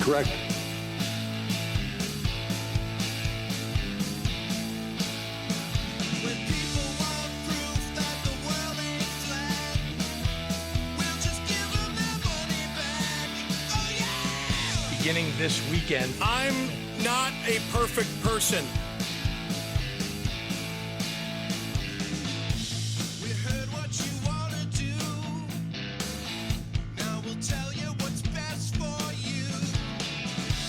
correct. Beginning this weekend. I'm not a perfect person. We heard what you want to do. Now we'll tell you what's best for you.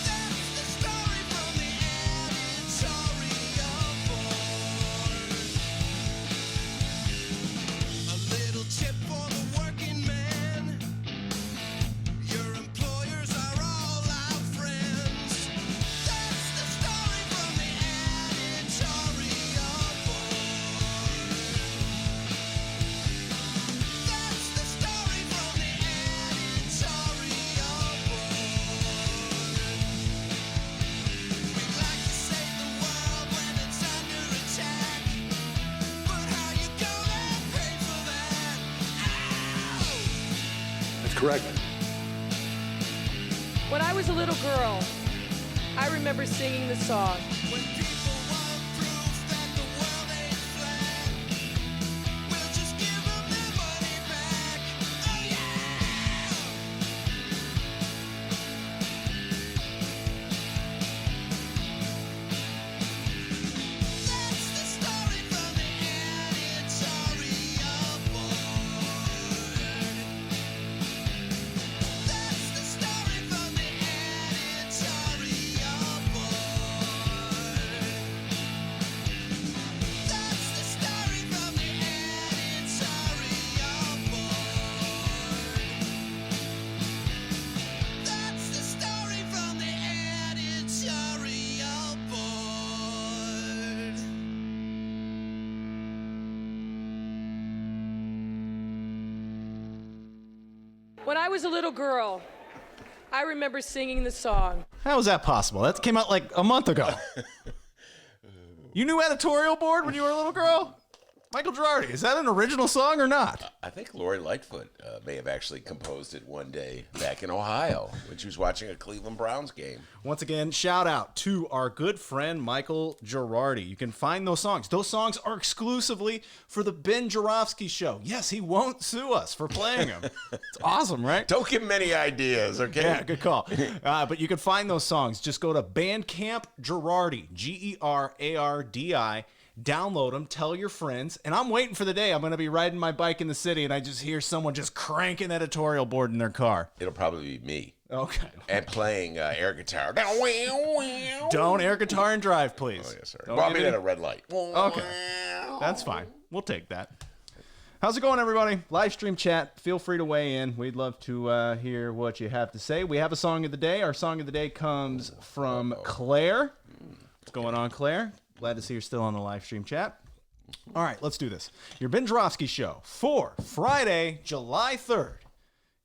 That's the story from the editorial board. A little tip for the working man. Your employers are all our friends. That's the story from the editorial board. That's the story from the editorial board. We'd like to save the world when it's under attack, but how you gonna pay for that? Ow! That's correct. When I was a little girl, I remember singing the song. When people want proof that the world ain't flat, we'll just give them their money back. Oh yeah! That's the story from the editorial board. That's the story from the editorial board. That's the story from the editorial board. That's the story from the editorial board. When I was a little girl, I remember singing the song. How is that possible? That came out like a month ago. You knew editorial board when you were a little girl? Michael Girardi, is that an original song or not? I think Lori Lightfoot may have actually composed it one day back in Ohio when she was watching a Cleveland Browns game. Once again, shout out to our good friend Michael Girardi. You can find those songs. Those songs are exclusively for the Ben Joravsky Show. Yes, he won't sue us for playing them. It's awesome, right? Don't give him any ideas, okay? Yeah, good call. But you can find those songs. Just go to Bandcamp Girardi, Gerardi. Download them, tell your friends, and I'm waiting for the day I'm going to be riding my bike in the city and I just hear someone just cranking editorial board in their car. It'll probably be me. Okay. And playing air guitar. Don't air guitar and drive, please. Oh, yes, sir. Don't Well, I'm give at it- a red light. Okay. That's fine. We'll take that. How's it going, everybody? Live stream chat. Feel free to weigh in. We'd love to hear what you have to say. We have a song of the day. Our song of the day comes from Claire. What's going on, Claire? Glad to see you're still on the live stream chat. All right, let's do this. Your Ben Joravsky Show for Friday, July 3rd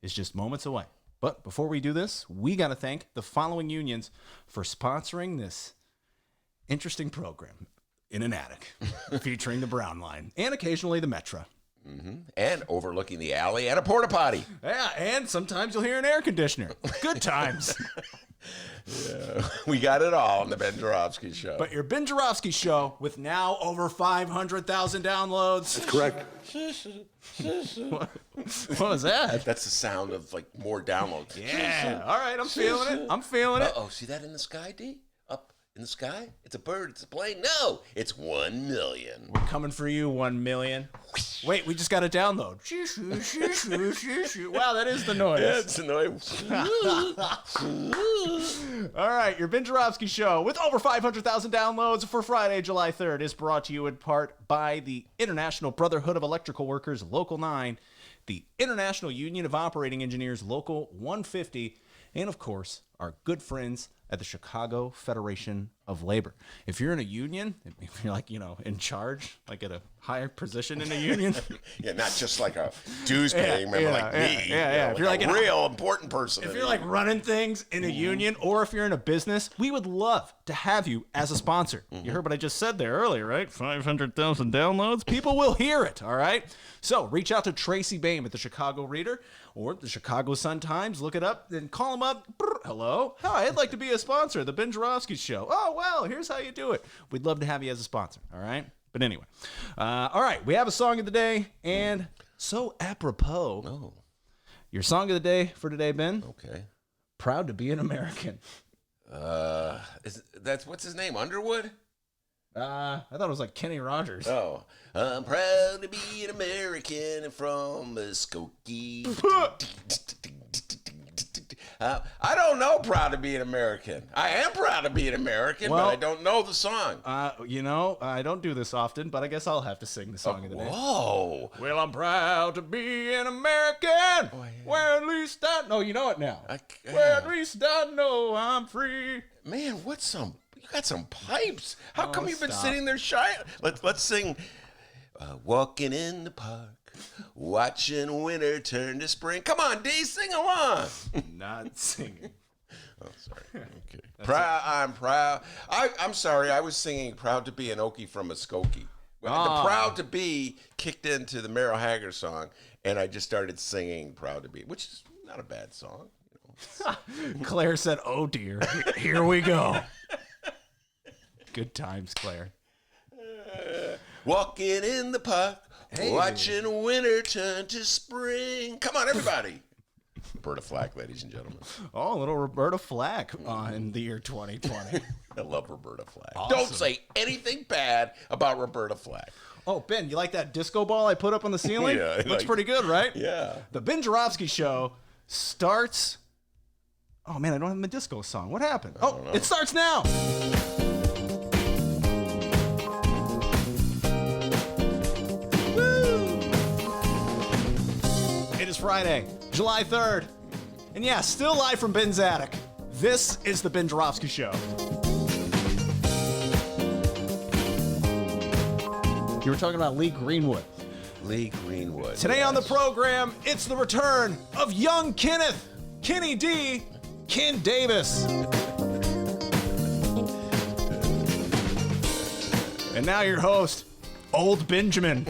is just moments away. But before we do this, we got to thank the following unions for sponsoring this interesting program in an attic featuring the Brown Line and occasionally the Metra. And overlooking the alley and a porta potty. Yeah, and sometimes you'll hear an air conditioner. Good times. We got it all on the Ben Joravsky Show. But your Ben Joravsky Show with now over 500,000 downloads. That's correct. What was that? That's the sound of like more downloads. Yeah. All right, I'm feeling it. I'm feeling it. Uh-oh, see that in the sky, D? Up in the sky? It's a bird, it's a plane. No, it's 1 million. We're coming for you, 1 million. Wait, we just got a download. Wow, that is the noise. Yeah, it's annoying. All right, your Ben Joravsky Show with over 500,000 downloads for Friday, July 3rd is brought to you in part by the International Brotherhood of Electrical Workers, Local 9, the International Union of Operating Engineers, Local 150, and of course, our good friends at the Chicago Federation of labor. If you're in a union, if you're like, in charge, like at a higher position in a union. Yeah, not just like a dues paying member like me. Yeah. If you're like a real important person. If you're like running things in a union, or if you're in a business, we would love to have you as a sponsor. You heard what I just said there earlier, right? 500,000 downloads. People will hear it, all right? So reach out to Tracy Bain at the Chicago Reader or the Chicago Sun-Times. Look it up and call them up. Hello. Hi, I'd like to be a sponsor of the Ben Joravsky Show. Oh, well, here's how you do it. We'd love to have you as a sponsor, all right? But anyway, all right, we have a song of the day, and so apropos, your song of the day for today, Ben. Okay. Proud to be an American. What's his name? Underwood? I thought it was like Kenny Rogers. Oh, I'm proud to be an American and from Muskogee. I don't know proud to be an American. I am proud to be an American, but I don't know the song. I don't do this often, but I guess I'll have to sing the song of the day. Whoa. Well, I'm proud to be an American. Where at least I know you know it now. Where at least I know I'm free. Man, you got some pipes. How come you've been stop. sitting there shy? Let's sing. Walking in the park, watching winter turn to spring. Come on, D, sing along. Not singing. Oh, sorry. Okay. I'm proud. I'm sorry. I was singing "Proud to Be an Okie from Muskogee." The "Proud to Be" kicked into the Merrill Haggard song, and I just started singing "Proud to Be," which is not a bad song. Claire said, "Oh dear, here we go." Good times, Claire. Walking in the park, watching winter turn to spring. Come on, everybody. Roberta Flack, ladies and gentlemen. Oh, a little Roberta Flack in the year 2020. I love Roberta Flack. Awesome. Don't say anything bad about Roberta Flack. Oh, Ben, you like that disco ball I put up on the ceiling? Yeah, Looks pretty good, right? Yeah. The Ben Joravsky Show starts... Oh, man, I don't have my disco song. What happened? It starts now. It is Friday, July 3rd. And yeah, still live from Ben's attic. This is the Ben Joravsky Show. You were talking about Lee Greenwood. Lee Greenwood. Today on the program, it's the return of young Kenneth, Kenny D, Ken Davis. And now your host, Old Benjamin.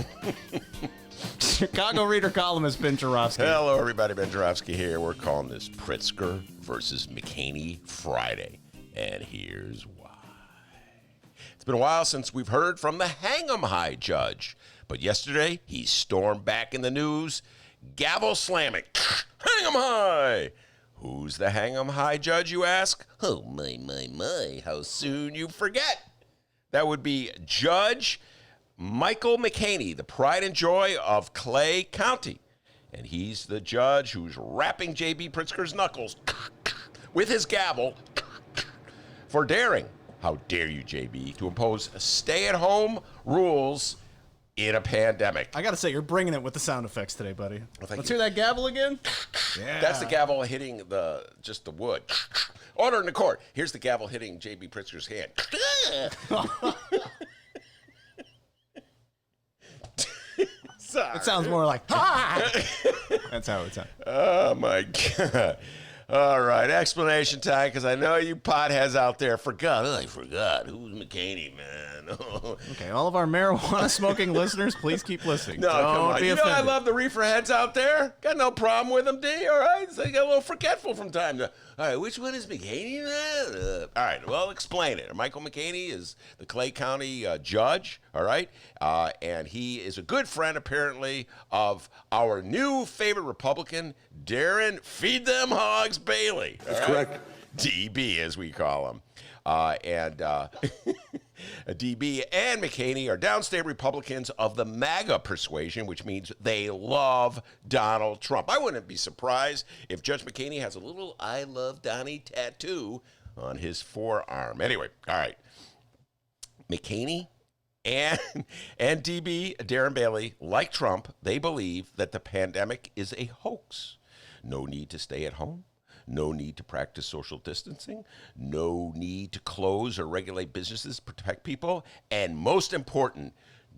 Chicago Reader columnist Ben Joravsky. Hello, everybody. Ben Joravsky here. We're calling this Pritzker versus McHaney Friday. And here's why. It's been a while since we've heard from the Hang-'em High judge. But yesterday, he stormed back in the news, gavel slamming. Hang 'em high! Who's the Hang 'em High judge, you ask? Oh, my, how soon you forget. That would be Judge Michael McHaney, the pride and joy of Clay County. And he's the judge who's rapping J.B. Pritzker's knuckles with his gavel for daring, how dare you, J.B., to impose stay-at-home rules in a pandemic. I gotta say, you're bringing it with the sound effects today, buddy. Well, Let's hear that gavel again. Yeah. That's the gavel hitting just the wood. Order in the court. Here's the gavel hitting J.B. Pritzker's hand. It sounds more like, ha! That's how it sounds. Oh, my God. All right, explanation time, because I know you potheads out there forgot. I forgot. Who's McHaney, man? Okay, all of our marijuana smoking listeners, please keep listening. No, come on. Be You know I offended. love the reefer heads out there. Got no problem with them, D, all right? So they get a little forgetful from time to... All right, which one is McHaney, man? All right, well, explain it. Michael McHaney is the Clay County judge, all right? And he is a good friend, apparently, of our new favorite Republican, Darren Feed Them Hogs Bailey. That's correct. DB, as we call him. DB and McHaney are downstate Republicans of the MAGA persuasion, which means they love Donald Trump. I wouldn't be surprised if Judge McHaney has a little I Love Donnie tattoo on his forearm. Anyway, all right. McHaney and DB, Darren Bailey, like Trump, they believe that the pandemic is a hoax. No need to stay at home. no need to practice social distancing, no need to close or regulate businesses, protect people, and most important,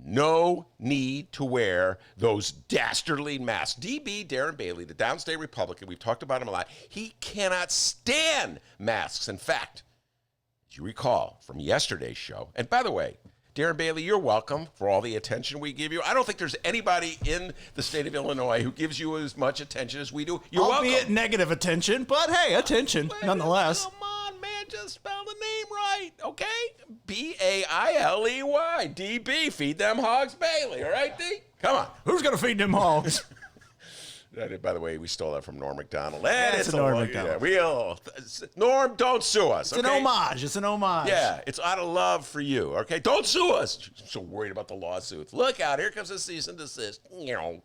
no need to wear those dastardly masks. DB, Darren Bailey, the downstate Republican, we've talked about him a lot, he cannot stand masks. In fact, as you recall from yesterday's show, and by the way, Darren Bailey, you're welcome for all the attention we give you. I don't think there's anybody in the state of Illinois who gives you as much attention as we do. You're welcome. Albeit negative attention, but hey, attention nonetheless. Come on, man, just spell the name right, okay? Bailey, DB, feed them hogs Bailey, all right, D? Come on. Who's going to feed them hogs? By the way, we stole that from Norm MacDonald. It's a Norm MacDonald. Norm, don't sue us. It's an homage. It's an homage. Yeah, it's out of love for you. Okay, don't sue us. I'm so worried about the lawsuits. Look out! Here comes the cease and desist. All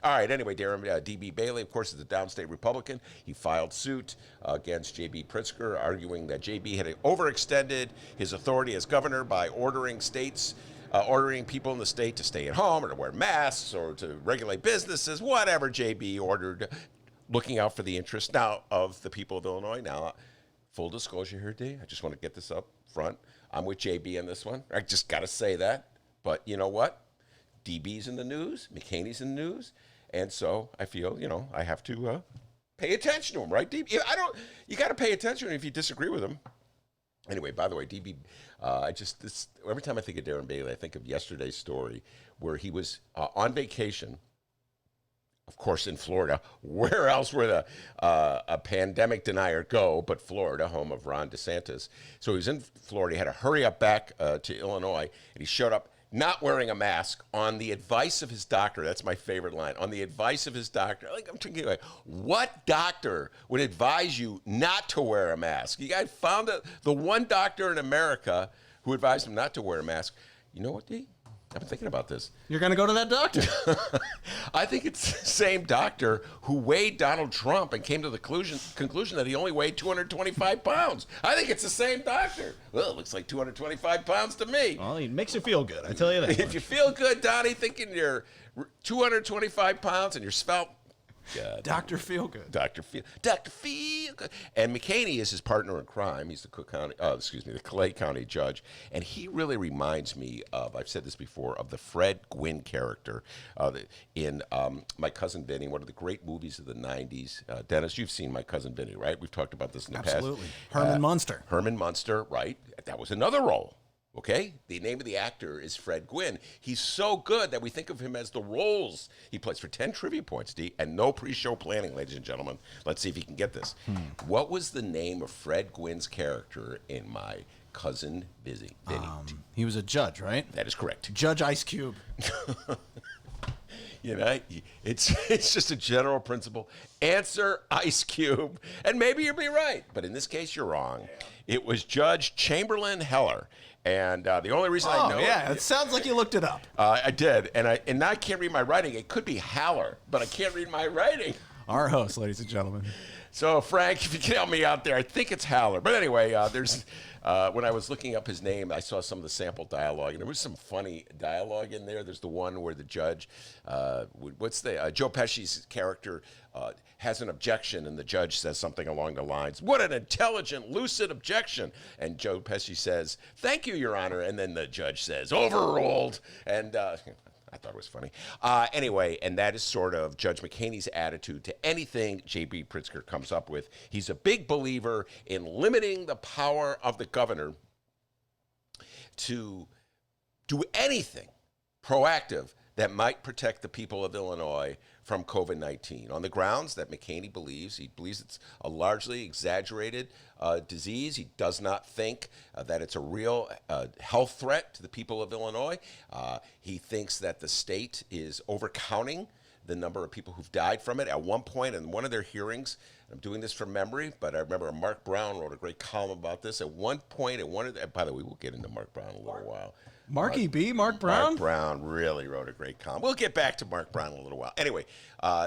right. Anyway, Darren DB Bailey, of course, is a downstate Republican. He filed suit against J.B. Pritzker, arguing that J.B. had overextended his authority as governor by ordering people in the state to stay at home or to wear masks or to regulate businesses, whatever JB ordered, looking out for the interests now of the people of Illinois. Now, full disclosure here, D, I just want to get this up front. I'm with JB on this one. I just got to say that. But you know what? DB's in the news, McHaney's in the news, and so I feel, I have to pay attention to him, right, DB? You got to pay attention if you disagree with him. Anyway, by the way, DB, every time I think of Darren Bailey, I think of yesterday's story where he was on vacation, of course, in Florida. Where else would a pandemic denier go but Florida, home of Ron DeSantis? So he was in Florida. He had to hurry up back to Illinois, and he showed up not wearing a mask on the advice of his doctor. That's my favorite line. On the advice of his doctor. I'm thinking, what doctor would advise you not to wear a mask? You guys found the one doctor in America who advised him not to wear a mask. You know what, D? I've been thinking about this. You're going to go to that doctor? I think it's the same doctor who weighed Donald Trump and came to the conclusion that he only weighed 225 pounds. I think it's the same doctor. Well, it looks like 225 pounds to me. Well, he makes you feel good, I tell you that. If you feel good, Donnie, thinking you're 225 pounds and you're svelte, God. Dr. Feelgood. Dr. Feelgood. And McHaney is his partner in crime. He's the Clay County judge. And he really reminds me of, I've said this before, of the Fred Gwynn character in My Cousin Vinny, one of the great movies of the 90s. Dennis, you've seen My Cousin Vinny, right? We've talked about this in the past. Absolutely. Herman Munster. Herman Munster, right? That was another role. Okay? The name of the actor is Fred Gwynn. He's so good that we think of him as the roles he plays. For 10 trivia points, D, and no pre-show planning, ladies and gentlemen. Let's see if you can get this. What was the name of Fred Gwynn's character in My Cousin Vinny? He was a judge, right? That is correct. Judge Ice Cube. It's just a general principle. Answer Ice Cube. And maybe you'll be right, but in this case, you're wrong. It was Judge Chamberlain Heller. And the only reason I know it sounds like you looked it up. I did, and now I can't read my writing. It could be Haller, but I can't read my writing. Our host, ladies and gentlemen. So, Frank, if you can help me out there, I think it's Haller. But anyway, when I was looking up his name, I saw some of the sample dialogue, and there was some funny dialogue in there. There's the one where the judge, Joe Pesci's character has an objection, and the judge says something along the lines, "What an intelligent, lucid objection." And Joe Pesci says, "Thank you, Your Honor." And then the judge says, "Overruled." And I thought it was funny. Anyway, and that is sort of Judge McHaney's attitude to anything J.B. Pritzker comes up with. He's a big believer in limiting the power of the governor to do anything proactive that might protect the people of Illinois from COVID-19 on the grounds that McHaney believes. He believes it's a largely exaggerated disease. He does not think that it's a real health threat to the people of Illinois. He thinks that the state is overcounting the number of people who've died from it. At one point in one of their hearings, I'm doing this from memory, but I remember Mark Brown wrote a great column about this. At one point, by the way, we'll get into Mark Brown in a little while. Mark Brown? Mark Brown really wrote a great column. We'll get back to Mark Brown in a little while. Anyway,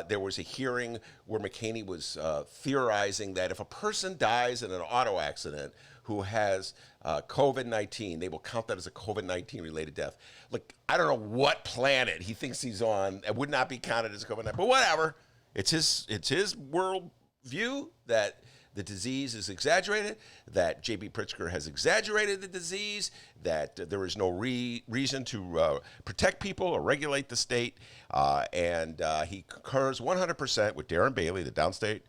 there was a hearing where McHaney was theorizing that if a person dies in an auto accident who has COVID-19, they will count that as a COVID-19 related death. Look, I don't know what planet he thinks he's on. It would not be counted as COVID-19, but whatever. It's his world view that the disease is exaggerated, that J.B. Pritzker has exaggerated the disease, that there is no reason to protect people or regulate the state, and he concurs 100% with Darren Bailey, the downstate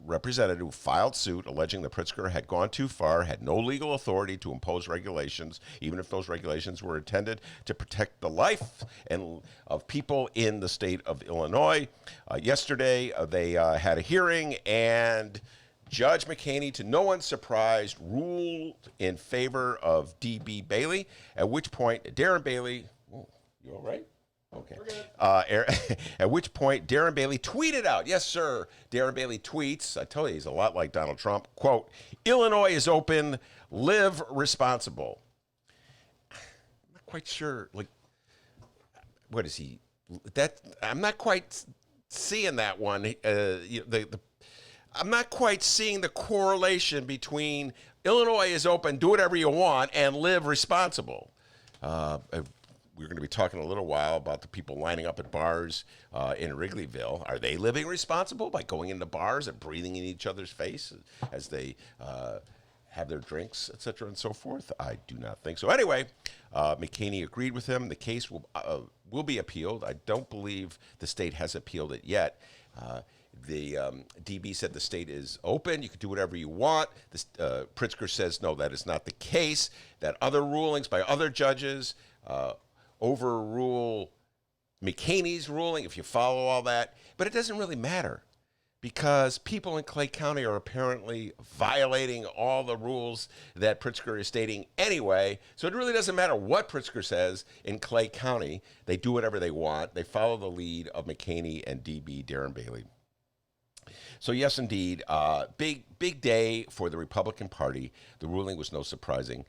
representative who filed suit alleging that Pritzker had gone too far, had no legal authority to impose regulations, even if those regulations were intended to protect the life of people in the state of Illinois. Yesterday, they had a hearing, and Judge McHaney, to no one's surprise, ruled in favor of D.B. Bailey, at which point Darren Bailey, you all right? Okay. At which point Darren Bailey tweeted out, yes, sir, Darren Bailey tweets, I tell you, he's a lot like Donald Trump, quote, Illinois is open, live responsible. I'm not quite sure, like, what is he, I'm not quite seeing that one, I'm not quite seeing the correlation between Illinois is open, do whatever you want, and live responsible. We're going to be talking a little while about the people lining up at bars in Wrigleyville. Are they living responsible by going into bars and breathing in each other's face as they have their drinks, et cetera, and so forth? I do not think so. Anyway, McHaney agreed with him. The case will be appealed. I don't believe the state has appealed it yet. The DB said the state is open. You can do whatever you want. Pritzker says, no, that is not the case, that other rulings by other judges overrule McHaney's ruling, if you follow all that. But it doesn't really matter because people in Clay County are apparently violating all the rules that Pritzker is stating anyway. So it really doesn't matter what Pritzker says in Clay County. They do whatever they want. They follow the lead of McHaney and DB Darren Bailey. So yes, indeed, big day for the Republican Party. The ruling was no surprising,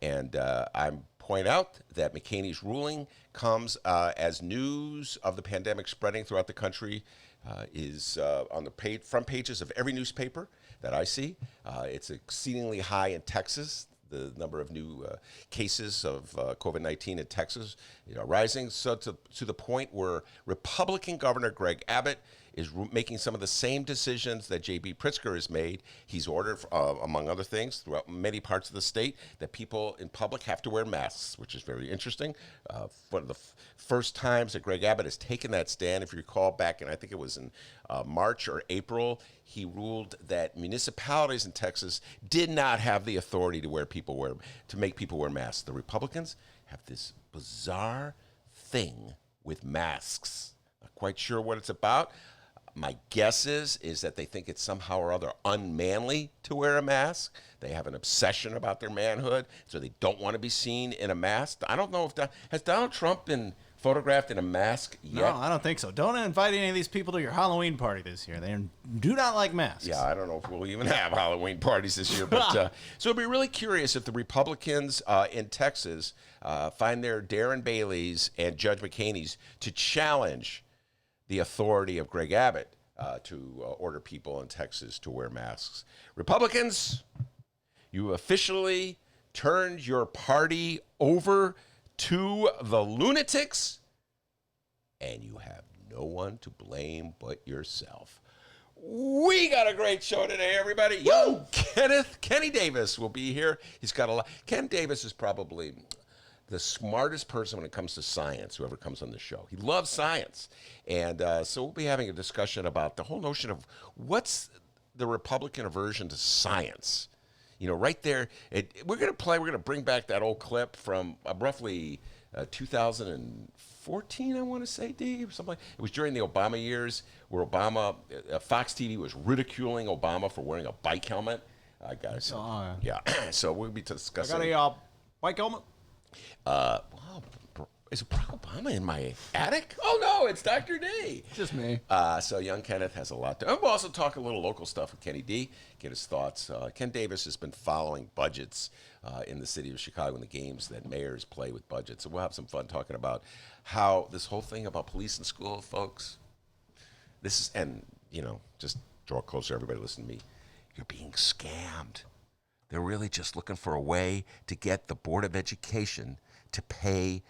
and I point out that McHaney's ruling comes as news of the pandemic spreading throughout the country is on the front pages of every newspaper that I see. It's exceedingly high in Texas. The number of new cases of COVID-19 in Texas rising, so to the point where Republican Governor Greg Abbott is making some of the same decisions that J.B. Pritzker has made. He's ordered, among other things, throughout many parts of the state, that people in public have to wear masks, which is very interesting. One of the first times that Greg Abbott has taken that stand, if you recall back in, I think it was in March or April, he ruled that municipalities in Texas did not have the authority to make people wear masks. The Republicans have this bizarre thing with masks. Not quite sure what it's about. My guess is that they think it's somehow or other unmanly to wear a mask. They have an obsession about their manhood, so they don't want to be seen in a mask. I don't know if has Donald Trump been photographed in a mask yet? No, I don't think so. Don't invite any of these people to your Halloween party this year. They do not like masks. Yeah, I don't know if we'll even have Halloween parties this year. But so it'll be really curious if the Republicans in Texas find their Darren Baileys and Judge McHaney's to challenge the authority of Greg Abbott to order people in Texas to wear masks. Republicans, you officially turned your party over to the lunatics, and you have no one to blame but yourself. We got a great show today, everybody. Yo, Kenny Davis will be here. He's got a lot. Ken Davis is probably the smartest person when it comes to science, whoever comes on the show. He loves science. And so we'll be having a discussion about the whole notion of what's the Republican aversion to science. You know, right there, we're going to bring back that old clip from roughly 2014, I want to say, Dave, something like. It was during the Obama years where Fox TV was ridiculing Obama for wearing a bike helmet. I got it. Yeah. So we'll be discussing. I got a bike helmet. Wow, is Barack Obama in my attic? Oh no, it's Dr. D. Just me. So young Kenneth has a lot to. And we'll also talk a little local stuff with Kenny D. Get his thoughts. Ken Davis has been following budgets in the city of Chicago and the games that mayors play with budgets. So we'll have some fun talking about how this whole thing about police in school, folks. This is, and just draw closer, everybody. Listen to me. You're being scammed. They're really just looking for a way to get the Board of Education to pay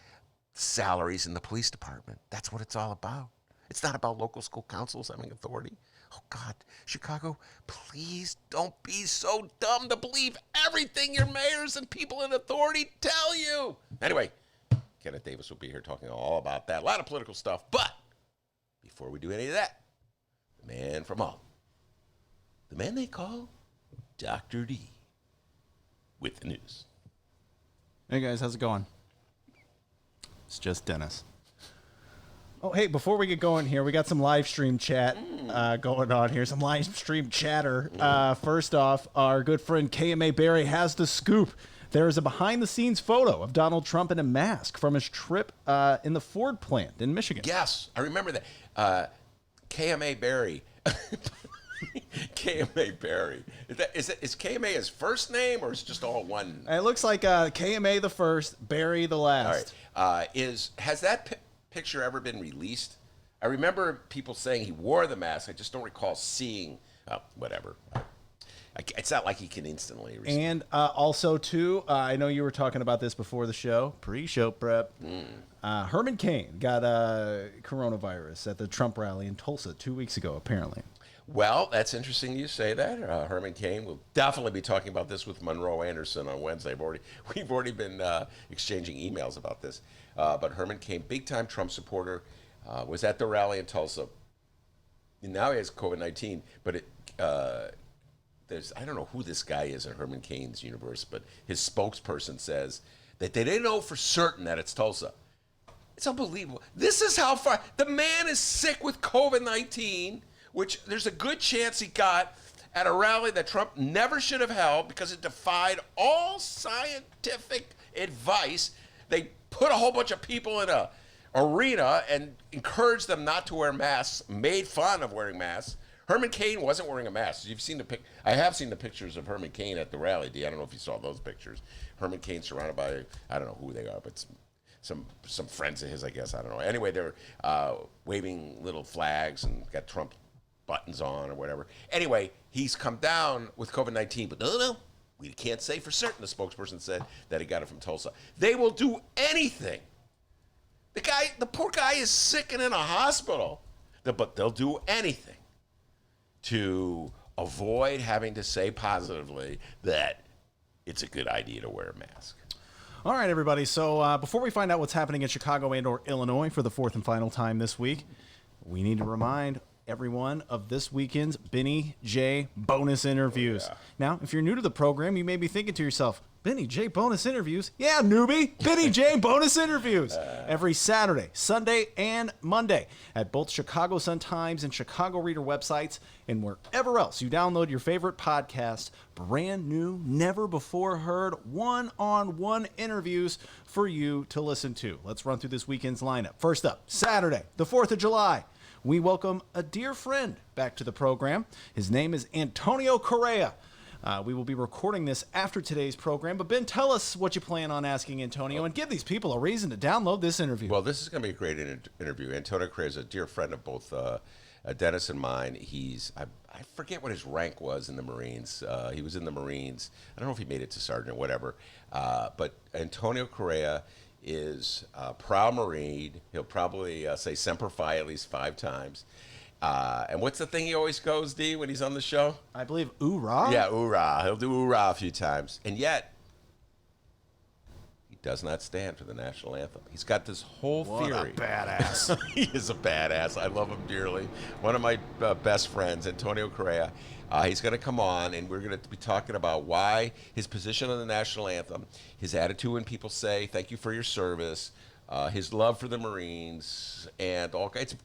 salaries in the police department. That's what it's all about. It's not about local school councils having authority. Oh, God, Chicago, please don't be so dumb to believe everything your mayors and people in authority tell you. Anyway, Kenneth Davis will be here talking all about that. A lot of political stuff. But before we do any of that, the man from all, the man they call Dr. D, with the news. Hey guys, how's it going? It's just Dennis. Oh, hey, before we get going here, we got some live stream chat going on here, some live stream chatter. First off, our good friend KMA Barry has the scoop. There is a behind-the-scenes photo of Donald Trump in a mask from his trip in the Ford plant in Michigan. Yes, I remember that. KMA Barry. KMA Barry. Is KMA his first name, or is it just all one? It looks like KMA the first, Barry the last. All right. Has that picture ever been released? I remember people saying he wore the mask. I just don't recall seeing. Whatever. It's not like he can instantly. And also, too, I know you were talking about this before the show, pre-show prep. Herman Cain got coronavirus at the Trump rally in Tulsa 2 weeks ago, apparently. Well, that's interesting you say that. Herman Cain will definitely be talking about this with Monroe Anderson on Wednesday. We've already been exchanging emails about this. But Herman Cain, big-time Trump supporter, was at the rally in Tulsa. And now he has COVID-19, but I don't know who this guy is in Herman Cain's universe, but his spokesperson says that they didn't know for certain that it's Tulsa. It's unbelievable. This is how far the man is sick with COVID-19, which there's a good chance he got at a rally that Trump never should have held because it defied all scientific advice. They put a whole bunch of people in a arena and encouraged them not to wear masks, made fun of wearing masks. Herman Cain wasn't wearing a mask. You've seen I have seen the pictures of Herman Cain at the rally. I don't know if you saw those pictures. Herman Cain surrounded by, I don't know who they are, but some friends of his, I guess. I don't know. Anyway, they're waving little flags and got Trump buttons on or whatever. Anyway, he's come down with COVID-19, but no, we can't say for certain. The spokesperson said that he got it from Tulsa. They will do anything. The poor guy is sick and in a hospital, but they'll do anything to avoid having to say positively that it's a good idea to wear a mask. All right, everybody. So before we find out what's happening in Chicago and or Illinois for the fourth and final time this week, we need to remind everyone of this weekend's Benny J bonus interviews. Oh, yeah. Now, if you're new to the program, you may be thinking to yourself, Benny J bonus interviews? Yeah, newbie. Benny J bonus interviews every Saturday, Sunday, and Monday at both Chicago Sun-Times and Chicago Reader websites and wherever else you download your favorite podcast. Brand new, never before heard, one-on-one interviews for you to listen to. Let's run through this weekend's lineup. First up, Saturday, the 4th of July. We welcome a dear friend back to the program. His name is Antonio Correa. We will be recording this after today's program. But Ben, tell us what you plan on asking Antonio and give these people a reason to download this interview. Well, this is going to be a great interview. Antonio Correa is a dear friend of both Dennis and mine. I forget what his rank was in the Marines. He was in the Marines. I don't know if he made it to sergeant or whatever. But Antonio Correa is a proud Marine. He'll probably say Semper Fi at least 5 times. And what's the thing he always goes, D, when he's on the show? I believe oorah. Yeah, oorah. He'll do oorah a few times. And yet, he does not stand for the national anthem. He's got this whole theory. What a badass. He is a badass. I love him dearly. One of my best friends, Antonio Correa. He's going to come on, and we're going to be talking about why his position on the national anthem, his attitude when people say, thank you for your service, his love for the Marines, and all kinds of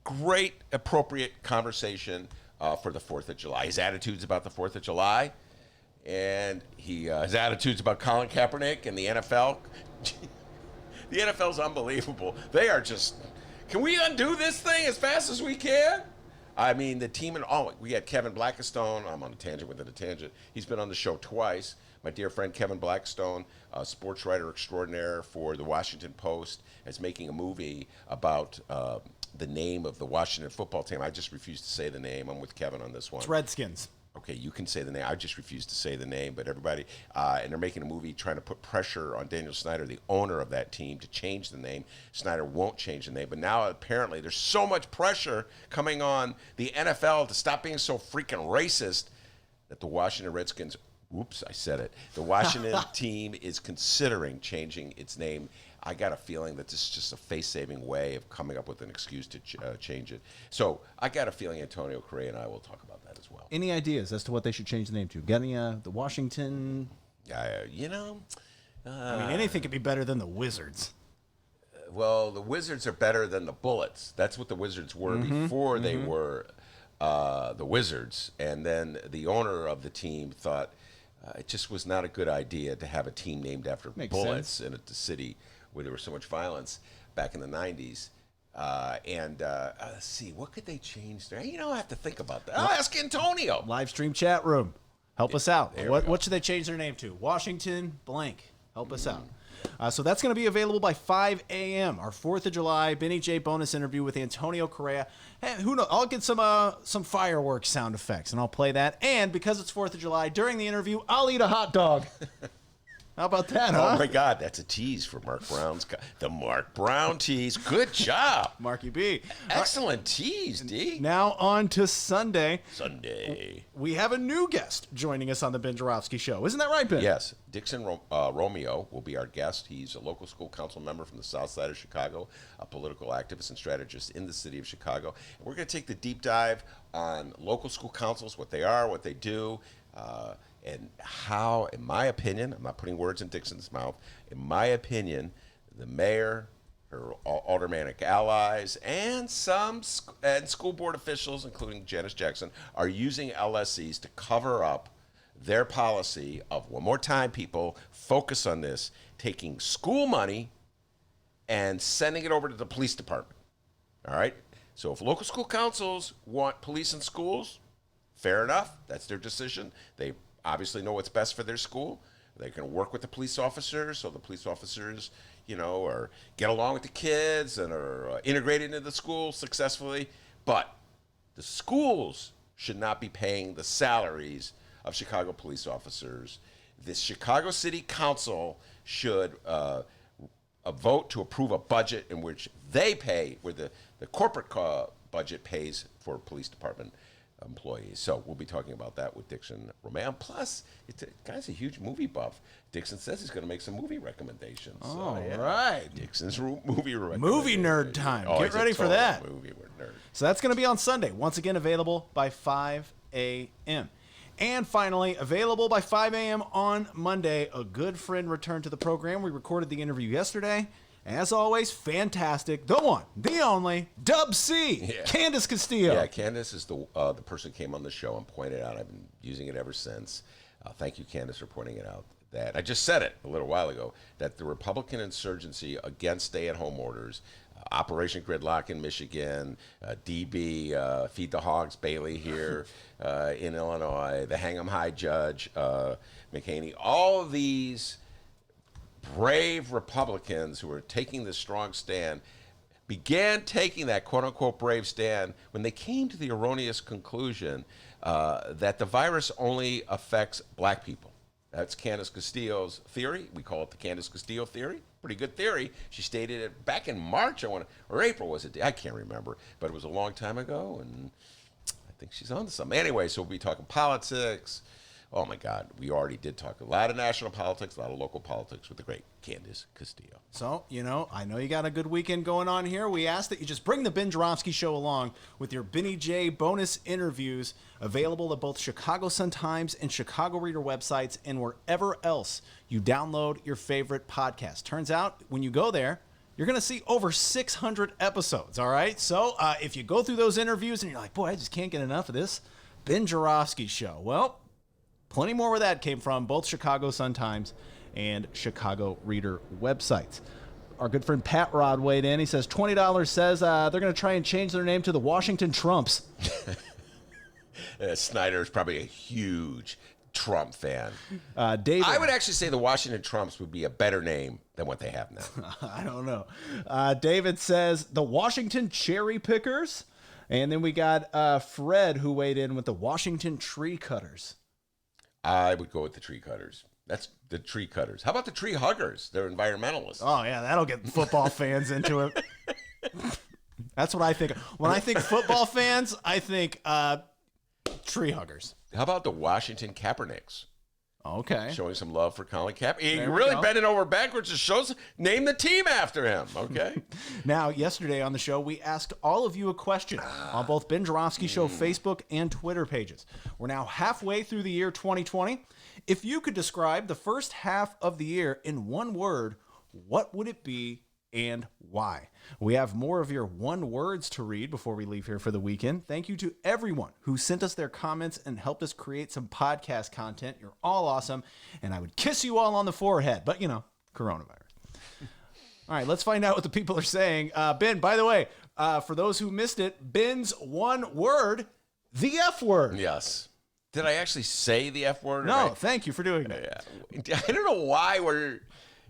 great, appropriate conversation for the 4th of July. His attitudes about the 4th of July, and his attitudes about Colin Kaepernick and the NFL. The NFL's unbelievable. They are just, can we undo this thing as fast as we can? I mean, the team, we had Kevin Blackistone. I'm on a tangent within a tangent. He's been on the show twice. My dear friend Kevin Blackistone, a sports writer extraordinaire for the Washington Post, is making a movie about the name of the Washington football team. I just refuse to say the name. I'm with Kevin on this one. It's Redskins. Okay, you can say the name. I just refuse to say the name, but everybody, and they're making a movie trying to put pressure on Daniel Snyder, the owner of that team, to change the name. Snyder won't change the name, but now apparently there's so much pressure coming on the NFL to stop being so freaking racist that the Washington Redskins, whoops, I said it, the Washington team is considering changing its name. I got a feeling that this is just a face-saving way of coming up with an excuse to change it. So I got a feeling Antonio Correa and I will talk about that as well. Any ideas as to what they should change the name to? Got any, the Washington? I mean, anything could be better than the Wizards. Well, the Wizards are better than the Bullets. That's what the Wizards were before they were the Wizards. And then the owner of the team thought it just was not a good idea to have a team named after Makes bullets sense. in the city where there was so much violence back in the 90s. Let's see, what could they change there? I have to think about that. I'll ask Antonio. Live stream chat room. Help us out. there we What, go. what should they change their name to? Washington blank. Help us out. So that's going to be available by 5 a.m. Our 4th of July Benny J bonus interview with Antonio Correa. Hey, who knows? I'll get some fireworks sound effects, and I'll play that. And because it's 4th of July, during the interview, I'll eat a hot dog. How about that, huh? Oh, my God, that's a tease for Mark Brown's the Mark Brown tease. Good job. Marky B. Excellent tease, D. Now on to Sunday. Sunday. We have a new guest joining us on the Ben Joravsky Show. Isn't that right, Ben? Yes, Dixon Romeo will be our guest. He's a local school council member from the south side of Chicago, a political activist and strategist in the city of Chicago. And we're going to take the deep dive on local school councils, what they are, what they do, and how, in my opinion, I'm not putting words in Dixon's mouth, in my opinion, the mayor, her aldermanic allies, and some school board officials, including Janice Jackson, are using LSCs to cover up their policy of, one more time, people, focus on this, taking school money and sending it over to the police department. All right? So if local school councils want police in schools, fair enough. That's their decision. They obviously know what's best for their school. They can work with the police officers, so the police officers, or get along with the kids and are integrated into the school successfully. But the schools should not be paying the salaries of Chicago police officers. The Chicago City Council should vote to approve a budget in which they pay, where the corporate budget pays for police department employees. So we'll be talking about that with Dixon Romeo. Plus, the guy's a huge movie buff. Dixon says he's going to make some movie recommendations. All right. Dixon's movie recommendations. Movie nerd time. Oh, Get he's a ready for total that. Movie nerd. So that's going to be on Sunday. Once again, available by 5 a.m. And finally, available by 5 a.m. on Monday, a good friend returned to the program. We recorded the interview yesterday. As always, fantastic. The one, the only, Dub C, Yeah. Candace Castillo. Yeah, Candace is the person who came on the show and pointed out. I've been using it ever since. Thank you, Candace, for pointing it out. That I just said it a little while ago, that the Republican insurgency against stay-at-home orders, Operation Gridlock in Michigan, DB, Feed the Hogs, Bailey here in Illinois, the Hang 'em High Judge, McHaney, all of these brave Republicans who are taking this strong stand began taking that quote-unquote brave stand when they came to the erroneous conclusion that the virus only affects black people. That's Candace Castillo's theory. We call it the Candace Castillo theory. Pretty good theory. She stated it back in March, or April was it? I can't remember, but it was a long time ago, and I think she's on to something. Anyway, so we'll be talking politics. Oh, my God. We already did talk a lot of national politics, a lot of local politics with the great Candace Castillo. So, I know you got a good weekend going on here. We ask that you just bring the Ben Joravsky Show along with your Benny J bonus interviews available at both Chicago Sun-Times and Chicago Reader websites and wherever else you download your favorite podcast. Turns out, when you go there, you're going to see over 600 episodes, all right? So, if you go through those interviews and you're like, boy, I just can't get enough of this Ben Joravsky Show, well, plenty more where that came from, both Chicago Sun-Times and Chicago Reader websites. Our good friend Pat Rod weighed in. He says $20 says they're going to try and change their name to the Washington Trumps. Snyder is probably a huge Trump fan. David, I would actually say the Washington Trumps would be a better name than what they have now. I don't know. David says the Washington Cherry Pickers. And then we got Fred, who weighed in with the Washington Tree Cutters. I would go with the tree cutters. That's the tree cutters. How about the tree huggers? They're environmentalists. Oh, yeah, that'll get football fans into it. That's what I think. When I think football fans, I think tree huggers. How about the Washington Kaepernicks? Okay. Showing some love for Colin Kaepernick. There You're we really go. bending over backwards to show. Name the team after him. Okay. Now, yesterday on the show, we asked all of you a question on both Ben Joravsky Show Facebook and Twitter pages. We're now halfway through the year 2020. If you could describe the first half of the year in one word, what would it be and why? We have more of your one words to read before we leave here for the weekend. Thank you to everyone who sent us their comments and helped us create some podcast content. You're all awesome, and I would kiss you all on the forehead, but coronavirus. All right, let's find out what the people are saying. Ben, by the way, for those who missed it, Ben's one word, the F word. Yes. Did I actually say the F word? No, Right? thank you for doing that. Yeah. I don't know why we're,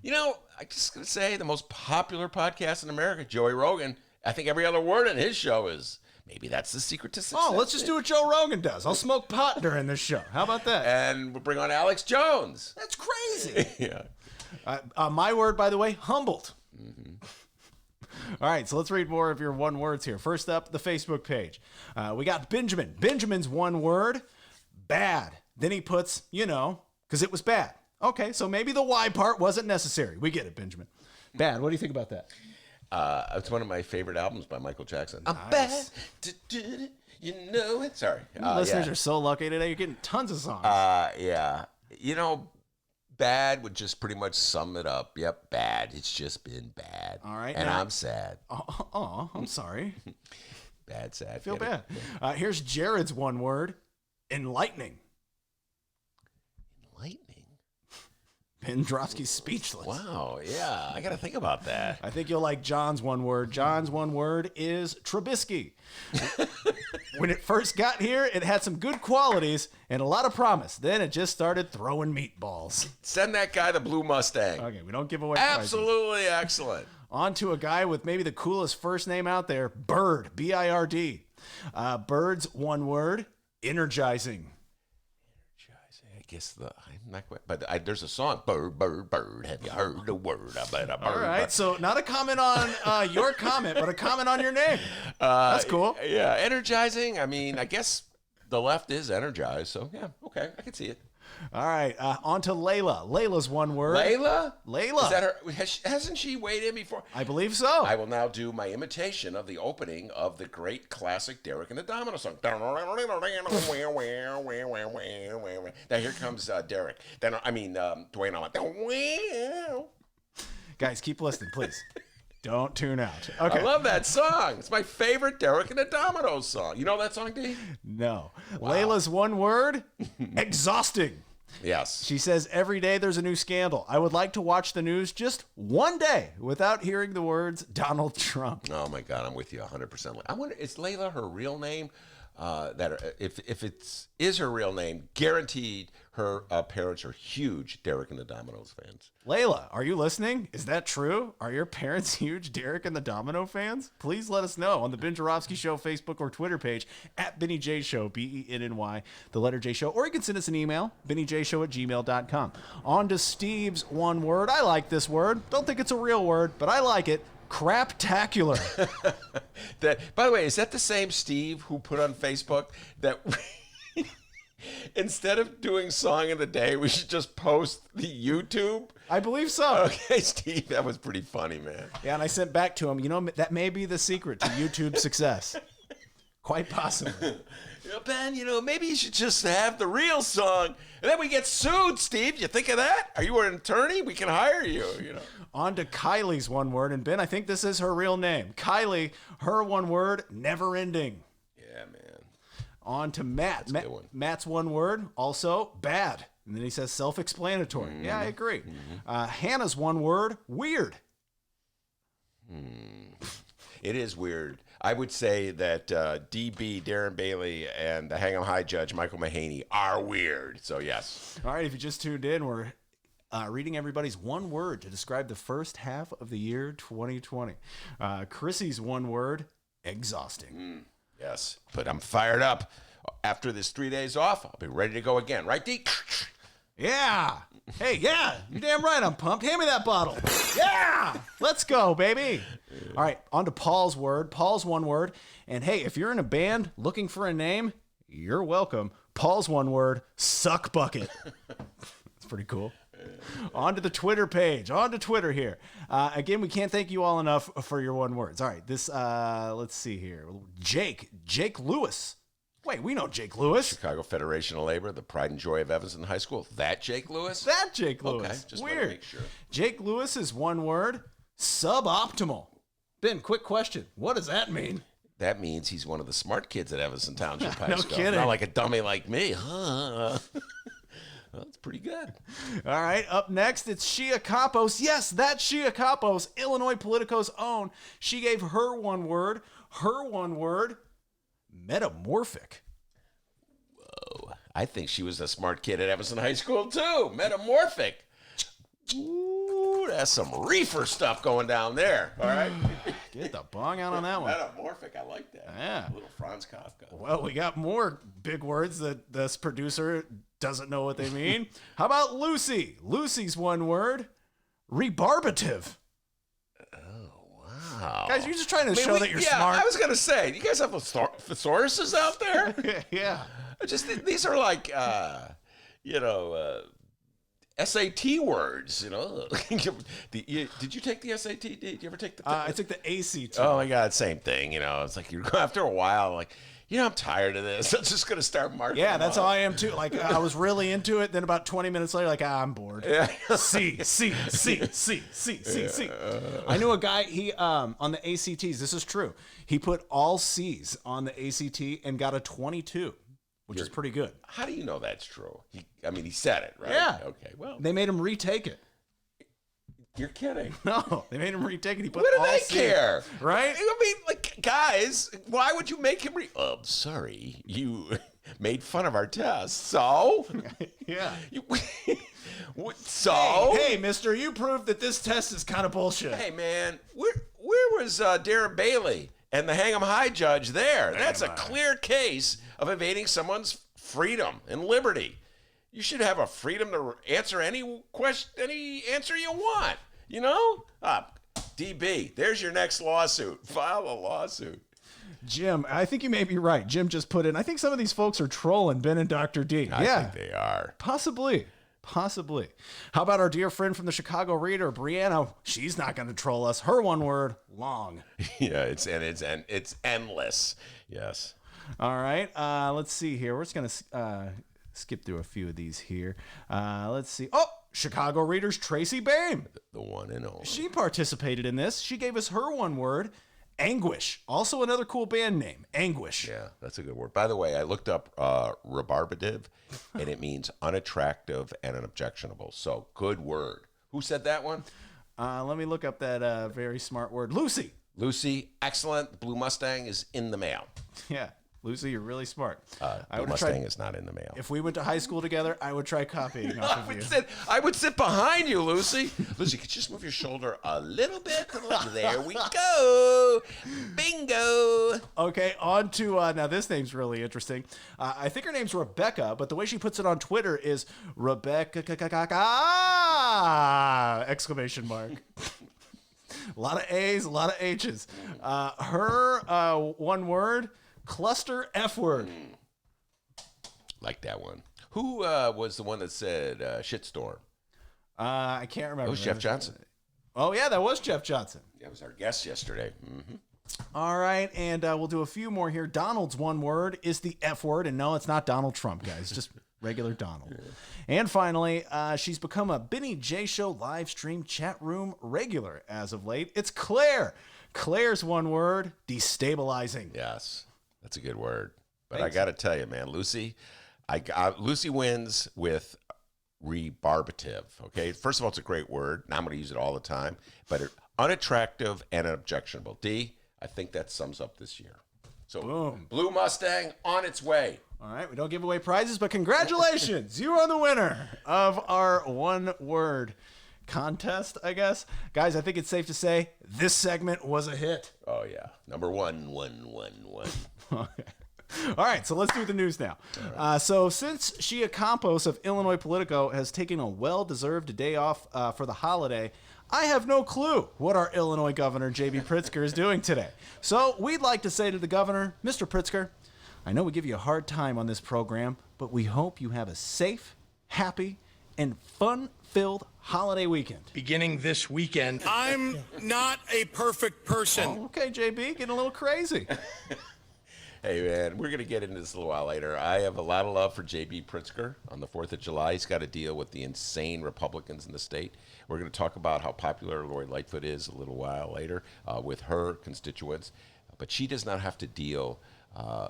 I'm just going to say the most popular podcast in America, Joey Rogan. I think every other word in his show is, maybe that's the secret to success. Oh, let's just do what Joe Rogan does. I'll smoke pot during this show. How about that? And we'll bring on Alex Jones. That's crazy. Yeah. My word, by the way, humbled. All right, so let's read more of your one words here. First up, the Facebook page. We got Benjamin. Benjamin's one word, bad. Then he puts, because it was bad. Okay, so maybe the why part wasn't necessary. We get it, Benjamin. Bad. What do you think about that? It's one of my favorite albums by Michael Jackson. I'm Nice. bad. You know it. Sorry. Listeners are so lucky today. You're getting tons of songs. Yeah. Bad would just pretty much sum it up. Yep, bad. It's just been bad. All right, And now- I'm sad. Oh, I'm sorry. Bad, sad. I feel Get bad. it? Here's Jared's one word, enlightening. Lightning. Ben Joravsky's speechless. Wow. Yeah. I got to think about that. I think you'll like John's one word. John's one word is Trubisky. When it first got here, it had some good qualities and a lot of promise. Then it just started throwing meatballs. Send that guy the blue Mustang. Okay, we don't give away prizes. Absolutely excellent. On to a guy with maybe the coolest first name out there, Bird, B-I-R-D. Bird's one word, energizing. I guess I'm not quite, but there's a song, Bird, Bird, Bird. Have you heard the word about a bird? All right, so not a comment on your comment, but a comment on your name. That's cool. Yeah, energizing. I mean, I guess the left is energized, so yeah, okay, I can see it. All right, on to Layla. Layla's one word. Layla? Layla. Is that her? Hasn't she weighed in before? I believe so. I will now do my imitation of the opening of the great classic Derek and the Domino song. Now here comes Derek. Then Dwayne. I'm Guys, keep listening, please. Don't tune out. Okay. I love that song. It's my favorite Derek and the Dominoes song. You know that song, D? No. Layla's one word, exhausting. Yes. She says, every day there's a new scandal. I would like to watch the news just one day without hearing the words Donald Trump. Oh my God, I'm with you 100%. I wonder, is Layla her real name? If it is her real name, guaranteed her parents are huge Derek and the Dominoes fans. Layla, are you listening? Is that true? Are your parents huge Derek and the Domino fans? Please let us know on the Ben Joravsky Show Facebook or Twitter page at Benny J Show, BENNY, the letter J Show, or you can send us an email, BennyJShow@gmail.com. On to Steve's one word. I like this word. Don't think it's a real word, but I like it. Craptacular. By the way, is that the same Steve who put on Facebook that instead of doing song of the day, we should just post the YouTube? I believe so. Okay, Steve, that was pretty funny, man. Yeah, and I sent back to him, that may be the secret to YouTube success. Quite possibly. Ben, maybe you should just have the real song, and then we get sued, Steve. You think of that? Are you an attorney? We can hire you, On to Kylie's one word, and Ben, I think this is her real name. Kylie, her one word, never ending. Yeah, man. On to Matt. That's a good one. Matt's one word, also bad. And then he says self-explanatory. Yeah, I agree. Hannah's one word, weird. It is weird. I would say that DB, Darren Bailey, and the Hang 'em High judge, Michael McHaney, are weird. So, yes. All right, if you just tuned in, we're reading everybody's one word to describe the first half of the year 2020. Chrissy's one word, exhausting. Yes, but I'm fired up. After this 3 days off, I'll be ready to go again. Right, D? Yeah. Hey, yeah. You're damn right I'm pumped. Hand me that bottle. Yeah. Let's go, baby. All right, on to Paul's word. Paul's one word. And hey, if you're in a band looking for a name, you're welcome. Paul's one word, suck bucket. That's pretty cool. On to the Twitter page. On to Twitter here. Again, we can't thank you all enough for your one words. All right, this, let's see here. Jake Lewis. Wait, we know Jake Lewis. Chicago Federation of Labor, the pride and joy of Evanston High School. That Jake Lewis? That Jake Lewis. Okay, just weird. want to make sure. Jake Lewis is one word, suboptimal. Ben, quick question. What does that mean? That means he's one of the smart kids at Evanston Township High No School. kidding. Not like a dummy like me. Huh? Well, that's pretty good. All right, up next, it's Shia Kapos. Yes, that's Shia Kapos, Illinois Politico's own. She gave her one word, metamorphic. Whoa. I think she was a smart kid at Evanston High School, too. Metamorphic. Ooh, that's some reefer stuff going down there. All right. Get the bong out on that one. Metamorphic. I like that. Yeah. A little Franz Kafka. Well, we got more big words that this producer doesn't know what they mean. How about Lucy? Lucy's one word, rebarbative. Wow. Guys, you're just trying to show that you're smart. I was going to say, you guys have thesauruses out there? Yeah. These are like, SAT words, Did you take the SAT? Did you ever take the I took the ACT. Oh, my God, same thing. It's like after a while, like, I'm tired of this. I'm just going to start marking Yeah, them that's up. how I am too. Like I was really into it. Then about 20 minutes later, like I'm bored. Yeah. C. I knew a guy. He on the ACTs. This is true. He put all C's on the ACT and got a 22, which is pretty good. How do you know that's true? He said it, right? Yeah. Okay, well. They made him retake it. You're kidding. No, they made him retake it. He put What do all they C's, care? right? I mean, like, guys, why would you make him sorry. You made fun of our test. So? Yeah. So? Hey, mister, you proved that this test is kind of bullshit. Hey, man, where was Darren Bailey and the Hang'em High judge there? That's a clear case of invading someone's freedom and liberty. You should have a freedom to answer any question, any answer you want. DB, there's your next lawsuit. File a lawsuit. Jim, I think you may be right. Jim just put in, I think some of these folks are trolling Ben and Dr. D. I think they are. Possibly. How about our dear friend from the Chicago Reader, Brianna? She's not going to troll us. Her one word, long. Yeah, it's endless. Yes. All right. Let's see here. We're just going to skip through a few of these here. Let's see. Oh, Chicago Reader's Tracy Bame. The one and only. She participated in this. She gave us her one word, anguish. Also another cool band name, Anguish. Yeah, that's a good word. By the way, I looked up rebarbative, and it means unattractive and unobjectionable. So, good word. Who said that one? Let me look up that very smart word. Lucy. Lucy, excellent. The Blue Mustang is in the mail. Yeah. Lucy, you're really smart. Blue Mustang is not in the mail. If we went to high school together, I would try copying off of you. I would sit behind you, Lucy. Lucy, could you just move your shoulder a little bit? There we go. Bingo. Okay, on to, now this name's really interesting. I think her name's Rebecca, but the way she puts it on Twitter is Rebecca, exclamation mark. A lot of A's, a lot of H's. Her one word, cluster F word. Like that one. Who was the one that said shitstorm? I can't remember. It was Jeff Johnson. Oh, yeah, that was Jeff Johnson. That was our guest yesterday. Mm-hmm. All right, and we'll do a few more here. Donald's one word is the F word, and no, it's not Donald Trump, guys. Just regular Donald. Yeah. And finally, she's become a Benny J Show live stream chat room regular as of late. It's Claire. Claire's one word, destabilizing. Yes, that's a good word. But Thanks. I got to tell you, man, Lucy, Lucy wins with rebarbative. Okay, first of all, it's a great word. Now I'm going to use it all the time. But unattractive and objectionable. D, I think that sums up this year. So, boom. Blue Mustang on its way. All right, we don't give away prizes, but congratulations. You are the winner of our one word contest, I guess. Guys, I think it's safe to say this segment was a hit. Oh, yeah. Number one. Okay. All right, so let's do the news now. So since Shia Campos of Illinois Politico has taken a well-deserved day off for the holiday, I have no clue what our Illinois governor, J.B. Pritzker, is doing today. So we'd like to say to the governor, Mr. Pritzker, I know we give you a hard time on this program, but we hope you have a safe, happy, and fun-filled holiday weekend. Beginning this weekend, I'm not a perfect person. Oh, okay, JB, getting a little crazy. Hey, man, we're going to get into this a little while later. I have a lot of love for J.B. Pritzker on the 4th of July. He's got to deal with the insane Republicans in the state. We're going to talk about how popular Lori Lightfoot is a little while later with her constituents. But she does not have to deal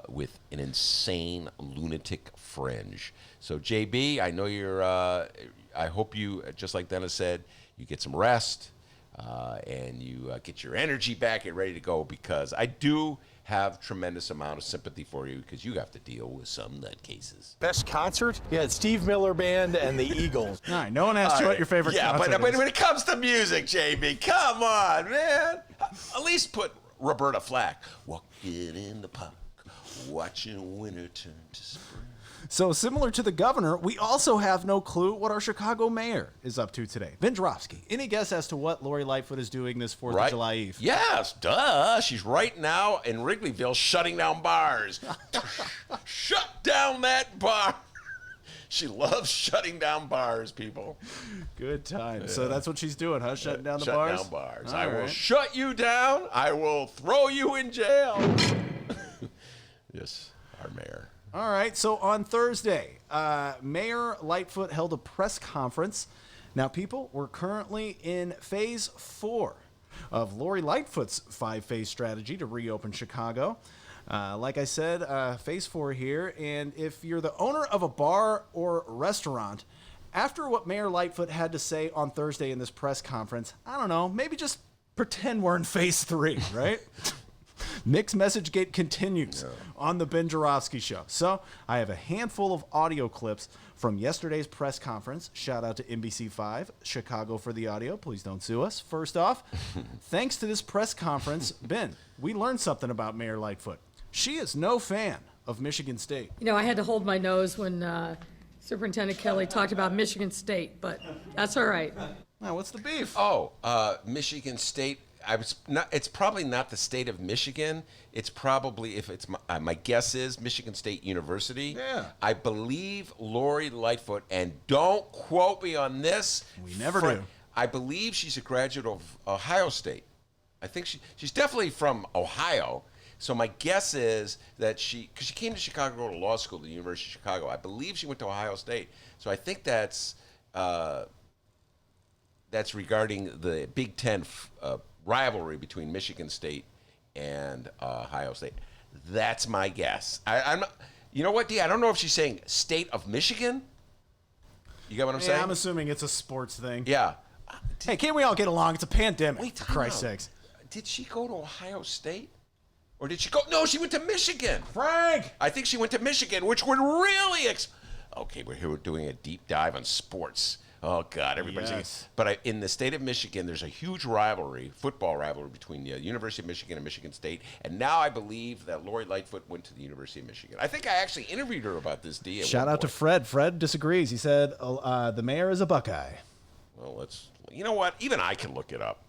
with an insane lunatic fringe. So, JB, I know you're, I hope you, just like Dennis said, you get some rest and you get your energy back and ready to go, because I do have tremendous amount of sympathy for you, because you have to deal with some nutcases. Best concert? Yeah, Steve Miller Band and the Eagles. All right, no one asked you what your favorite concert but is. when it comes to music, JB, come on, man. At least put Roberta Flack. Walking in the park, watching winter turn to spring. So similar to the governor, we also have no clue what our Chicago mayor is up to today. Joravsky, any guess as to what Lori Lightfoot is doing this 4th of July Eve? Yes, duh. She's right now in Wrigleyville shutting down bars. Shut down that bar. She loves shutting down bars, people. Good time. So that's what she's doing, huh? Shutting down the bars? Shut down bars. All I will right. shut you down. I will throw you in jail. Yes, our mayor. All right, so on Thursday, Mayor Lightfoot held a press conference. Now, people, we're currently in phase 4 of Lori Lightfoot's 5-phase strategy to reopen Chicago. Like I said, phase 4 here, and if you're the owner of a bar or restaurant, after what Mayor Lightfoot had to say on Thursday in this press conference, I don't know, maybe just pretend we're in phase 3, right? Mixed message gate continues on the Ben Joravsky Show. So I have a handful of audio clips from yesterday's press conference. Shout out to NBC5, Chicago for the audio. Please don't sue us. First off, thanks to this press conference, Ben, we learned something about Mayor Lightfoot. She is no fan of Michigan State. You know, I had to hold my nose when Superintendent Kelly talked about Michigan State, but that's all right. Now, what's the beef? Oh, Michigan State. It's probably not the state of Michigan. It's probably, if it's my guess is Michigan State University. Yeah. I believe Lori Lightfoot, and don't quote me on this. We never do. I believe she's a graduate of Ohio State. I think she's definitely from Ohio. So my guess is that because she came to Chicago to go to law school at the University of Chicago. I believe she went to Ohio State. So I think that's regarding the Big Ten rivalry between Michigan State and Ohio State. That's my guess. I'm not, you know what, D? I don't know if she's saying state of Michigan. You get what I'm saying? I'm assuming it's a sports thing. Yeah. Hey, can't we all get along? It's a pandemic, Wait, for time Christ's out. sakes. Did she go to Ohio State? Or did she go? No, she went to Michigan. Frank! I think she went to Michigan, which would really... Okay, we're here doing a deep dive on sports. Oh, God, everybody's... Yes. But in the state of Michigan, there's a huge rivalry, football rivalry, between the University of Michigan and Michigan State. And now I believe that Lori Lightfoot went to the University of Michigan. I think I actually interviewed her about this, D. Shout out to Fred. Fred disagrees. He said the mayor is a Buckeye. Well, you know what? Even I can look it up.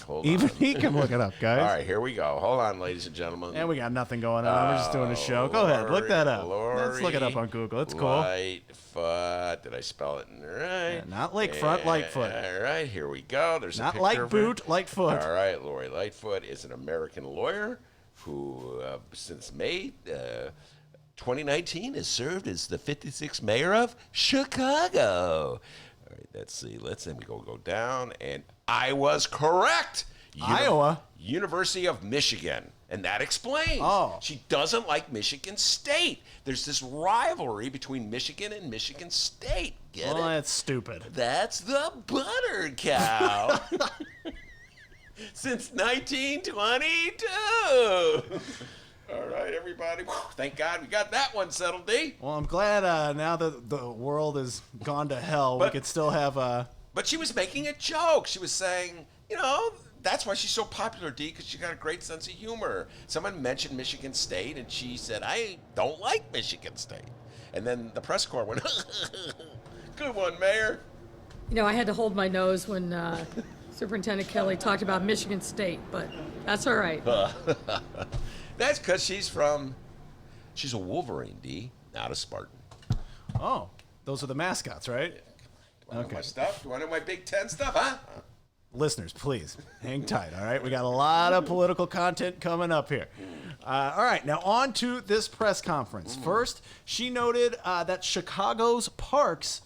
Hold Even on. he can look it up, guys. All right, here we go. Hold on, ladies and gentlemen. And we got nothing going on. We're just doing a show. Go ahead, look that up. Let's look it up on Google. It's cool. Lightfoot. Did I spell it right? Yeah, not Lakefront, Lightfoot. All right, here we go. There's a Not picture like of her. boot, Lightfoot. All right, Lori Lightfoot is an American lawyer who, since May 2019, has served as the 56th mayor of Chicago. All right, let's see. Let me go down, and I was correct. Iowa? University of Michigan. And that explains. Oh. She doesn't like Michigan State. There's this rivalry between Michigan and Michigan State. Get Well, it? that's stupid. That's the butter cow. Since 1922. All right, everybody. Thank God we got that one settled, D. Well, I'm glad now that the world has gone to hell, we But- could still have But she was making a joke. She was saying, that's why she's so popular, D, because she got a great sense of humor. Someone mentioned Michigan State, and she said, I don't like Michigan State. And then the press corps went, good one, Mayor. I had to hold my nose when Superintendent Kelly talked about Michigan State, but that's all right. That's because she's a Wolverine, D, not a Spartan. Oh, those are the mascots, right? Do I know my stuff? Do I know my Big Ten stuff, huh? Listeners, please hang tight, all right? We got a lot of political content coming up here. All right, now on to this press conference. First, she noted that Chicago's parks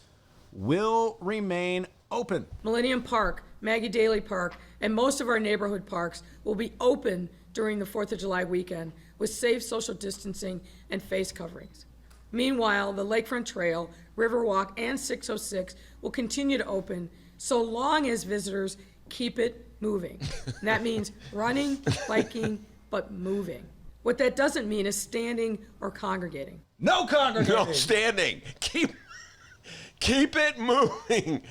will remain open. Millennium Park, Maggie Daley Park, and most of our neighborhood parks will be open during the 4th of July weekend with safe social distancing and face coverings. Meanwhile, the Lakefront Trail, Riverwalk, and 606 will continue to open so long as visitors keep it moving. And that means running, biking, but moving. What that doesn't mean is standing or congregating. No congregating. No standing. Keep it moving.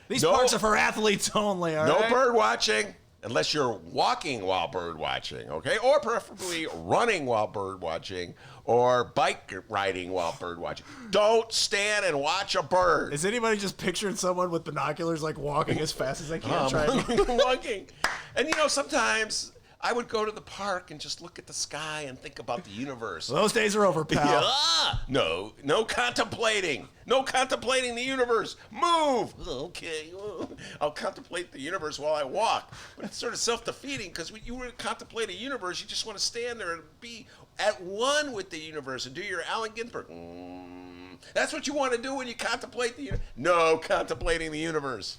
These parks are for athletes only, all right? No right? bird watching. Unless you're walking while bird watching, okay? Or preferably running while bird watching or bike riding while bird watching. Don't stand and watch a bird. Is anybody just picturing someone with binoculars like walking as fast as they can? Walking. And sometimes I would go to the park and just look at the sky and think about the universe. Well, those days are over, pal. No contemplating. No contemplating the universe. Move. Okay. I'll contemplate the universe while I walk. But it's sort of self-defeating because when you were to contemplate a universe, you just want to stand there and be at one with the universe and do your Allen Ginsberg. That's what you want to do when you contemplate the universe. No contemplating the universe.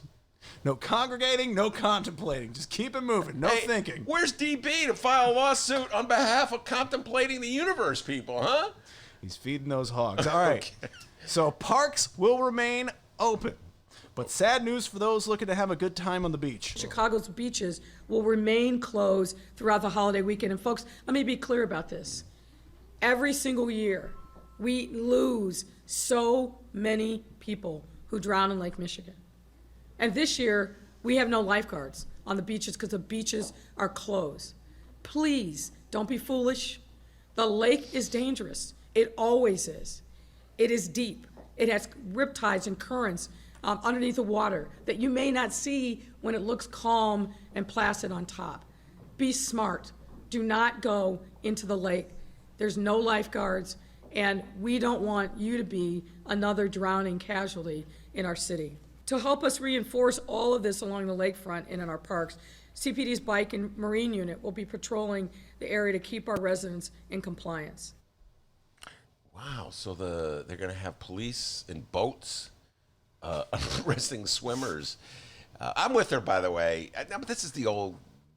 No congregating, no contemplating. Just keep it moving. No thinking. Where's DB to file a lawsuit on behalf of contemplating the universe, people, huh? He's feeding those hogs. All right. Okay. So parks will remain open. But sad news for those looking to have a good time on the beach. Chicago's beaches will remain closed throughout the holiday weekend. And folks, let me be clear about this. Every single year, we lose so many people who drown in Lake Michigan. And this year, we have no lifeguards on the beaches because the beaches are closed. Please, don't be foolish. The lake is dangerous. It always is. It is deep. It has riptides and currents underneath the water that you may not see when it looks calm and placid on top. Be smart. Do not go into the lake. There's no lifeguards, and we don't want you to be another drowning casualty in our city. To help us reinforce all of this along the lakefront and in our parks, CPD's Bike and Marine Unit will be patrolling the area to keep our residents in compliance. Wow, so they're going to have police in boats arresting swimmers. I'm with her, by the way. But this is the old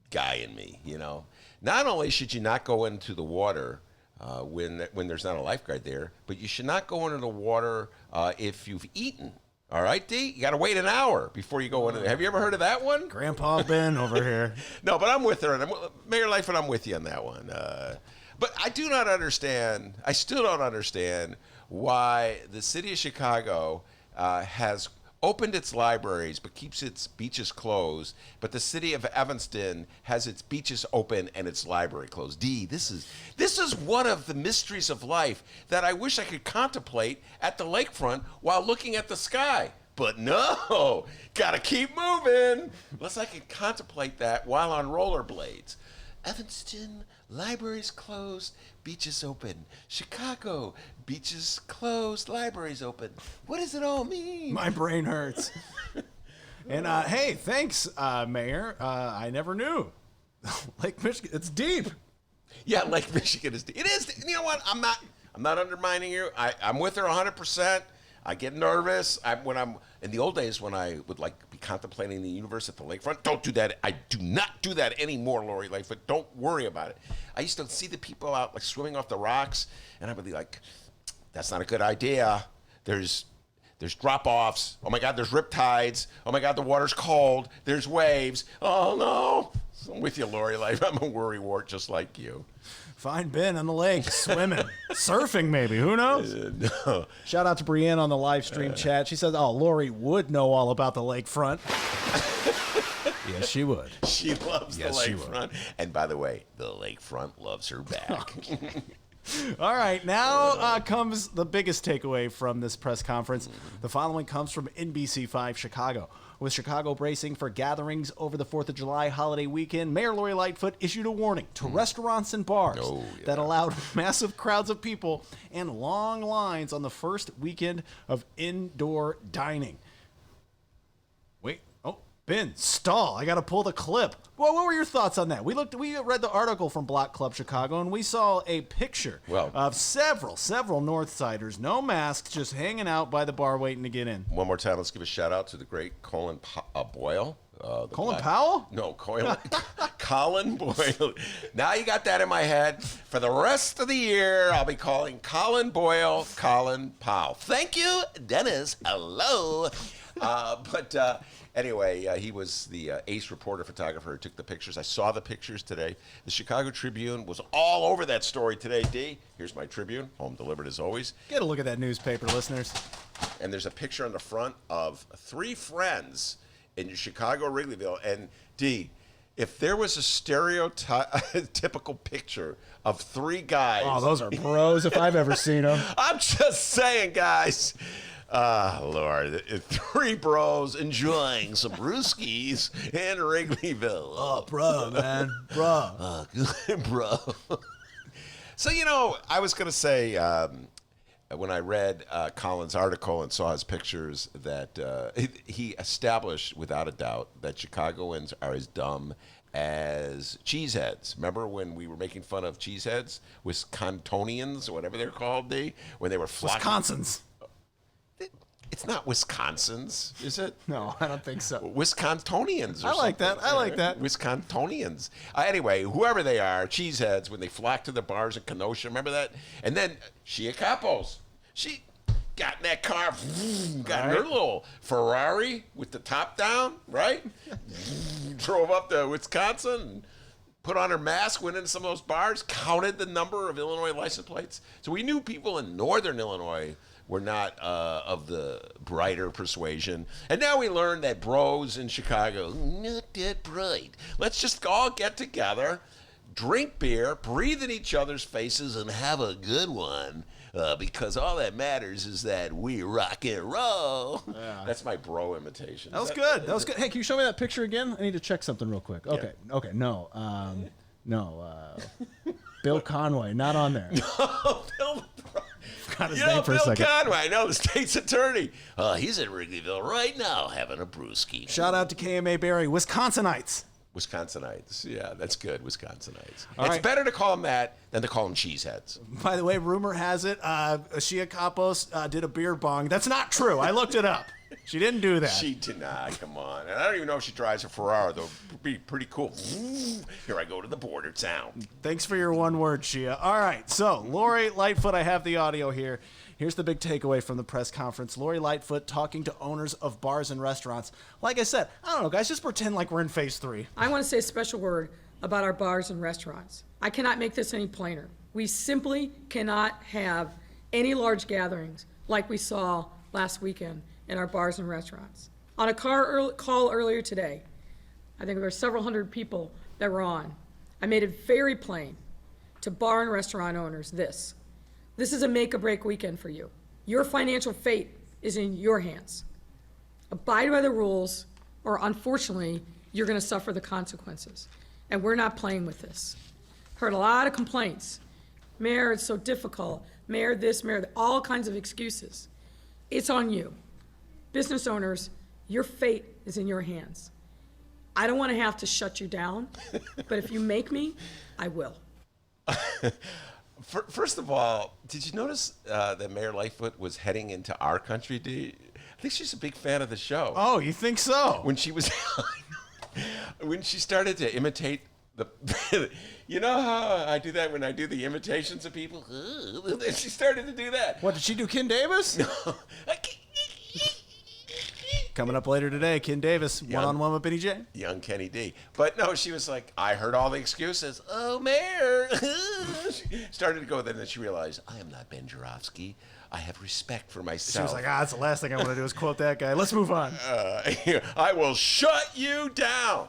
guy in me, Not only should you not go into the water when there's not a lifeguard there, but you should not go into the water if you've eaten. All right, D? You got to wait an hour before you go in. Have you ever heard of that one? Grandpa Ben over here. No, but I'm with her. And Mayor Lightfoot, I'm with you on that one. But I do not understand. I still don't understand why the city of Chicago has opened its libraries but keeps its beaches closed, but the city of Evanston has its beaches open and its library closed. D, this is one of the mysteries of life that I wish I could contemplate at the lakefront while looking at the sky. But no, gotta keep moving. Unless I could contemplate that while on rollerblades. Evanston, libraries closed, beaches open. Chicago, beaches closed, libraries open. What does it all mean? My brain hurts. And hey, thanks, Mayor. I never knew. Lake Michigan, it's deep. Yeah, Lake Michigan is deep. It is. You know what? I'm not undermining you. I'm with her 100%. I get nervous. In the old days when I would be contemplating the universe at the lakefront. Don't do that. I do not do that anymore, Lori Lightfoot. Don't worry about it. I used to see the people out swimming off the rocks, and I would be like, "That's not a good idea. There's drop-offs. Oh my God, there's riptides. Oh my God, the water's cold. There's waves. Oh no." I'm with you, Lori. Like, I'm a worrywart just like you. Find Ben on the lake, swimming, surfing maybe. Who knows? No. Shout out to Brienne on the live stream chat. She says, oh, Lori would know all about the lakefront. Yes, she would. She loves Yes, the she would. lakefront. And by the way, the lakefront loves her back. All right, now comes the biggest takeaway from this press conference. The following comes from NBC5 Chicago. With Chicago bracing for gatherings over the 4th of July holiday weekend, Mayor Lori Lightfoot issued a warning to restaurants and bars that allowed massive crowds of people and long lines on the first weekend of indoor dining. Wait, Ben, stall. I got to pull the clip. Well, what were your thoughts on that? We read the article from Block Club Chicago, and we saw a picture of several Northsiders, no masks, just hanging out by the bar waiting to get in. One more time, let's give a shout out to the great Colin Boyle. Colin Powell? No, Colin Boyle. Now you got that in my head. For the rest of the year, I'll be calling Colin Boyle Colin Powell. Thank you, Dennis. Hello. Anyway, he was the ace reporter photographer who took the pictures. I saw the pictures today. The Chicago Tribune was all over that story today, D. Here's my Tribune, home delivered as always. Get a look at that newspaper, listeners. And there's a picture on the front of 3 friends in Chicago, Wrigleyville. And D, if there was a stereotypical picture of 3 guys. Oh, those are pros if I've ever seen them. I'm just saying, guys. Lord, 3 bros enjoying some brewskis in Wrigleyville. Oh, bro, man. Bro. Bro. So, I was going to say, when I read Colin's article and saw his pictures, that he established without a doubt that Chicagoans are as dumb as cheeseheads. Remember when we were making fun of cheeseheads? Wisconsinians, or whatever they're called, when they were flocking. Wisconsins. It's not Wisconsin's, is it? No, I don't think so. Wisconsinians. I like that. I like that. Wisconsinians. Anyway, whoever they are, cheeseheads, when they flock to the bars in Kenosha, remember that? And then Shia Capos. She got in that car, got in her little Ferrari with the top down, right? Drove up to Wisconsin and put on her mask, went into some of those bars, counted the number of Illinois license plates. So we knew people in northern Illinois were not of the brighter persuasion. And now we learned that bros in Chicago, not that bright. Let's just all get together, drink beer, breathe in each other's faces, and have a good one. Because all that matters is that we rock and roll. Yeah. That's my bro imitation. That was good. That was good. Hey, can you show me that picture again? I need to check something real quick. Okay. Yeah. Okay. No. Bill Conway, not on there. No, Bill. Forgot his name for a second. Bill Conway, I know, the state's attorney. He's in Wrigleyville right now having a brewski. Shout out to KMA Barry, Wisconsinites. Wisconsinites. Yeah, that's good, Wisconsinites. All it's right. better to call them that than to call them cheeseheads. By the way, rumor has it, Shia Capos did a beer bong. That's not true. I looked it up. She didn't do that. She did not. Come on. And I don't even know if she drives a Ferrari, though. It'd be pretty cool. Here I go to the border town. Thanks for your one word, Shia. All right, so Lori Lightfoot, I have the audio here. Here's the big takeaway from the press conference. Lori Lightfoot talking to owners of bars and restaurants. Like I said, I don't know, guys, just pretend like we're in phase 3. I want to say a special word about our bars and restaurants. I cannot make this any plainer. We simply cannot have any large gatherings like we saw last weekend in our bars and restaurants. On a call earlier today, I think there were several hundred people that were on. I made it very plain to bar and restaurant owners this is a make or break weekend for you. Your financial fate is in your hands. Abide by the rules, or unfortunately, you're gonna suffer the consequences. And we're not playing with this. Heard a lot of complaints. Mayor, it's so difficult. Mayor this, Mayor that, all kinds of excuses. It's on you. Business owners, your fate is in your hands. I don't want to have to shut you down, but if you make me, I will. First of all, did you notice that Mayor Lightfoot was heading into our country? I think she's a big fan of the show. Oh, you think so? When she started to imitate you know how I do that when I do the imitations of people? She started to do that. What, did she do Ken Davis? No. Coming up later today, Ken Davis, one-on-one with Benny J. Young Kenny D. But no, she was like, I heard all the excuses. Oh, Mayor. She started to go, then she realized, I am not Ben Joravsky. I have respect for myself. She was like, that's the last thing I want to do is quote that guy. Let's move on. I will shut you down.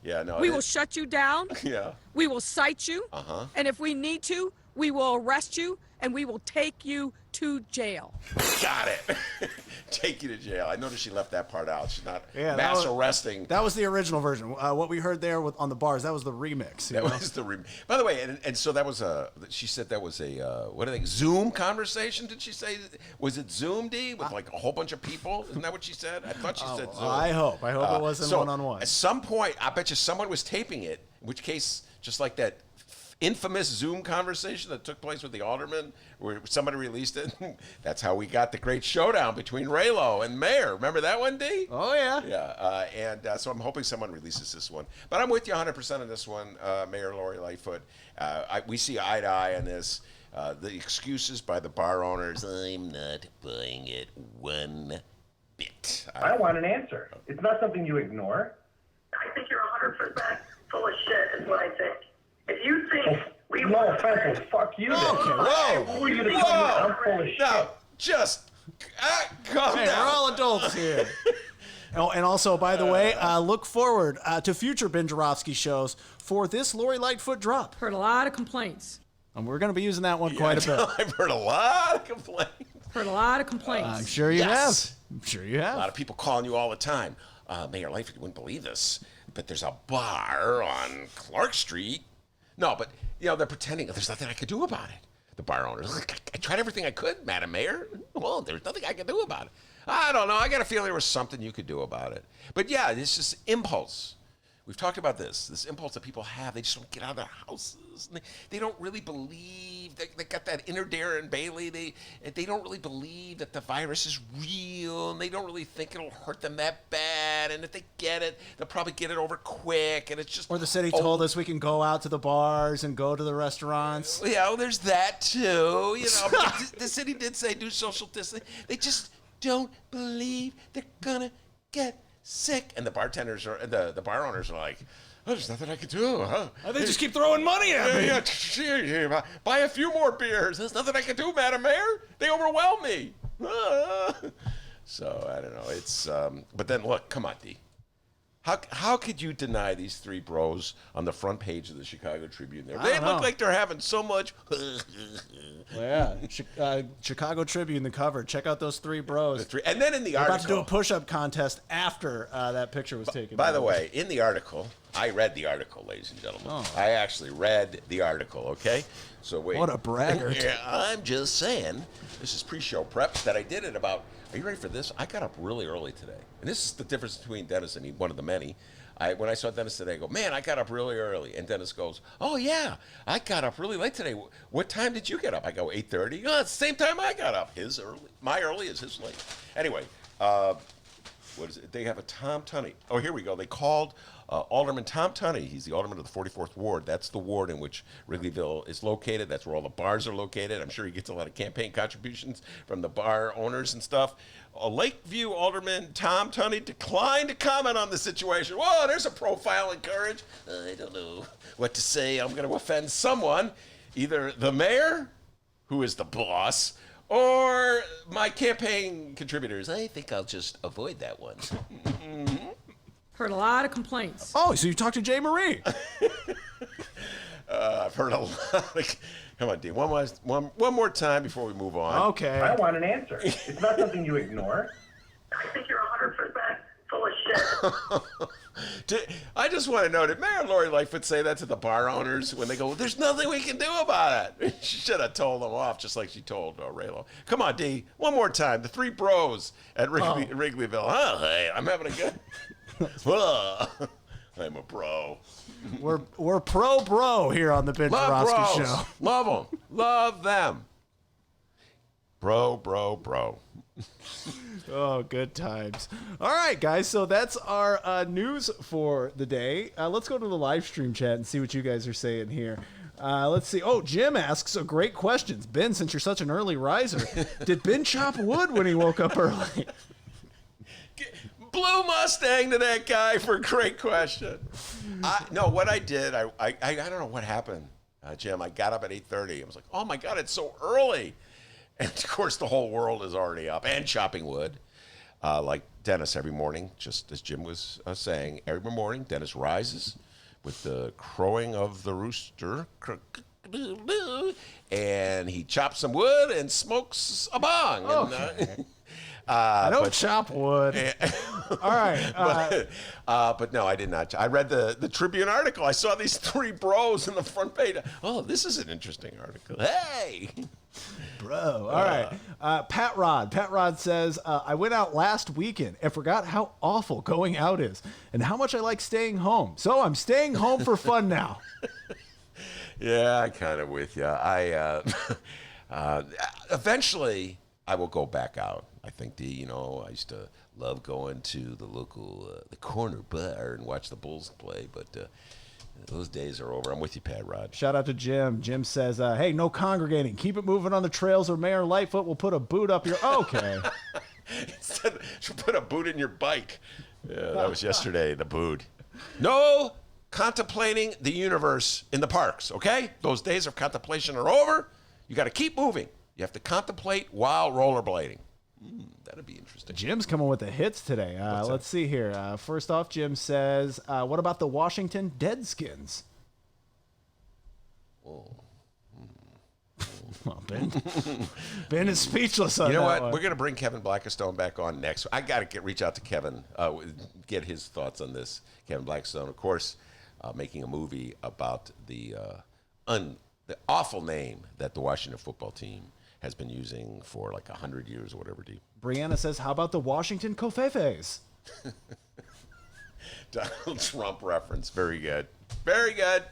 Yeah, no. We will shut you down. Yeah. We will cite you. Uh-huh. And if we need to, we will arrest you and we will take you to jail. Got it. Take you to jail. I noticed she left that part out. She's not mass arresting. That was the original version. What we heard there on the bars, that was the remix. That was the remix. By the way, and so that was she said that was a, what do they, Zoom conversation, did she say? Was it Zoom, D, with like a whole bunch of people? Isn't that what she said? I thought she said Zoom. I hope it wasn't one-on-one. At some point, I bet you someone was taping it, in which case, just like that infamous Zoom conversation that took place with the alderman, where somebody released it. That's how we got the great showdown between Raylo and Mayor. Remember that one, D? Oh, yeah. Yeah, so I'm hoping someone releases this one. But I'm with you 100% on this one, Mayor Lori Lightfoot. We see eye to eye on this. The excuses by the bar owners, I'm not buying it one bit. I want an answer. It's not something you ignore. I think you're 100% full of shit, is what I think. If you think we No offense, fuck you. Okay, whoa. Who are you to tell me I'm full of shit? No, just calm Hey, down. we're all adults here. Oh, and also, by the way, look forward to future Ben Joravsky shows for this Lori Lightfoot drop. Heard a lot of complaints. And we're going to be using that one quite a bit. I've heard a lot of complaints. Heard a lot of complaints. I'm sure you Yes. have. I'm sure you A lot have. of people calling you all the time. Mayor Lightfoot, you wouldn't believe this, but there's a bar on Clark Street. No, but, they're pretending there's nothing I could do about it. The bar owners, I tried everything I could, Madam Mayor. Well, there's nothing I could do about it. I don't know. I got a feeling there was something you could do about it. But yeah, it's just impulse. We've talked about this impulse that people have. They just don't get out of their houses. And they don't really believe. They got that inner Darren Bailey. They don't really believe that the virus is real, and they don't really think it'll hurt them that bad. And if they get it, they'll probably get it over quick. And it's just Or the city told us we can go out to the bars and go to the restaurants. Yeah, well, there's that too. But the city did say do social distancing. They just don't believe they're gonna get sick. And the bartenders the bar owners are like, oh, there's nothing I can do, huh? They just keep throwing money at me. Yeah, buy a few more beers. There's nothing I can do, Madam Mayor. They overwhelm me. So I don't know. It's but then look, come on, D. How could you deny these three bros on the front page of the Chicago Tribune? They don't look know. like they're having so much. Yeah, Chicago Tribune, the cover. Check out those three bros. And then in the We're article, about to do a push-up contest after that picture was taken. by the way, in the article, I read the article, ladies and gentlemen. Oh. I actually read the article, okay? So wait. What a braggart. Yeah, I'm just saying, this is pre-show prep that I did it about, are you ready for this? I got up really early today. And this is the difference between Dennis and one of the many. When I saw Dennis today, I go, man, I got up really early. And Dennis goes, oh, yeah, I got up really late today. What time did you get up? I go, 8:30. Oh, it's the same time I got up. His early. My early is his late. Anyway, what is it? They have a Tom Tunney. Oh, here we go. They called Alderman Tom Tunney. He's the alderman of the 44th Ward. That's the ward in which Wrigleyville is located. That's where all the bars are located. I'm sure he gets a lot of campaign contributions from the bar owners and stuff. Lakeview Alderman Tom Tunney declined to comment on the situation. Whoa, there's a profile in courage. I don't know what to say. I'm going to offend someone, either the mayor, who is the boss, or my campaign contributors. I think I'll just avoid that one. Heard a lot of complaints. Oh, so you talked to Jay Marie. I've heard a lot. Come on, D. One more time before we move on. Okay. I want an answer. It's not something you ignore. I think you're 100% full of shit. I just want to know, did Mayor Lori Lightfoot say that to the bar owners when they go, there's nothing we can do about it? She should have told them off just like she told Raylo. Come on, D. One more time. The three bros at Wrigleyville. Oh, hey, I'm having a good... I'm a bro. We're pro bro here on the Ben Love Joravsky bros. Show. Love them. Love them. Bro. Oh, good times. All right, guys. So that's our news for the day. Let's go to the live stream chat and see what you guys are saying here. Let's see. Oh, Jim asks a great question. Ben, since you're such an early riser, did Ben chop wood when he woke up early? Blue Mustang to that guy for a great question. No, what I did, I don't know what happened, Jim. I got up at 8:30. I was like, oh my God, it's so early. And of course, the whole world is already up and chopping wood. Like Dennis every morning, just as Jim was saying, every morning Dennis rises with the crowing of the rooster. And he chops some wood and smokes a bong. Okay. And, I don't chop wood. All right. But no, I did not. I read the Tribune article. I saw these three bros in the front page. Oh, this is an interesting article. Hey! Bro. All right. Pat Rod says, I went out last weekend and forgot how awful going out is and how much I like staying home. So I'm staying home for fun now. Yeah, I kind of with you. Eventually I will go back out. I think I used to love going to the local, the corner bar and watch the Bulls play, but those days are over. I'm with you, Pat Rod. Shout out to Jim. Jim says, hey, no congregating. Keep it moving on the trails or Mayor Lightfoot will put a boot up your... Okay. Should put a boot in your bike. Yeah, that was yesterday, the boot. No contemplating the universe in the parks, okay? Those days of contemplation are over. You got to keep moving. You have to contemplate while rollerblading. That'd be interesting. Jim's coming with the hits today. Let's see here. First off, Jim says, what about the Washington Deadskins? Well, Ben is speechless on that. You know what? one. We're going to bring Kevin Blackstone back on next. I got to reach out to Kevin, get his thoughts on this. Kevin Blackstone, of course, making a movie about the awful name that the Washington football team has been using for like 100 years or whatever. Brianna says, how about the Washington Covfefes? Donald Trump reference. Very good. Very good.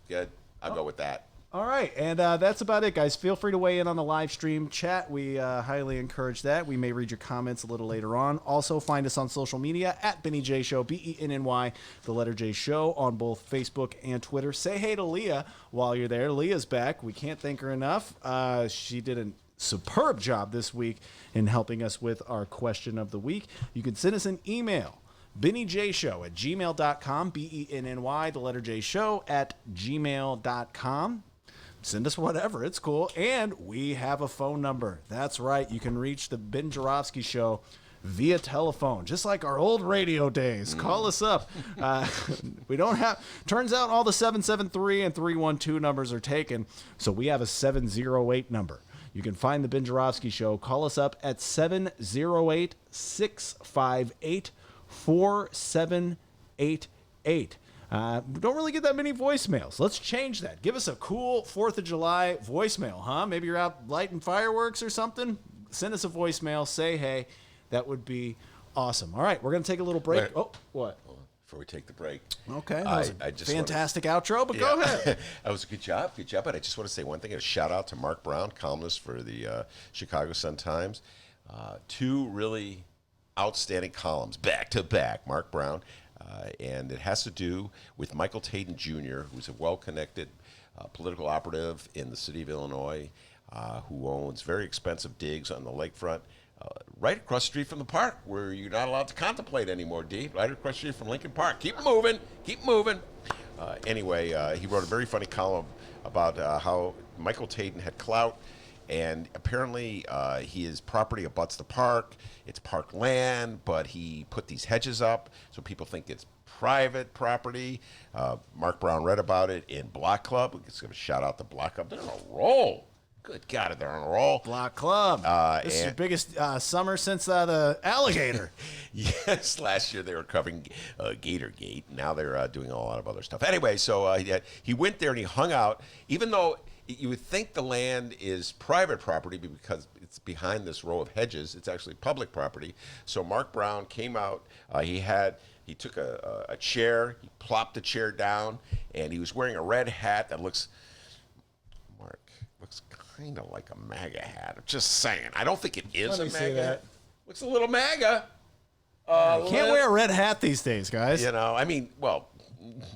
Good. I'll go with that. All right, and that's about it, guys. Feel free to weigh in on the live stream chat. We highly encourage that. We may read your comments a little later on. Also, find us on social media at Benny J Show, BENNY, the letter J Show, on both Facebook and Twitter. Say hey to Leah while you're there. Leah's back. We can't thank her enough. She did a superb job this week in helping us with our question of the week. You can send us an email. BennyJShow@gmail.com, BENNY, the letter J Show @gmail.com. Send us whatever. It's cool. And we have a phone number. That's right. You can reach the Ben Joravsky Show via telephone, just like our old radio days. Call us up. We don't have... Turns out all the 773 and 312 numbers are taken, so we have a 708 number. You can find the Ben Joravsky Show. Call us up at 708-658-4788. We don't really get that many voicemails. Let's change that. Give us a cool 4th of July voicemail, huh? Maybe you're out lighting fireworks or something. Send us a voicemail. Say hey. That would be awesome. All right, we're going to take a little break. Wait. Oh, what? Before we take the break. Okay. That was I just fantastic outro, but go ahead. That was a good job. Good job. But I just want to say one thing. A shout out to Mark Brown, columnist for the Chicago Sun-Times. Two really outstanding columns back to back. Mark Brown. And it has to do with Michael Taden Jr., who's a well-connected political operative in the city of Illinois, who owns very expensive digs on the lakefront, right across the street from the park, where you're not allowed to contemplate anymore, D. Right across the street from Lincoln Park. Keep moving. Keep moving. Anyway, he wrote a very funny column about how Michael Taden had clout, and apparently his property abuts the park. It's park land, but he put these hedges up so people think it's private property. Mark Brown read about it in Block Club. Let's give a shout out to Block Club. They're on a roll. Good God, they're on a roll. Block Club. This is your biggest summer since the alligator. Yes, last year they were covering Gatorgate. Now they're doing a lot of other stuff. Anyway, so he went there and he hung out, even though you would think the land is private property because it's behind this row of hedges. It's actually public property. So Mark Brown came out. He took a chair. He plopped the chair down, and he was wearing a red hat that looks kind of like a MAGA hat. I'm just saying. I don't think it is a MAGA hat. Looks a little MAGA. You can't wear a red hat these days, guys. You know, I mean, well,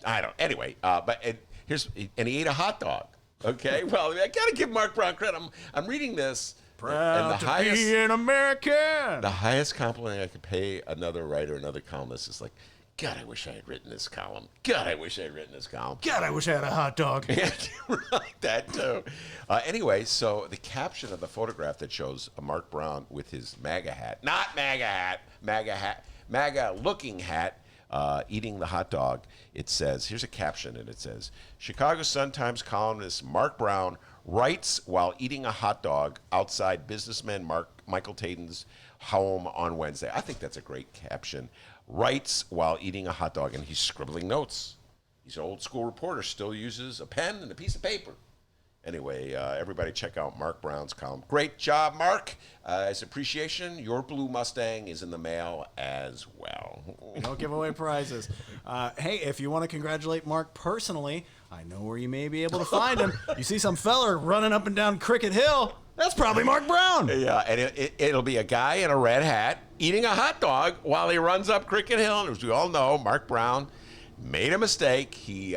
I don't. Anyway, and he ate a hot dog. Okay, well, I got to give Mark Brown credit. I'm reading this Proud to be an American. The highest compliment I could pay another writer, another columnist is like, God, I wish I had written this column. God, I wish I had written this column. God, I wish I had a hot dog. Like that too. Anyway, so the caption of the photograph that shows Mark Brown with his MAGA hat, not MAGA hat, MAGA-looking hat, eating the hot dog. It says, here's a caption, and it says, Chicago Sun-Times columnist Mark Brown writes while eating a hot dog outside businessman Michael Taden's home on Wednesday. I think that's a great caption. Writes while eating a hot dog, and he's scribbling notes. He's an old school reporter, still uses a pen and a piece of paper. Anyway, everybody check out Mark Brown's column. Great job, Mark. As appreciation, your blue Mustang is in the mail as well. Don't give away prizes. Hey, if you want to congratulate Mark personally, I know where you may be able to find him. You see some feller running up and down Cricket Hill, that's probably Mark Brown. Yeah, and it'll be a guy in a red hat eating a hot dog while he runs up Cricket Hill. And as we all know, Mark Brown made a mistake. He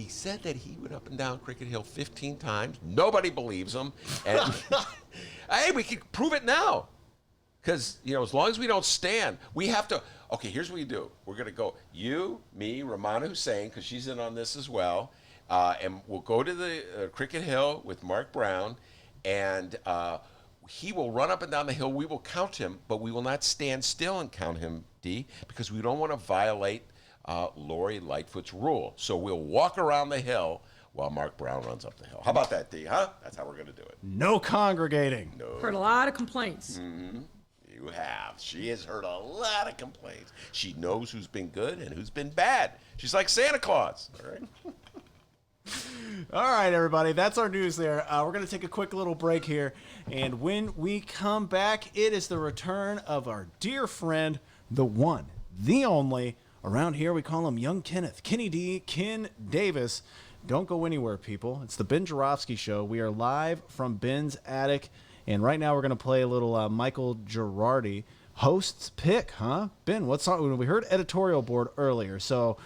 said that he went up and down Cricket Hill 15 times. Nobody believes him. And hey, we can prove it now. Because, as long as we don't stand, we have to. Okay, here's what we do. We're going to go, you, me, Ramana Hussein, because she's in on this as well. And we'll go to the Cricket Hill with Mark Brown. And he will run up and down the hill. We will count him, but we will not stand still and count him, D, because we don't want to violate Lori Lightfoot's rule. So we'll walk around the hill while Mark Brown runs up the hill. How about that, D, huh? That's how we're going to do it. No congregating. No. Heard a lot of complaints. Mm-hmm. You have. She has heard a lot of complaints. She knows who's been good and who's been bad. She's like Santa Claus, all right? All right, everybody, that's our news there. We're going to take a quick little break here, and when we come back, it is the return of our dear friend, the one, the only, around here we call him Young Kenneth, Kenny D, Ken Davis. Don't go anywhere, people. It's the Ben Joravsky Show. We are live from Ben's attic, and right now we're going to play a little Michael Girardi host's pick, huh? Ben, what song? We heard editorial board earlier, so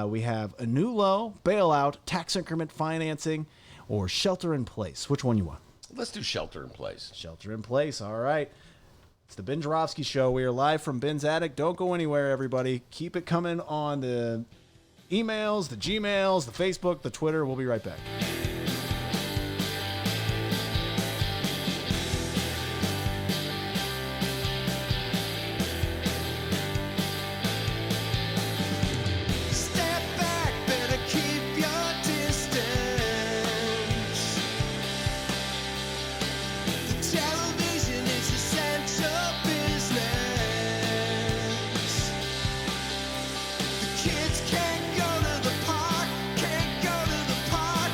we have a new low, bailout, tax increment financing, or shelter in place. Which one you want? Let's do shelter in place. Shelter in place. All right. It's the Ben Joravsky Show. We are live from Ben's attic. Don't go anywhere, everybody. Keep it coming on the emails, the Gmails, the Facebook, the Twitter. We'll be right back. Kids can't go to the park, can't go to the park.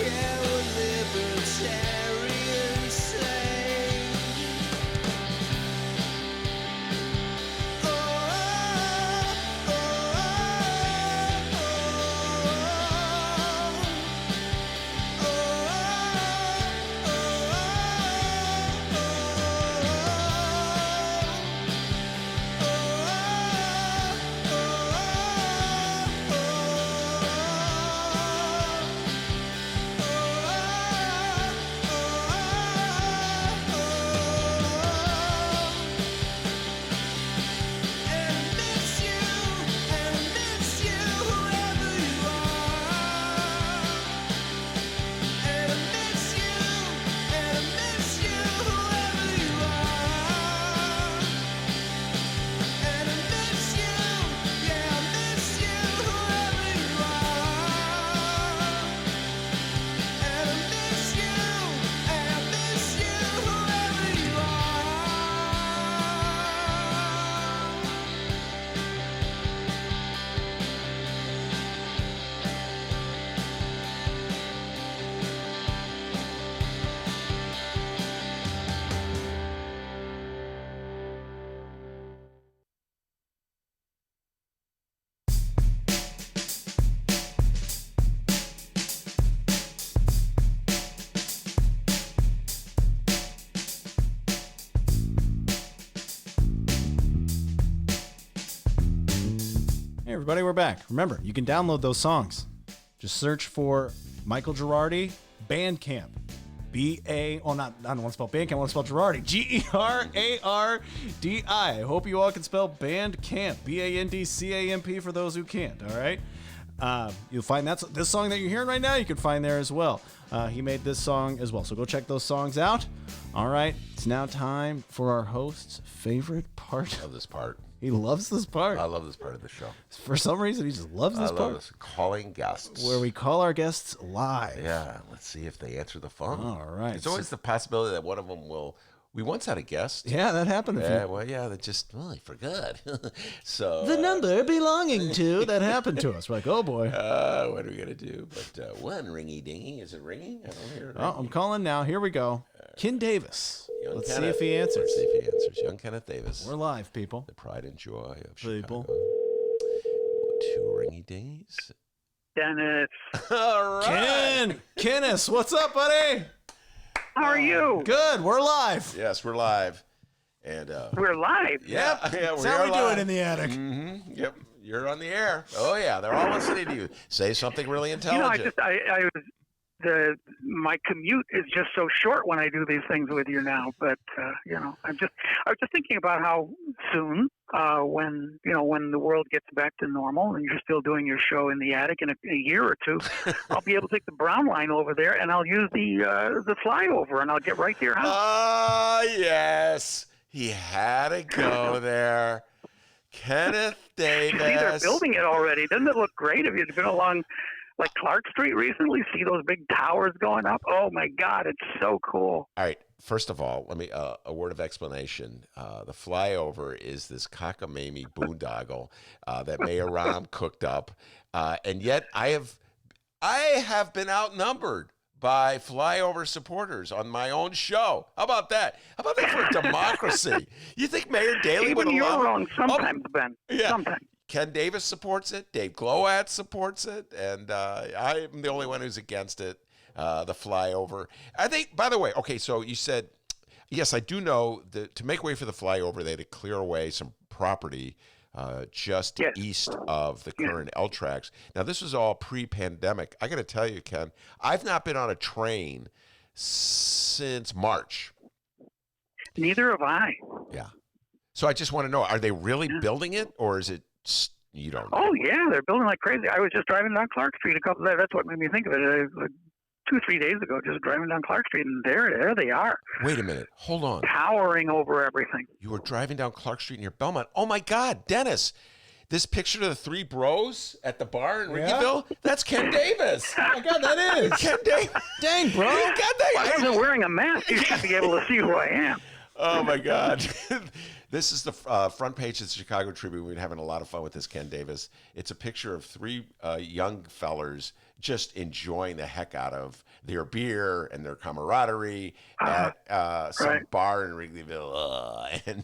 Yeah, we're libertarians say. Oh, oh, oh, Hey everybody, we're back. Remember, you can download those songs. Just search for Michael Girardi Bandcamp. I don't want to spell Bandcamp, I want to spell Girardi. Gerardi. I hope you all can spell Bandcamp. Bandcamp for those who can't, all right? You'll find this song that you're hearing right now, you can find there as well. He made this song as well, so go check those songs out. All right, it's now time for our host's favorite part. I love this part. He loves this part. I love this part of the show. For some reason, he just loves this I part. love this. Calling guests. Where we call our guests live. Yeah, let's see if they answer the phone. All right. There's always the possibility that one of them will. We once had a guest. Yeah, that happened. They just, they forgot. So the number belonging to, that happened to us. We're like, oh boy. What are we going to do? But one ringy dingy. Is it ringing? I don't hear it. Oh, I'm calling now. Here we go. Ken Davis. Let's see if he answers. Let's see if he answers. Young Kenneth Davis. We're live, people. The pride and joy of people. Chicago. Two ringy dingies. Dennis, All right. Kenneth, what's up, buddy? how are you? Good. We're live. Yes, we're live. And We're live. yeah, That's how we do it in the attic. Mm-hmm. Yep. You're on the air. Oh yeah, they're all listening to you. Say something really intelligent. My commute is just so short when I do these things with you now. But I was just thinking about how soon, when the world gets back to normal and you're still doing your show in the attic in a year or two, I'll be able to take the Brown line over there and I'll use the flyover and I'll get right to your house. Ah, yes, he had to go there. Kenneth Davis. See, they're building it already. Doesn't it look great? Have you been along like Clark Street recently? See those big towers going up? Oh my God, it's so cool. All right. First of all, let me a word of explanation. The flyover is this cockamamie boondoggle that Mayor Rahm cooked up, and yet I have been outnumbered by flyover supporters on my own show. How about that? How about that for democracy? You think Mayor Daley would Even allow? your own sometimes, Ben. Yeah. Sometimes. Ken Davis supports it. Dave Glowat supports it, and I'm the only one who's against it. The flyover. I think. By the way, okay. So you said, yes, I do know that to make way for the flyover, they had to clear away some property just east of the current L tracks. Now, this was all pre-pandemic. I got to tell you, Ken, I've not been on a train since March. Neither have I. Yeah. So I just want to know: are they really building it, or is it? You don't know. Oh yeah, they're building like crazy. I was just driving down Clark Street that's what made me think of it. 2-3 days ago, just driving down Clark Street, and there they are. Wait a minute. Hold on. Towering over everything. You were driving down Clark Street near Belmont. Oh my God, Dennis. This picture of the three bros at the bar in Rinkyville, that's Ken Davis. Oh my God, that is. Ken Davis. Dang, bro. I wasn't wearing a mask. You should be able to see who I am. Oh my God. This is the front page of the Chicago Tribune. We've been having a lot of fun with this Ken Davis. It's a picture of three young fellers just enjoying the heck out of their beer and their camaraderie at some bar in Wrigleyville. And,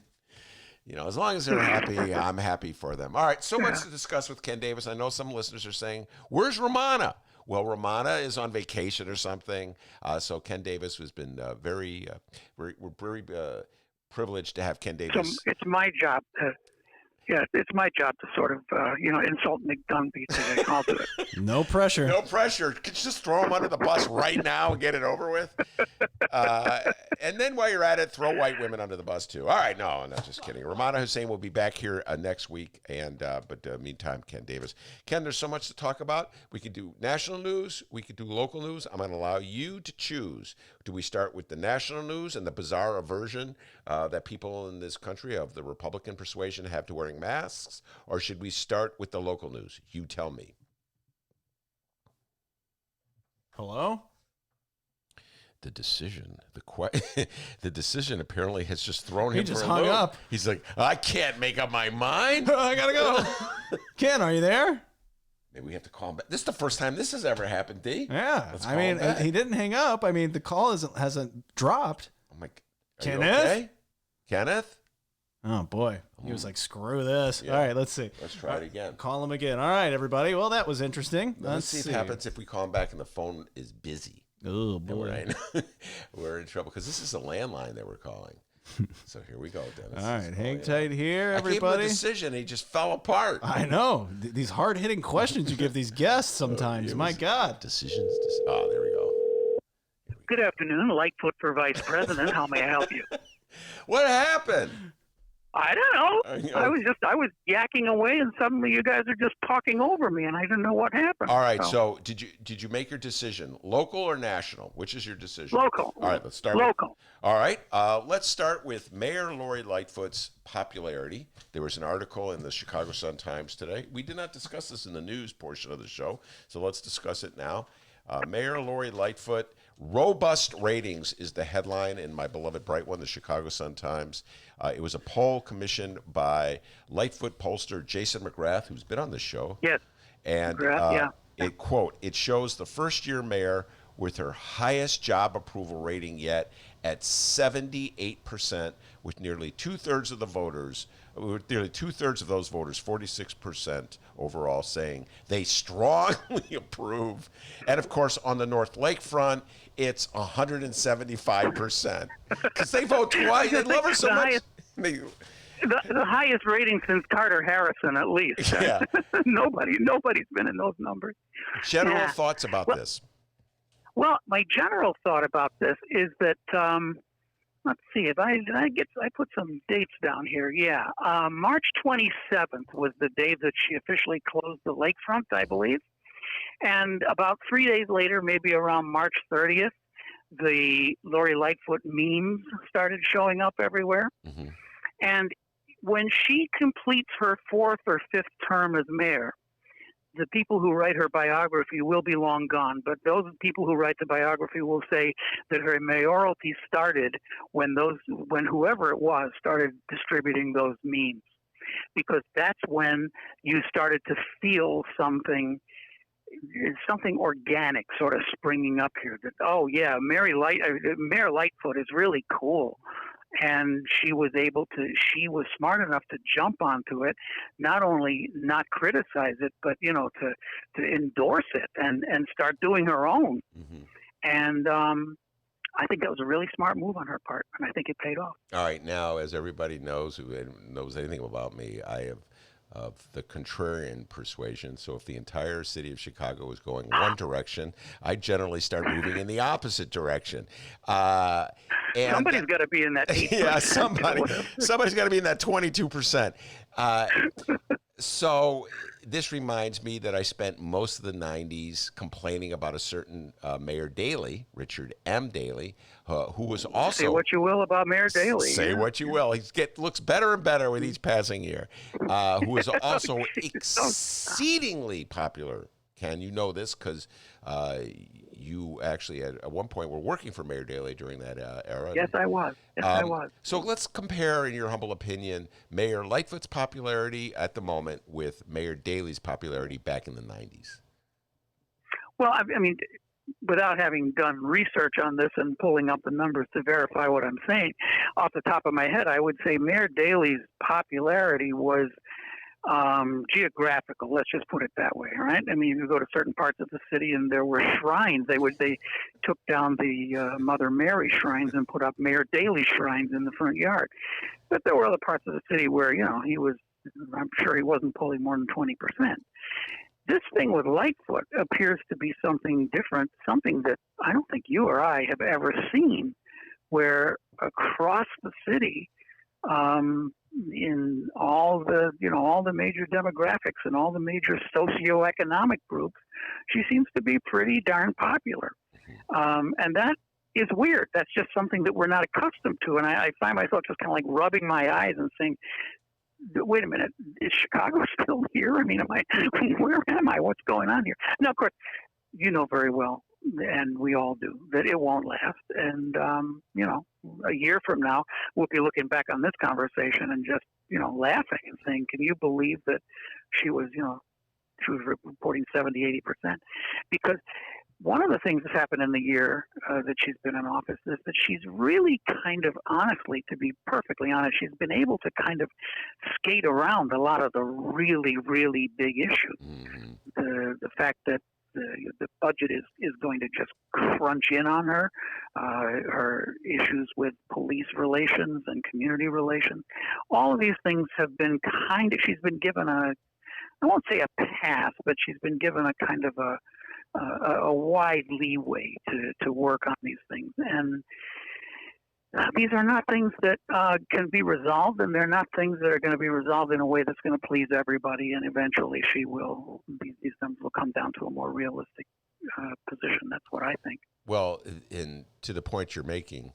as long as they're happy, I'm happy for them. All right, so much to discuss with Ken Davis. I know some listeners are saying, where's Romana? Well, Romana is on vacation or something. So Ken Davis has been we're very privileged to have Ken Davis. So it's my job to sort of, insult Nick Dunby today. I'll do it. No pressure. No pressure. Could you just throw him under the bus right now and get it over with? And then while you're at it, throw white women under the bus too. All right, no, I'm not just kidding. Ramana Hussein will be back here next week, but meantime, Ken Davis. Ken, there's so much to talk about. We could do national news. We could do local news. I'm going to allow you to choose. Do we start with the national news and the bizarre aversion that people in this country of the Republican persuasion have to wearing masks, or should we start with the local news? You tell me. Hello? The decision, the decision apparently has just thrown him. He just for a hung loop. up. He's like, I can't make up my mind. I gotta go. Ken, are you there? Maybe we have to call him back. This is the first time this has ever happened, D. Yeah. Let's I call him mean, back. he didn't hang up. I mean, the call hasn't dropped. I'm like, are Kenneth? you okay? Kenneth? Oh boy, he was like, "Screw this." Yeah. All right, let's see. Let's try it again. Call him again. All right, everybody. Well, that was interesting. Let's see if it happens if we call him back and the phone is busy. Oh boy, we're in trouble because this is a landline that we're calling. So here we go, Dennis. All right, hang tight here, everybody. I gave him a decision. He just fell apart. I know these hard-hitting questions you give these guests sometimes. My God, decisions. Oh, there we go. Good afternoon, Lightfoot for Vice President. How may I help you? What happened? I don't know. I was yakking away, and suddenly you guys are just talking over me, and I didn't know what happened. All right. So did you make your decision, local or national? Which is your decision? Local. All right. Let's start. Local. All right. Let's start with Mayor Lori Lightfoot's popularity. There was an article in the Chicago Sun-Times today. We did not discuss this in the news portion of the show, so let's discuss it now. Mayor Lori Lightfoot, robust ratings is the headline in my beloved bright one, the Chicago Sun-Times. It was a poll commissioned by Lightfoot pollster Jason McGrath, who's been on the show. Yes. And McGrath, it, quote, it shows the first-year mayor with her highest job approval rating yet at 78%, with nearly two-thirds of the voters, nearly two-thirds of those voters, 46% overall, saying they strongly approve. And, of course, on the North Lakefront, it's 175%. Because they vote twice. They love her so much. The highest rating since Carter Harrison, at least. Yeah. Nobody's been in those numbers. General thoughts about this? Well, my general thought about this is that let's see if I put some dates down here. Yeah, March 27th was the day that she officially closed the lakefront, I believe, and about 3 days later, maybe around March 30th, the Lori Lightfoot memes started showing up everywhere. Mm-hmm. And when she completes her fourth or fifth term as mayor, the people who write her biography will be long gone, but those people who write the biography will say that her mayoralty started when whoever it was started distributing those memes, because that's when you started to feel something organic sort of springing up here. That, oh yeah, Mayor Lightfoot is really cool. And she was smart enough to jump onto it, not only not criticize it, but, to endorse it and start doing her own. Mm-hmm. And I think that was a really smart move on her part, and I think it paid off. All right. Now, as everybody knows who knows anything about me, I have of the contrarian persuasion. So if the entire city of Chicago was going one direction, I generally start moving in the opposite direction. And somebody's got to be in that 8%. Yeah, somebody's got to be in that 22%. So this reminds me that I spent most of the 90s complaining about a certain Mayor Daley, Richard M. Daley, who was also... Say what you will about Mayor Daley. Say what you will. He looks better and better with each passing year. Who was also exceedingly popular. Ken, you know this because you actually at one point were working for Mayor Daley during that era. Yes, I was. I was. So let's compare, in your humble opinion, Mayor Lightfoot's popularity at the moment with Mayor Daley's popularity back in the 90s. Well, I mean, without having done research on this and pulling up the numbers to verify what I'm saying, off the top of my head, I would say Mayor Daley's popularity was geographical. Let's just put it that way, right? I mean, you go to certain parts of the city and there were shrines. They took down the Mother Mary shrines and put up Mayor Daley shrines in the front yard. But there were other parts of the city where, I'm sure he wasn't pulling more than 20%. This thing with Lightfoot appears to be something different, something that I don't think you or I have ever seen, where across the city, in all the major demographics and all the major socioeconomic groups, she seems to be pretty darn popular. And that is weird. That's just something that we're not accustomed to. And I find myself just kind of like rubbing my eyes and saying, wait a minute, is Chicago still here? I mean, where am I? What's going on here? Now, of course, you know very well, and we all do, that it won't last. And, a year from now, we'll be looking back on this conversation and just, laughing and saying, can you believe that she was reporting 70, 80%? Because one of the things that's happened in the year that she's been in office is that she's really kind of, honestly, to be perfectly honest, she's been able to kind of skate around a lot of the really, really big issues. The fact that the budget is going to just crunch in on her, her issues with police relations and community relations. All of these things have been she's been given I won't say a pass, but she's been given a kind of a wide leeway to work on these things. And these are not things that can be resolved, and they're not things that are going to be resolved in a way that's going to please everybody. And eventually, these things will come down to a more realistic position. That's what I think. Well, to the point you're making,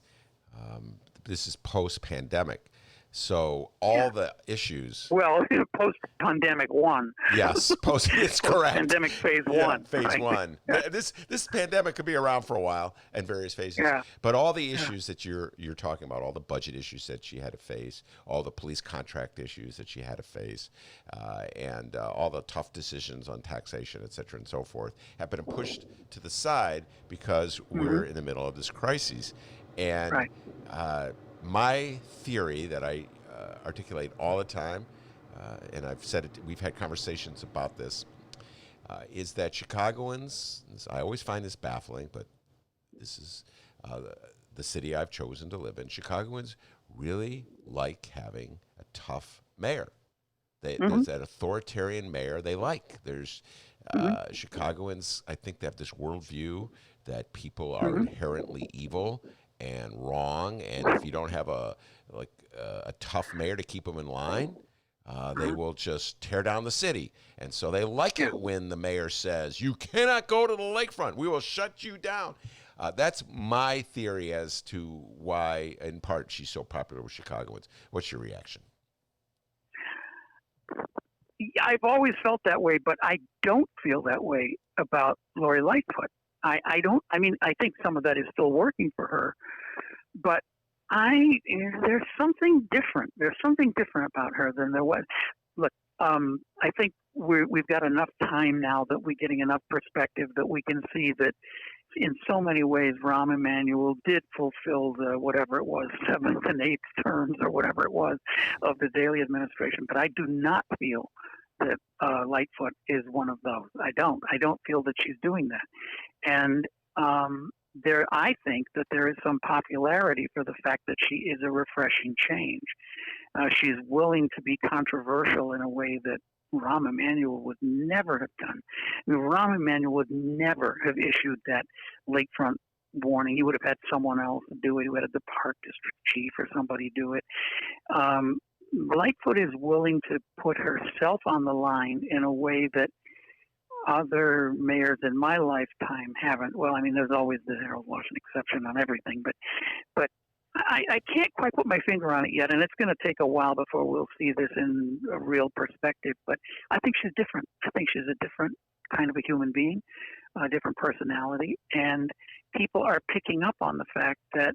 this is post-pandemic. So all the issues. Well, post-pandemic one. Yes, it's correct. Pandemic phase one. Phase right? one. This pandemic could be around for a while and various phases. Yeah. But all the issues that you're talking about, all the budget issues that she had to face, all the police contract issues that she had to face, and all the tough decisions on taxation, et cetera, and so forth, have been pushed to the side because we're in the middle of this crisis. And my theory that I articulate all the time, and I've said it, we've had conversations about this, is that Chicagoans, I always find this baffling, but this is the city I've chosen to live in. Chicagoans really like having a tough mayor. There's that authoritarian mayor they like. There's Chicagoans, I think they have this worldview that people are inherently evil and wrong, and if you don't have a tough mayor to keep them in line, they will just tear down the city. And so they like it when the mayor says, you cannot go to the lakefront, we will shut you down. That's my theory as to why, in part, she's so popular with Chicagoans. What's your reaction? I've always felt that way, but I don't feel that way about Lori Lightfoot. I think some of that is still working for her, but there's something different. There's something different about her than there was. Look, I think we've got enough time now that we're getting enough perspective that we can see that in so many ways, Rahm Emanuel did fulfill the whatever it was, 7th and 8th terms or whatever it was of the Daley administration. But I do not feel that Lightfoot is one of those. I don't feel that she's doing that. And I think that there is some popularity for the fact that she is a refreshing change. She's willing to be controversial in a way that Rahm Emanuel would never have done. I mean, Rahm Emanuel would never have issued that lakefront warning. He would have had someone else do it. He would have had the park district chief or somebody do it. Lightfoot is willing to put herself on the line in a way that other mayors in my lifetime haven't. Well, I mean, there's always the Harold Washington exception on everything, but I can't quite put my finger on it yet, and it's going to take a while before we'll see this in a real perspective. But I think she's different. I think she's a different kind of a human being, a different personality, and people are picking up on the fact that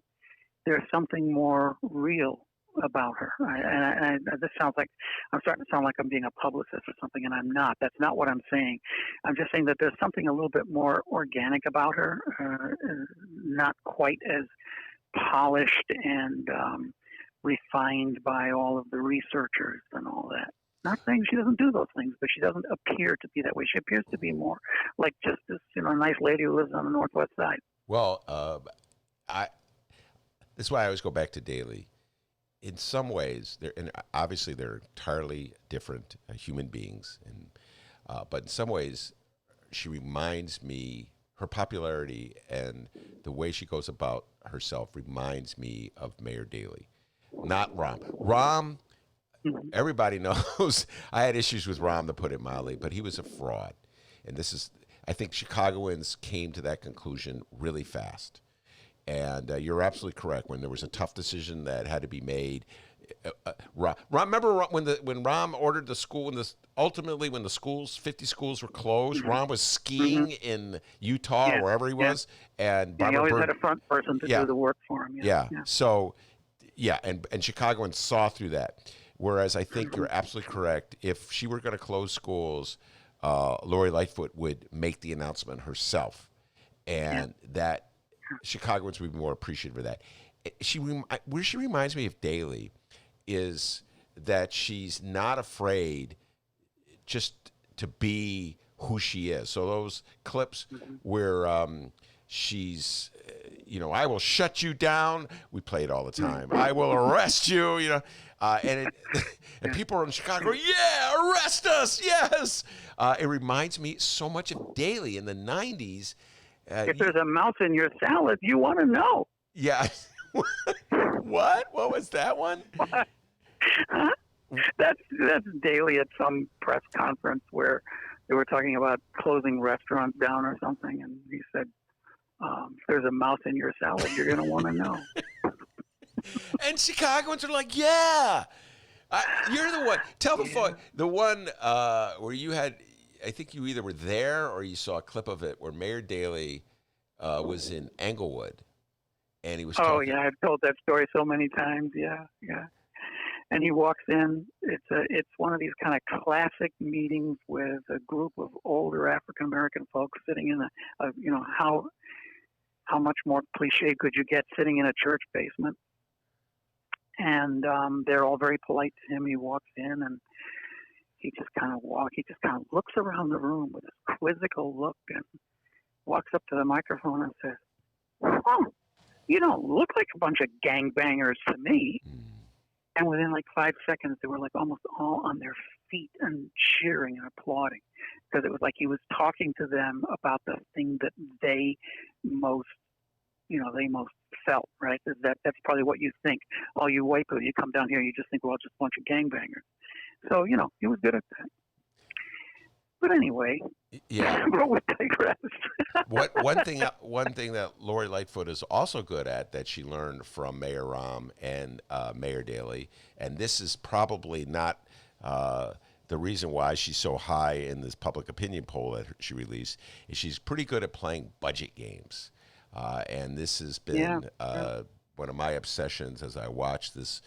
there's something more real about her. This sounds like I'm starting to sound like I'm being a publicist or something, and I'm not. That's not what I'm saying. I'm just saying that there's something a little bit more organic about her, not quite as polished and refined by all of the researchers and all that. Not saying she doesn't do those things, but she doesn't appear to be that way. She appears to be more like just this, nice lady who lives on the Northwest Side. Well, that's why I always go back to Daley. In some ways, and obviously they're entirely different human beings, but in some ways, she reminds me, her popularity and the way she goes about herself reminds me of Mayor Daley, not Rahm. Rahm, everybody knows I had issues with Rahm, to put it mildly, but he was a fraud. And I think Chicagoans came to that conclusion really fast. And you're absolutely correct. When there was a tough decision that had to be made, remember when Rahm ordered the school, ultimately when the schools, 50 schools were closed, Rahm was skiing in Utah or wherever he was, and he always had a front person to do the work for him. So, and Chicagoans saw through that. Whereas I think you're absolutely correct. If she were going to close schools, Lori Lightfoot would make the announcement herself, and that Chicagoans would be more appreciative of that. Where she reminds me of Daley is that she's not afraid just to be who she is. So those clips where she's, I will shut you down. We play it all the time. I will arrest you. And people in Chicago, arrest us, yes. It reminds me so much of Daley in the 90s. If there's a mouse in your salad, you want to know. Yeah. What? What was that one? That's Daley at some press conference where they were talking about closing restaurants down or something, and he said, if there's a mouse in your salad, you're going to want to know. And Chicagoans are like, yeah. You're the one. Tell the one where you had, I think you either were there or you saw a clip of it where Mayor Daley was in Englewood, and he was. Oh yeah, I've told that story so many times. Yeah. And he walks in. It's one of these kind of classic meetings with a group of older African American folks sitting in how much more cliche could you get sitting in a church basement? And they're all very polite to him. He walks in and he just kind of looks around the room with this quizzical look and walks up to the microphone and says, you don't look like a bunch of gangbangers to me. And within like 5 seconds, they were like almost all on their feet and cheering and applauding, because it was like he was talking to them about the thing that they most felt, right? That's probably what you think. All you white people, you come down here, you just think, well, just a bunch of gangbangers. So, he was good at that. But anyway, but we digress. One thing that Lori Lightfoot is also good at that she learned from Mayor Rahm and Mayor Daley, and this is probably not the reason why she's so high in this public opinion poll that she released, is she's pretty good at playing budget games. And this has been one of my obsessions as I watch this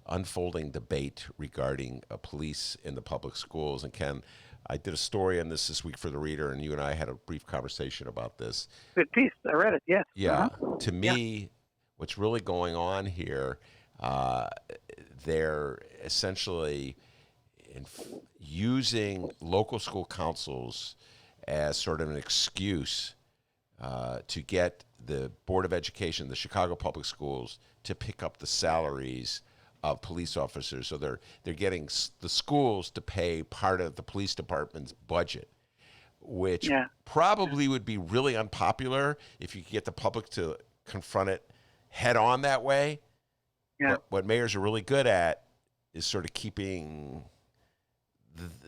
unfolding debate regarding police in the public schools. And Ken, I did a story on this week for the Reader, and you and I had a brief conversation about this. Good piece. I read it, yes. Yeah. To me, what's really going on here, they're essentially using local school councils as sort of an excuse to get the Board of Education, the Chicago Public Schools, to pick up the salaries of police officers. So they're getting the schools to pay part of the police department's budget, which probably would be really unpopular if you could get the public to confront it head on that way. Yeah. But what mayors are really good at is sort of keeping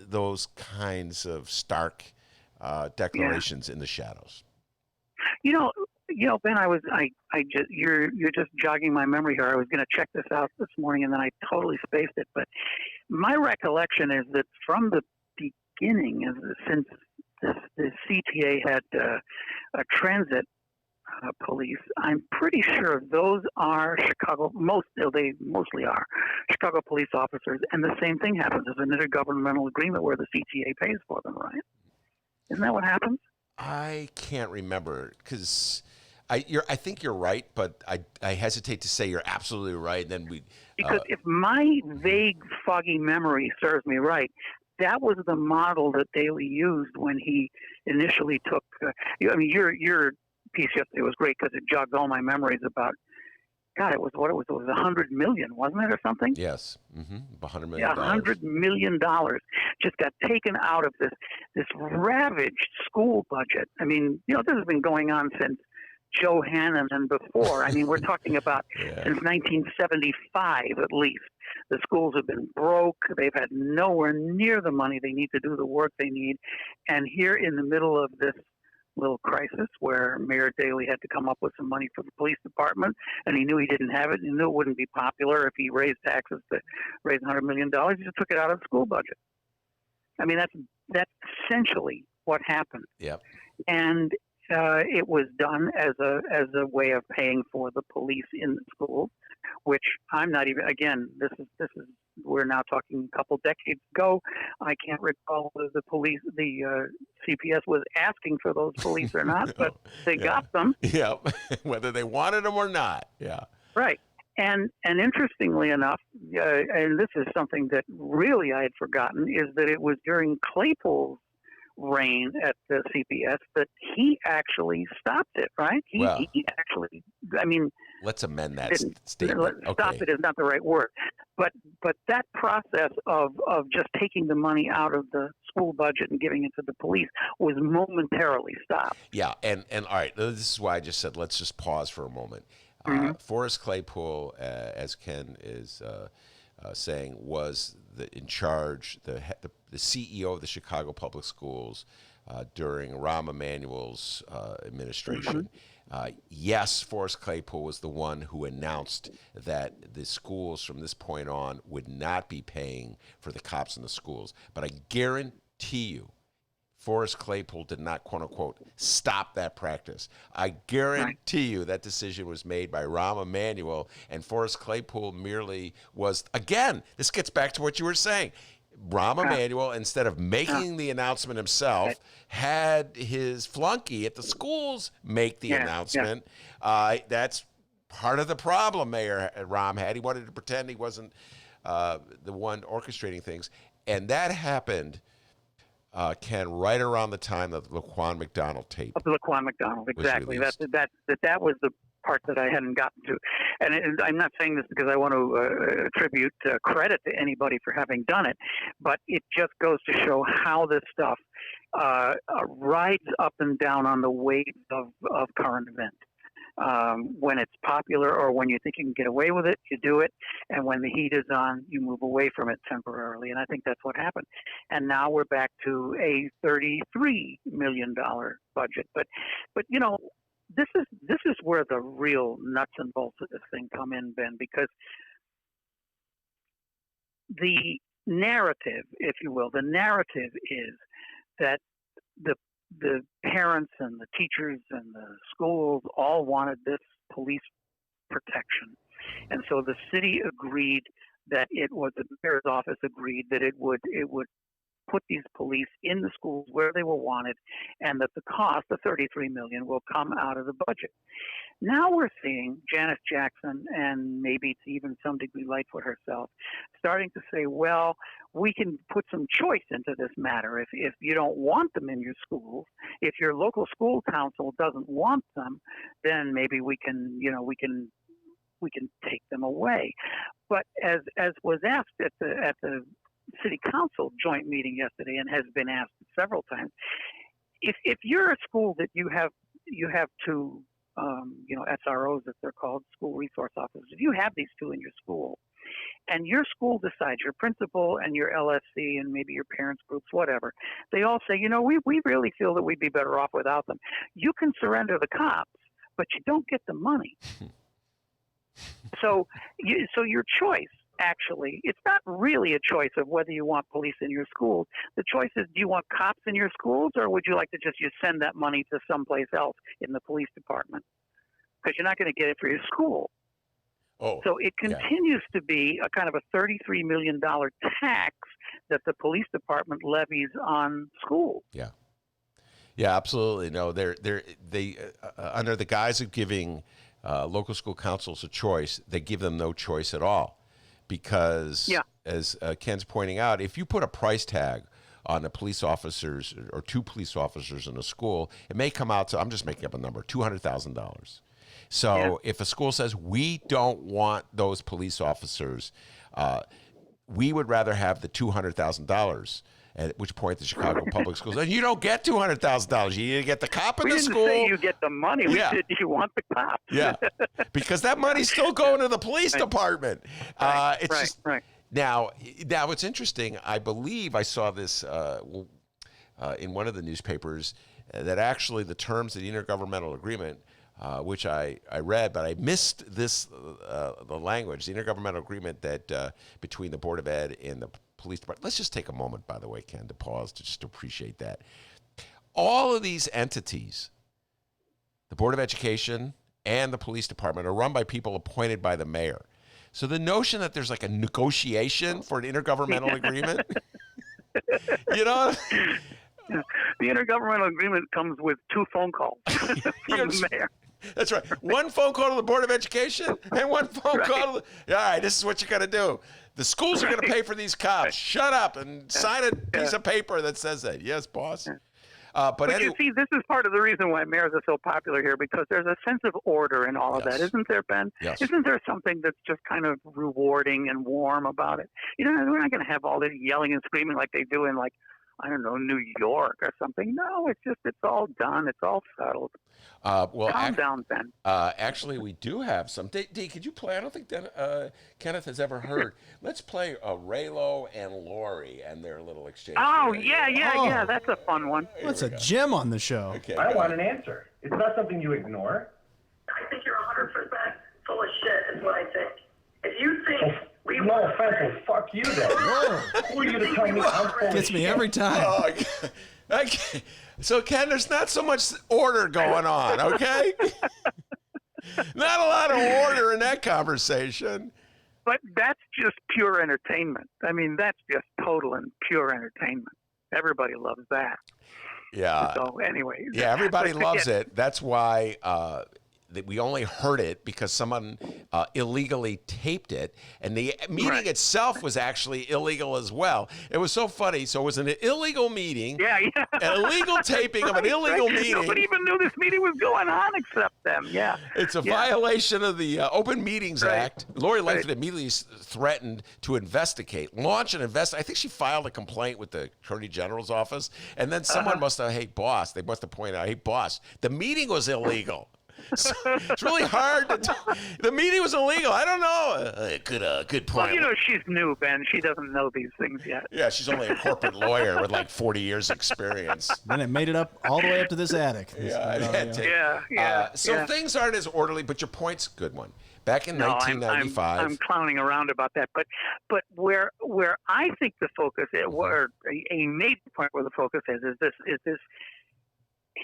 those kinds of stark declarations in the shadows. Ben, you're just jogging my memory here. I was going to check this out this morning, and then I totally spaced it. But my recollection is that from the beginning, since the CTA had a transit police. I'm pretty sure those are they mostly are Chicago police officers, and the same thing happens. There's an intergovernmental agreement where the CTA pays for them, right? Isn't that what happens? I can't remember because I think you're right, but I hesitate to say you're absolutely right. And then Because if my vague, foggy memory serves me right, that was the model that Daley used when he initially took. Your piece yesterday was great because it jogged all my memories about. God, it was $100 million, wasn't it, or something? Yes, $100 million. Yeah, $100 million just got taken out of this ravaged school budget. I mean, this has been going on since Joe Hannon and before. I mean, we're talking about since 1975 at least. The schools have been broke. They've had nowhere near the money they need to do the work they need. And here in the middle of this little crisis where Mayor Daley had to come up with some money for the police department, and he knew he didn't have it. He knew it wouldn't be popular if he raised taxes to raise $100 million. He just took it out of the school budget. I mean, that's essentially what happened. Yep. And it was done as a way of paying for the police in the schools, which I'm not even. Again, this is we're now talking a couple decades ago. I can't recall whether the CPS was asking for those police or not, but they got them. Yeah, whether they wanted them or not. Yeah. Right. And interestingly enough, and this is something that really I had forgotten, is that it was during Claypool's reign at the CPS that he actually stopped it, right? He actually, I mean... Let's amend that statement. Stop it is not the right word. But that process of just taking the money out of the school budget and giving it to the police was momentarily stopped. Yeah, and all right, this is why I just said let's just pause for a moment. Forrest Claypool, as Ken is saying, was in charge, the CEO of the Chicago Public Schools during Rahm Emanuel's administration. Yes, Forrest Claypool was the one who announced that the schools from this point on would not be paying for the cops in the schools. But I guarantee you, Forrest Claypool did not, quote unquote, stop that practice. I guarantee you that decision was made by Rahm Emanuel, and Forrest Claypool merely was, again, this gets back to what you were saying. Rahm Emanuel, instead of making the announcement himself, had his flunky at the schools make the announcement. That's part of the problem Mayor Rahm had. He wanted to pretend he wasn't the one orchestrating things. And that happened, Ken, right around the time of the Laquan McDonald tape. Of the Laquan McDonald, exactly. That was the part that I hadn't gotten to. And I'm not saying this because I want to attribute credit to anybody for having done it, but it just goes to show how this stuff rides up and down on the waves of current events. When it's popular or when you think you can get away with it, you do it. And when the heat is on, you move away from it temporarily. And I think that's what happened. And now we're back to a $33 million budget. But this is where the real nuts and bolts of this thing come in, Ben, because the narrative, if you will, is that the parents and the teachers and the schools all wanted this police protection. And so the city agreed that the mayor's office agreed that it would put these police in the schools where they were wanted, and that the cost, the $33 million, will come out of the budget. Now we're seeing Janice Jackson, and maybe to even some degree Lightfoot herself, starting to say, well, we can put some choice into this matter. If you don't want them in your schools, if your local school council doesn't want them, then maybe we can take them away. But as was asked at the city council joint meeting yesterday, and has been asked several times, if you're a school that you have two SROs, as they're called, school resource officers, if you have these two in your school, and your school decides, your principal and your LSC and maybe your parents groups, whatever, they all say, we really feel that we'd be better off without them. You can surrender the cops, but you don't get the money. So your choice, actually, it's not really a choice of whether you want police in your schools. The choice is, do you want cops in your schools, or would you like to just send that money to someplace else in the police department? because you're not going to get it for your school. Oh, So it continues to be a kind of a $33 million tax that the police department levies on schools. Yeah. Yeah, absolutely. No, they under the guise of giving local school councils a choice, they give them no choice at all, because as Ken's pointing out, if you put a price tag on the police officers or 2 police officers in a school, it may come out to, I'm just making up a number, $200,000. So if a school says, we don't want those police officers, we would rather have the $200,000, at which point the Chicago Public Schools, and you don't get $200,000. You get the cop in the school. We didn't say you get the money. We said you want the cop. Yeah, because that money's still going to the police department. It's right. Now it's interesting. I believe I saw this in one of the newspapers that actually the terms of the intergovernmental agreement, which I read, but I missed this the language. The intergovernmental agreement that between the Board of Ed and the police department. Let's just take a moment, by the way, Ken, to pause to just appreciate that. All of these entities, the Board of Education and the police department, are run by people appointed by the mayor. So the notion that there's like a negotiation for an intergovernmental agreement, you know? The intergovernmental agreement comes with 2 phone calls from the mayor. That's right. One phone call to the Board of Education and one phone call to the, all right, this is what you got to do. The schools are going to pay for these cops. Shut up and sign a piece of paper that says that. Yes, boss. But anyway, you see, this is part of the reason why mayors are so popular here, because there's a sense of order in all of that, isn't there, Ben? Yes. Isn't there something that's just kind of rewarding and warm about it? You know, we're not going to have all this yelling and screaming like they do in, like, I don't know, New York or something. No, it's all done. It's all settled. Calm down, Ben. Actually, we do have some. D, could you play? I don't think that Kenneth has ever heard. Let's play Raylo and Lori and their little exchange. Oh, yeah. That's a fun one. What's a gem on the show? Okay, I want an answer. It's not something you ignore. I think you're 100% full of shit, is what I think. If you think No offense, fuck you then. Who are you to tell me I'm full of Gets me shit? every time. Oh, okay. So, Ken, there's not so much order going on, okay? Not a lot of order in that conversation. But that's just pure entertainment. I mean, that's just total and pure entertainment. Everybody loves that. Yeah. So, anyway. Yeah, everybody loves it. That's why that we only heard it because someone illegally taped it, and the meeting itself was actually illegal as well. It was so funny. So it was an illegal meeting, an illegal taping of an illegal meeting. Nobody even knew this meeting was going on except them. Yeah, it's a violation of the Open Meetings Act. Lori Lightfoot immediately threatened to launch an investigation. I think she filed a complaint with the Attorney General's office, and then someone must have, hey boss, they must have pointed out, hey boss, the meeting was illegal. So it's really hard to the meeting was illegal. I don't know. Good point. Well, you know, she's new, Ben. She doesn't know these things yet. Yeah, she's only a corporate lawyer with like 40 years experience. Then it made it up all the way up to this attic. So things aren't as orderly, but your point's a good one. Back in 1995. I'm clowning around about that, but where I think the focus is, where a major point where the focus is this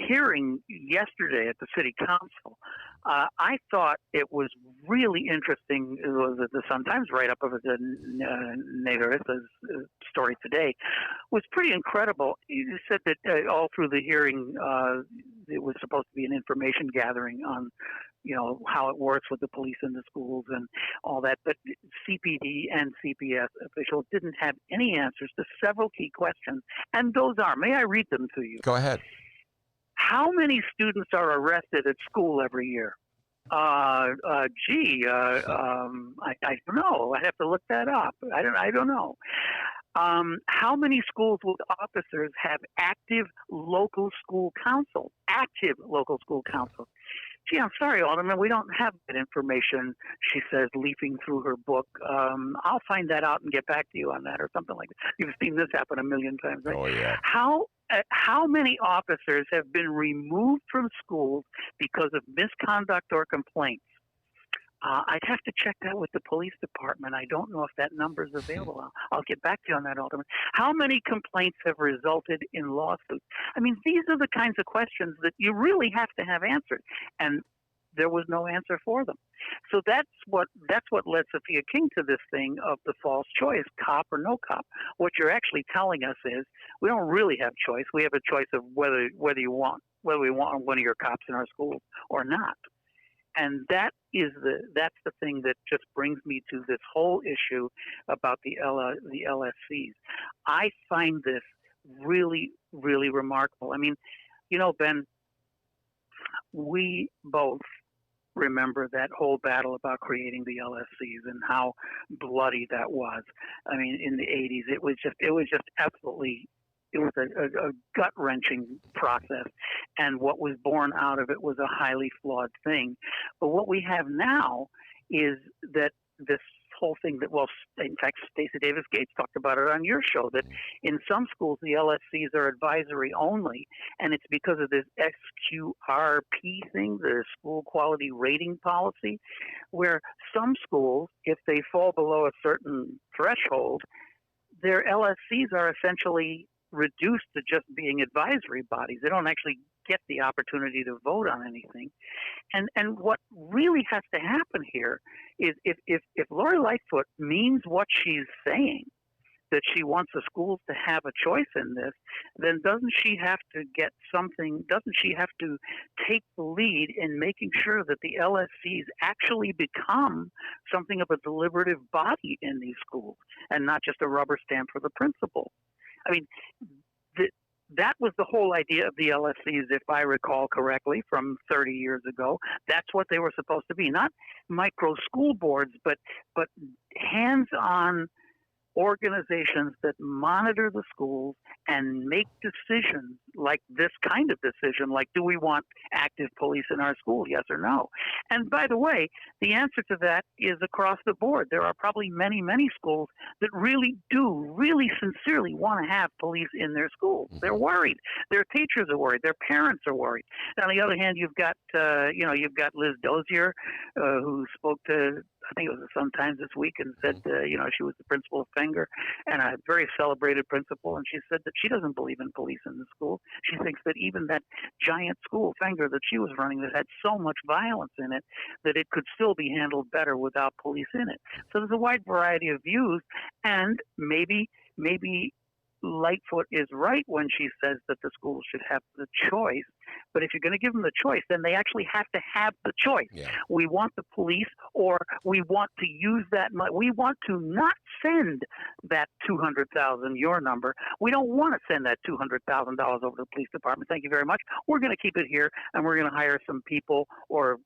hearing yesterday at the city council. I thought it was really interesting. It was the Sun-Times write-up of the Nader's story today was pretty incredible. He said that all through the hearing, it was supposed to be an information gathering on, you know, how it works with the police in the schools and all that. But CPD and CPS officials didn't have any answers to several key questions. And those are, may I read them to you? Go ahead. How many students are arrested at school every year? I don't know. I'd have to look that up. I don't know. How many schools with officers have active local school councils? Active local school councils. Gee, I'm sorry, Alderman, we don't have that information, she says, leafing through her book. I'll find that out and get back to you on that or something like that. You've seen this happen a million times, right? Oh, yeah. How many officers have been removed from schools because of misconduct or complaints? I'd have to check that with the police department. I don't know if that number is available. I'll get back to you on that, Alderman. How many complaints have resulted in lawsuits? I mean, these are the kinds of questions that you really have to have answered. And there was no answer for them. So that's what led Sophia King to this thing of the false choice, cop or no cop. What you're actually telling us is we don't really have choice. We have a choice of whether we want one of your cops in our schools or not. And that's the thing that just brings me to this whole issue about the LSCs. I find this really, really remarkable. I mean, Ben, we both remember that whole battle about creating the LSCs and how bloody that was. I mean, in the 80s, it was just absolutely, it was a gut-wrenching process, and what was born out of it was a highly flawed thing. But what we have now is that this whole thing that, well, in fact, Stacey Davis Gates talked about it on your show, that in some schools the LSCs are advisory only, and it's because of this SQRP thing, the school quality rating policy, where some schools, if they fall below a certain threshold, their LSCs are essentially reduced to just being advisory bodies. They don't actually get the opportunity to vote on anything. And what really has to happen here is if Lori Lightfoot means what she's saying, that she wants the schools to have a choice in this, then doesn't she have to take the lead in making sure that the LSCs actually become something of a deliberative body in these schools and not just a rubber stamp for the principal? I mean, that was the whole idea of the LSCs, if I recall correctly, from 30 years ago. That's what they were supposed to be, not micro school boards, but hands-on organizations that monitor the schools and make decisions like this kind of decision, like, do we want active police in our school, yes or no? And by the way, the answer to that is across the board. There are probably many, many schools that really sincerely want to have police in their schools. They're worried. Their teachers are worried. Their parents are worried. And on the other hand, you've got Liz Dozier, who spoke to, I think it was the Sun-Times this week, and said, she was the principal of Fenger, and a very celebrated principal, and she said that she doesn't believe in police in the school. She thinks that even that giant school, Fenger, that she was running, that had so much violence in it, that it could still be handled better without police in it. So there's a wide variety of views, and maybe Lightfoot is right when she says that the schools should have the choice. But if you're going to give them the choice, then they actually have to have the choice. Yeah. We want the police, or we want to use that money. We want to not send that $200,000, your number. We don't want to send that $200,000 over to the police department. Thank you very much. We're going to keep it here, and we're going to hire some people or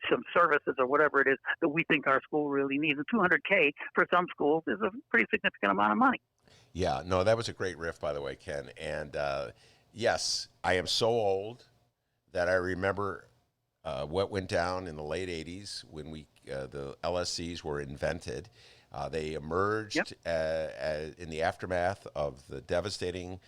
some services or whatever it is that we think our school really needs. And $200K for some schools is a pretty significant amount of money. Yeah, no, that was a great riff, by the way, Ken. And yes, I am so old that I remember what went down in the late 80s when the LSCs were invented. They emerged in the aftermath of the devastating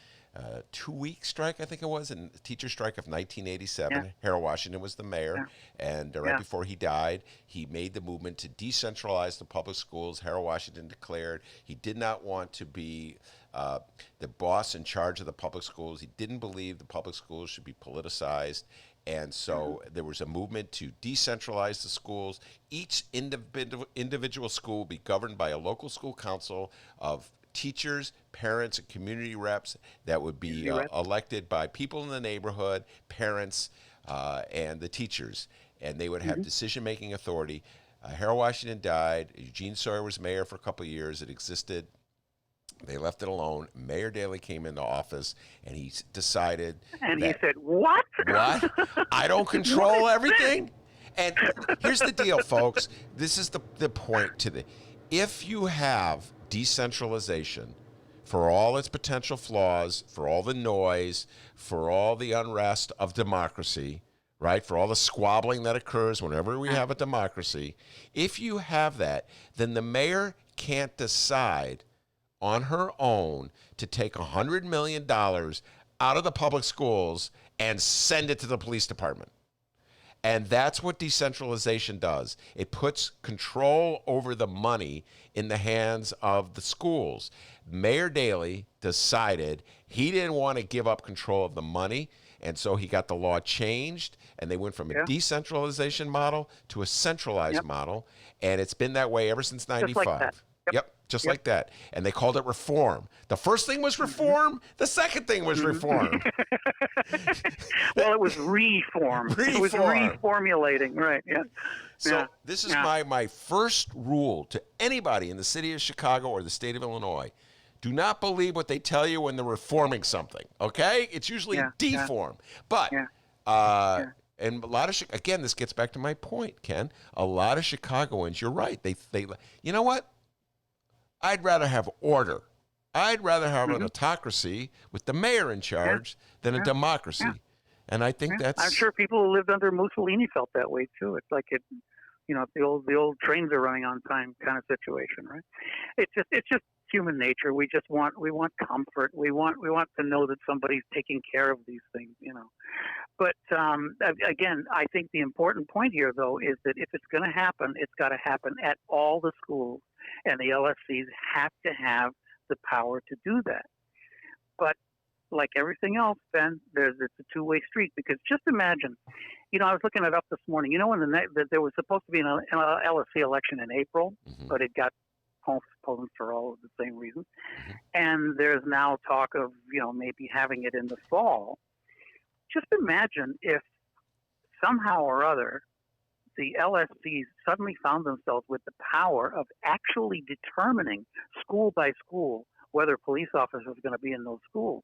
2-week strike, I think it was, and teacher strike of 1987. Yeah. Harold Washington was the mayor, and right before he died, he made the movement to decentralize the public schools. Harold Washington declared he did not want to be the boss in charge of the public schools. He didn't believe the public schools should be politicized. And so there was a movement to decentralize the schools. Each individual school will be governed by a local school council of teachers, parents, and community reps that would be elected by people in the neighborhood, parents, and the teachers. And they would have decision-making authority. Harold Washington died. Eugene Sawyer was mayor for a couple of years. It existed. They left it alone. Mayor Daley came into office, and he decided he said, what? What? I don't control everything? And here's the deal, folks. This is the point to the... If you have decentralization, for all its potential flaws, for all the noise, for all the unrest of democracy, right, for all the squabbling that occurs whenever we have a democracy, if you have that, then the mayor can't decide on her own to take $100 million out of the public schools and send it to the police department. And that's what decentralization does. It puts control over the money in the hands of the schools. Mayor Daley decided he didn't want to give up control of the money, And so he got the law changed, and they went from a decentralization model to a centralized model, and it's been that way ever since 95. like that. Just like that. And they called it reform. The first thing was reform. The second thing was reform. Well, it was reform. It was reformulating, right, yeah. So this is my first rule to anybody in the city of Chicago or the state of Illinois. Do not believe what they tell you when they're reforming something, okay? It's usually deform. But, and a lot of, again, this gets back to my point, Ken. A lot of Chicagoans, you're right. They you know what? I'd rather have order. I'd rather have an autocracy with the mayor in charge than a democracy. And I think that's... I'm sure people who lived under Mussolini felt that way, too. It's like the old trains are running on time kind of situation, right? It's just human nature. We want comfort. We want to know that somebody's taking care of these things, But again, I think the important point here, though, is that if it's going to happen, it's got to happen at all the schools, and the LSCs have to have the power to do that. But like everything else, Ben, it's a two-way street, because just imagine, I was looking it up this morning. When there was supposed to be an LSC election in April, but it got postponed for all of the same reasons. And there's now talk of, maybe having it in the fall. Just imagine if somehow or other the LSCs suddenly found themselves with the power of actually determining school by school whether police officers are going to be in those schools.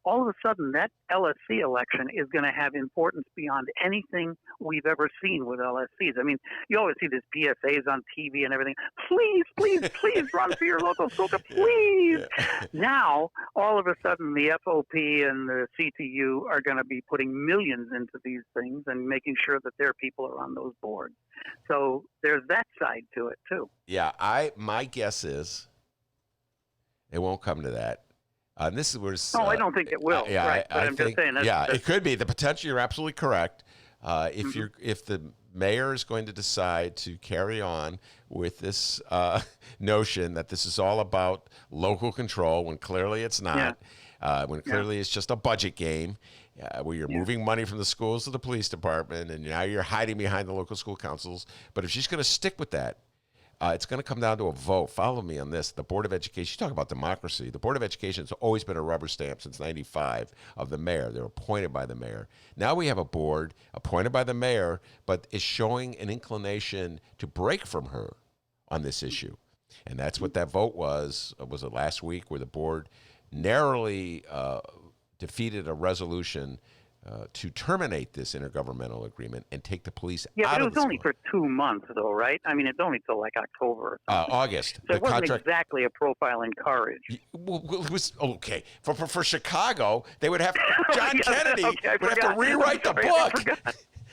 All of a sudden, that LSC election is going to have importance beyond anything we've ever seen with LSCs. I mean, you always see these PSAs on TV and everything. Please run for your local school, please. Now, all of a sudden, the FOP and the CTU are going to be putting millions into these things and making sure that their people are on those boards. So there's that side to it, too. Yeah, my guess is it won't come to that. This is where. I don't think it will. Right, but I'm just saying. It could be the potential. You're absolutely correct. If the mayor is going to decide to carry on with this notion that this is all about local control, when clearly it's not, when clearly it's just a budget game, where you're moving money from the schools to the police department, and now you're hiding behind the local school councils. But if she's going to stick with that, it's going to come down to a vote. Follow me on this. The Board of Education, you talk about democracy. The Board of Education has always been a rubber stamp since 95 of the mayor. They're appointed by the mayor. Now we have a board appointed by the mayor, but is showing an inclination to break from her on this issue. And that's what that vote was. Was it last week, where the board narrowly defeated a resolution to terminate this intergovernmental agreement and take the police out of the but it was only for 2 months, though, right? I mean, it's only till like October. August. So it wasn't exactly a profile in courage. Well, it was okay. For Chicago, they would have John Kennedy would have to rewrite the book.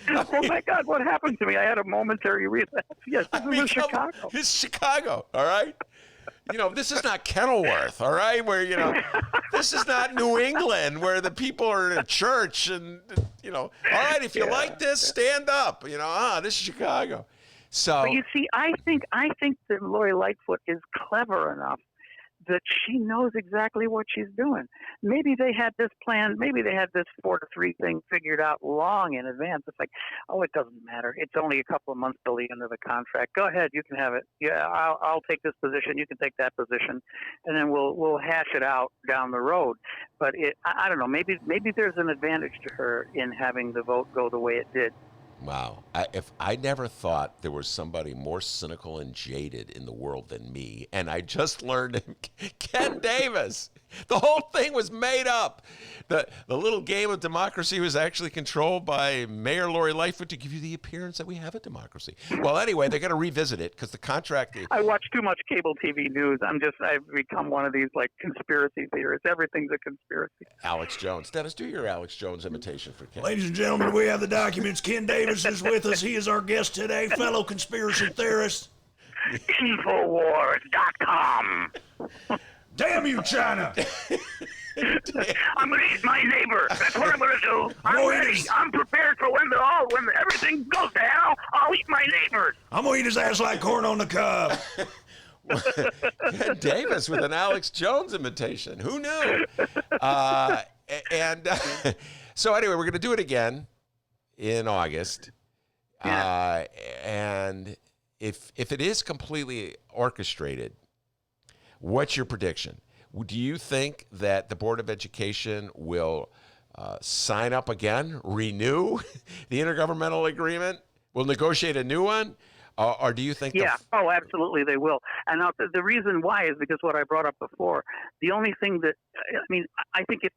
Oh my God! What happened to me? I had a momentary relapse. Yes, this was Chicago. It's Chicago. All right. This is not Kenilworth, all right? Where, this is not New England, where the people are in a church and, all right, if you like this, stand up. This is Chicago. So, but you see, I think that Lori Lightfoot is clever enough that she knows exactly what she's doing. Maybe they had this plan. Maybe they had this 4-3 thing figured out long in advance. It's like, it doesn't matter. It's only a couple of months till the end of the contract. Go ahead, you can have it. Yeah, I'll take this position. You can take that position, and then we'll hash it out down the road. But I don't know. Maybe there's an advantage to her in having the vote go the way it did. Wow. I never thought there was somebody more cynical and jaded in the world than me, and I just learned Ken Davis. The whole thing was made up. The little game of democracy was actually controlled by Mayor Lori Lightfoot to give you the appearance that we have a democracy. Well, anyway, they're going to revisit it because the contract... I watch too much cable TV news. I've become one of these, conspiracy theorists. Everything's a conspiracy. Alex Jones. Dennis, do your Alex Jones imitation for Ken. Ladies and gentlemen, we have the documents. Ken Davis is with us. He is our guest today, fellow conspiracy theorist. Infowars.com. Damn you, China! I'm going to eat my neighbor. That's what I'm going to do. I'm ready. I'm prepared for when everything goes to hell. I'll eat my neighbors. I'm going to eat his ass like corn on the cob. Ken Davis with an Alex Jones imitation. Who knew? So anyway, we're going to do it again in August. Yeah. And if it is completely orchestrated, what's your prediction? Do you think that the Board of Education will sign up again, renew the intergovernmental agreement, will negotiate a new one? Or do you think? Yeah. Oh, absolutely, they will. And now the reason why is because what I brought up before. The only thing that I think if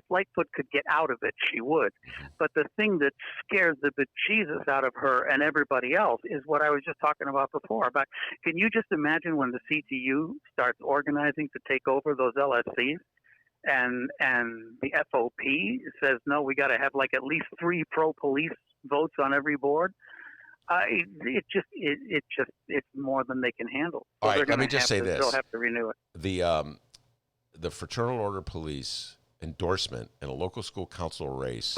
Lightfoot could get out of it, she would. But the thing that scares the bejesus out of her and everybody else is what I was just talking about before. But can you just imagine when the CTU starts organizing to take over those LSCs? And the FOP says, no, we got to have like at least 3 pro-police votes on every board. It's more than they can handle. So all right, let me just say this: they'll have to renew it. The Fraternal Order Police endorsement in a local school council race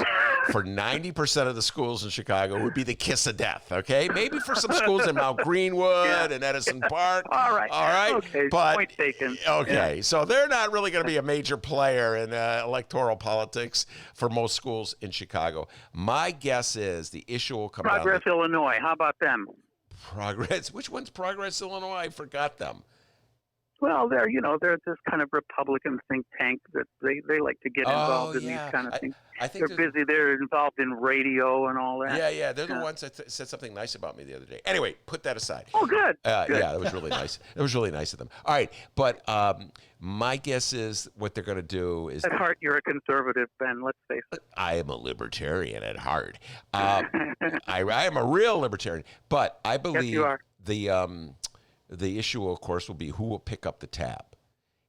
for 90% of the schools in Chicago would be the kiss of death, okay? Maybe for some schools in Mount Greenwood and Edison Park. All right. Okay, but, point taken. Okay, so they're not really going to be a major player in electoral politics for most schools in Chicago. My guess is the issue will come down Progress, Illinois. How about them? Progress? Which one's Progress, Illinois? I forgot them. Well, they're this kind of Republican think tank that they like to get involved in these kind of things. I think they're busy. They're involved in radio and all that. Yeah. They're the ones that said something nice about me the other day. Anyway, put that aside. Oh, good. Yeah, that was really nice. It was really nice of them. All right, but my guess is what they're going to do is. At heart, you're a conservative, Ben. Let's face it. I am a libertarian at heart. I am a real libertarian, but I believe yes, you are. The issue, of course, will be who will pick up the tab.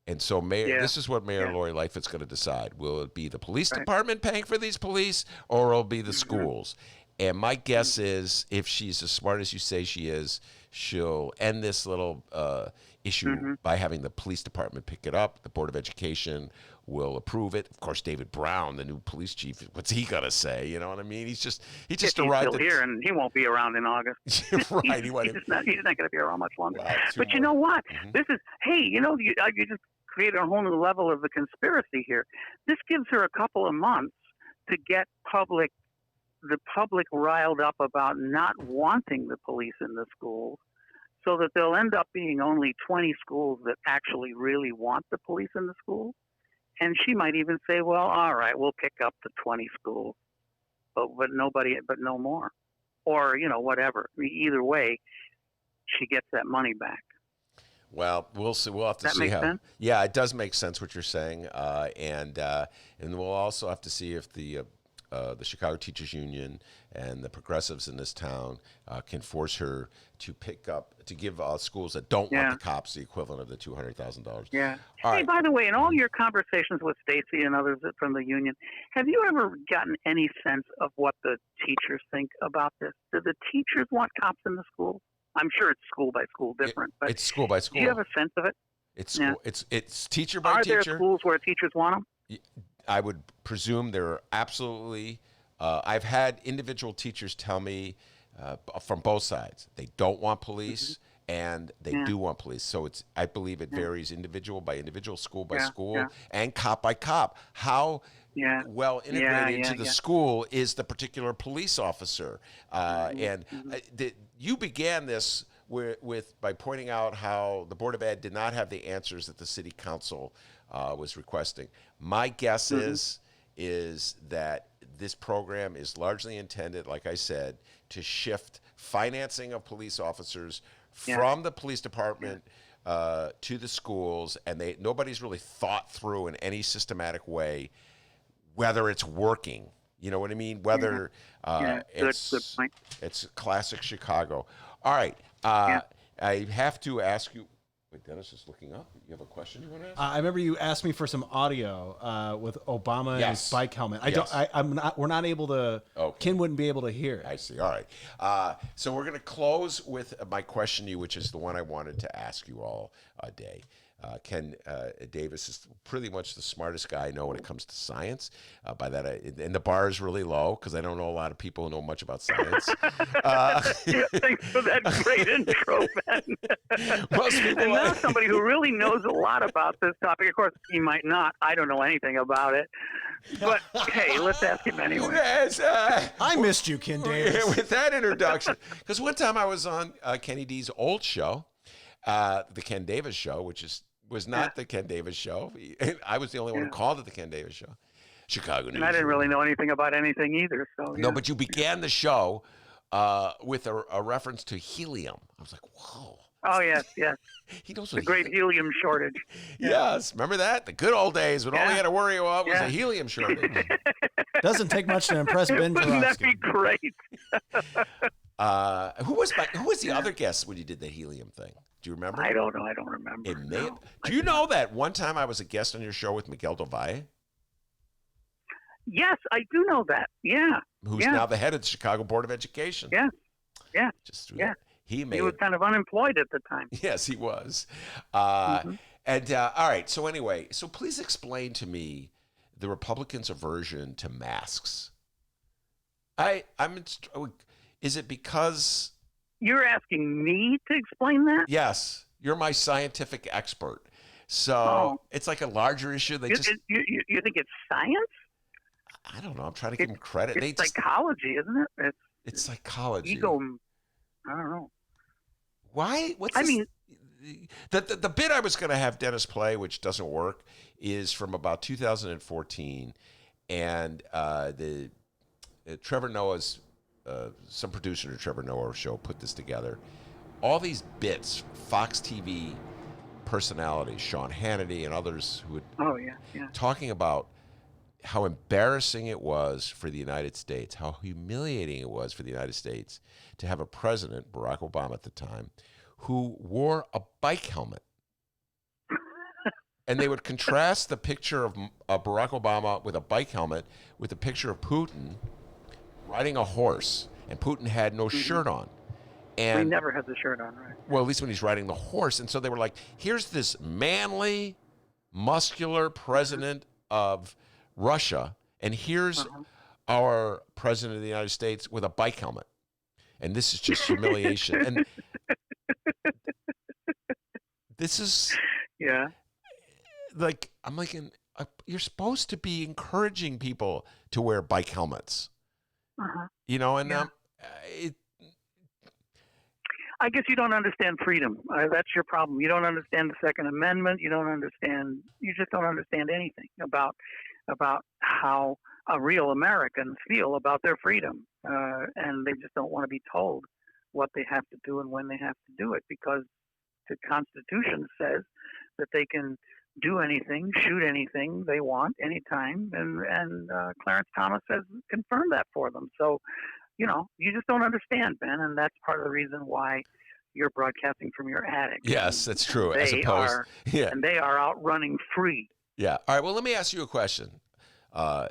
And so this is what Mayor Lori Lightfoot's going to decide. Will it be the police department paying for these police, or will it be the schools? And my guess is, if she's as smart as you say she is, she'll end this little issue by having the police department pick it up. The Board of Education will approve it. Of course, David Brown, the new police chief, what's he gonna say? You know what I mean? He just arrived. He's still here, and he won't be around in August. Right? He's not going to be around much longer. But you know what? This is you just created a whole new level of the conspiracy here. This gives her a couple of months to get the public riled up about not wanting the police in the schools, so that there'll end up being only 20 schools that actually really want the police in the schools. And she might even say, well, all right, we'll pick up the 20 schools, but no more. Or, whatever. Either way, she gets that money back. Well, we'll see. We'll have to see how. Sense? Yeah, it does make sense what you're saying, and we'll also have to see if the Chicago Teachers Union and the progressives in this town can force her to give schools that don't want the cops the equivalent of the $200,000. Yeah. All hey, right. By the way, in all your conversations with Stacy and others from the union, have you ever gotten any sense of what the teachers think about this? Do the teachers want cops in the school? I'm sure it's school by school different, but it's school by school. Do you have a sense of it? It's school. It's teacher by teacher. Are there schools where teachers want them? I would presume there are absolutely. I've had individual teachers tell me from both sides they don't want police and they do want police. So I believe it varies individual by individual, school by school, and cop by cop. How well integrated into the school is the particular police officer? You began this by pointing out how the Board of Ed did not have the answers that the City Council was requesting. My guess is that this program is largely intended, like I said, to shift financing of police officers from the police department to the schools, and nobody's really thought through in any systematic way whether it's working. You know what I mean? Whether it's classic Chicago. All right. I have to ask you. Wait, Dennis is looking up. You have a question you want to ask? I remember you asked me for some audio with Obama and his bike helmet. We're not able to. Okay. Ken wouldn't be able to hear it. I see. All right. So we're going to close with my question to you, which is the one I wanted to ask you all day. Ken Davis is pretty much the smartest guy I know when it comes to science. By that, and the bar is really low because I don't know a lot of people who know much about science. Yeah, thanks for that great intro, Ben. Most people, And now somebody who really knows a lot about this topic. Of course, he might not. I don't know anything about it. But hey, let's ask him anyway. Yes, I missed you, Ken Davis. with that introduction, because one time I was on Kenny D's old show, the Ken Davis Show, which was not the Ken Davis Show. I was the only one who called it the Ken Davis Show. Chicago News. And I didn't really know anything about anything either. So No, but you began the show with a reference to helium. I was like, whoa. Oh yes, yes. He knows The what great helium shortage. Yes, remember that? The good old days when all we had to worry about was a helium shortage. Doesn't take much to impress Ben Wouldn't that Joravsky. be great? Who was the other guest when you did the helium thing? Do you remember? I don't know. I don't remember. It may have, do you know that one time I was a guest on your show with Miguel Del Valle? Yes, I do know that. Yeah. Who's now the head of the Chicago Board of Education. Yeah. Yeah. Just through that. He was kind of unemployed at the time. Yes, he was. And all right. So anyway, so please explain to me the Republicans' aversion to masks. Is it because you're asking me to explain that? Yes, you're my scientific expert. So it's like a larger issue. You think it's science? I don't know. I'm trying to give them credit. It's psychology, isn't it? It's psychology. Ego. I don't know. Why? The bit I was going to have Dennis play, which doesn't work, is from about 2014, and Trevor Noah's some producer to Trevor Noah's show put this together. All these bits, Fox TV personalities, Sean Hannity and others who would talking about how embarrassing it was for the United States, how humiliating it was for the United States to have a president, Barack Obama at the time, who wore a bike helmet. And they would contrast the picture of Barack Obama with a bike helmet with a picture of Putin riding a horse, and Putin had no shirt on. And he never had the shirt on, right? Well, at least when he's riding the horse. And so they were like, here's this manly, muscular president of Russia, and here's our president of the United States with a bike helmet. And this is just humiliation. And this is like, I'm like, you're supposed to be encouraging people to wear bike helmets. You know, and I guess you don't understand freedom. That's your problem. You don't understand the Second Amendment. You just don't understand anything about how real Americans feel about their freedom. And they just don't want to be told what they have to do and when they have to do it, because the Constitution says that they can do anything, shoot anything they want, anytime, and Clarence Thomas has confirmed that for them. So, you just don't understand, Ben, and that's part of the reason why you're broadcasting from your attic. Yes, that's true. And they are out running free. Yeah. All right. Well, let me ask you a question. As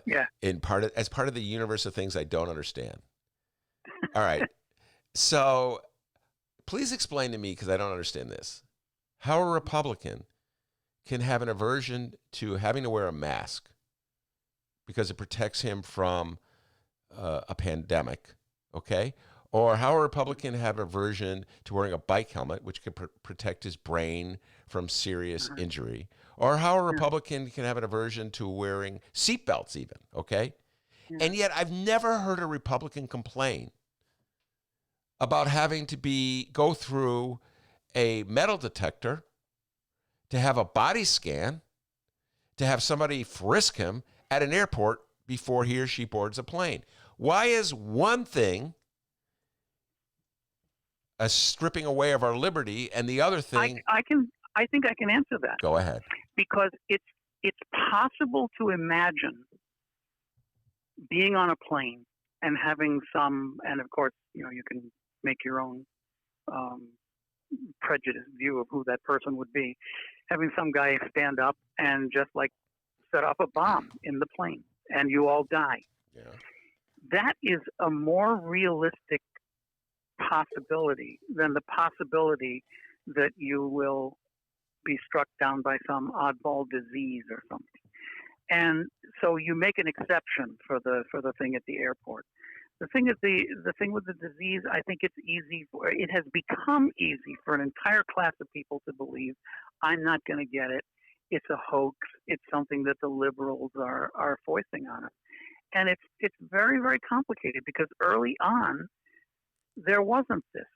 part of the universe of things I don't understand. All right. So, please explain to me, because I don't understand this, how a Republican can have an aversion to having to wear a mask because it protects him from a pandemic, okay? Or how a Republican have an aversion to wearing a bike helmet, which can protect his brain from serious injury. Or how a Republican can have an aversion to wearing seatbelts even, okay? And yet I've never heard a Republican complain about having to go through a metal detector, to have a body scan, to have somebody frisk him at an airport before he or she boards a plane. Why is one thing a stripping away of our liberty, and the other thing? I think I can answer that. Go ahead. Because it's possible to imagine being on a plane and having and of course, you can make your own prejudiced view of who that person would be, having some guy stand up and just like set off a bomb in the plane and you all die. Yeah. That is a more realistic possibility than the possibility that you will be struck down by some oddball disease or something. And so you make an exception for the thing at the airport. The thing with the disease, I think it has become easy for an entire class of people to believe, I'm not going to get it. It's a hoax. It's something that the liberals are foisting on us. And it's very, very complicated because early on, there wasn't this.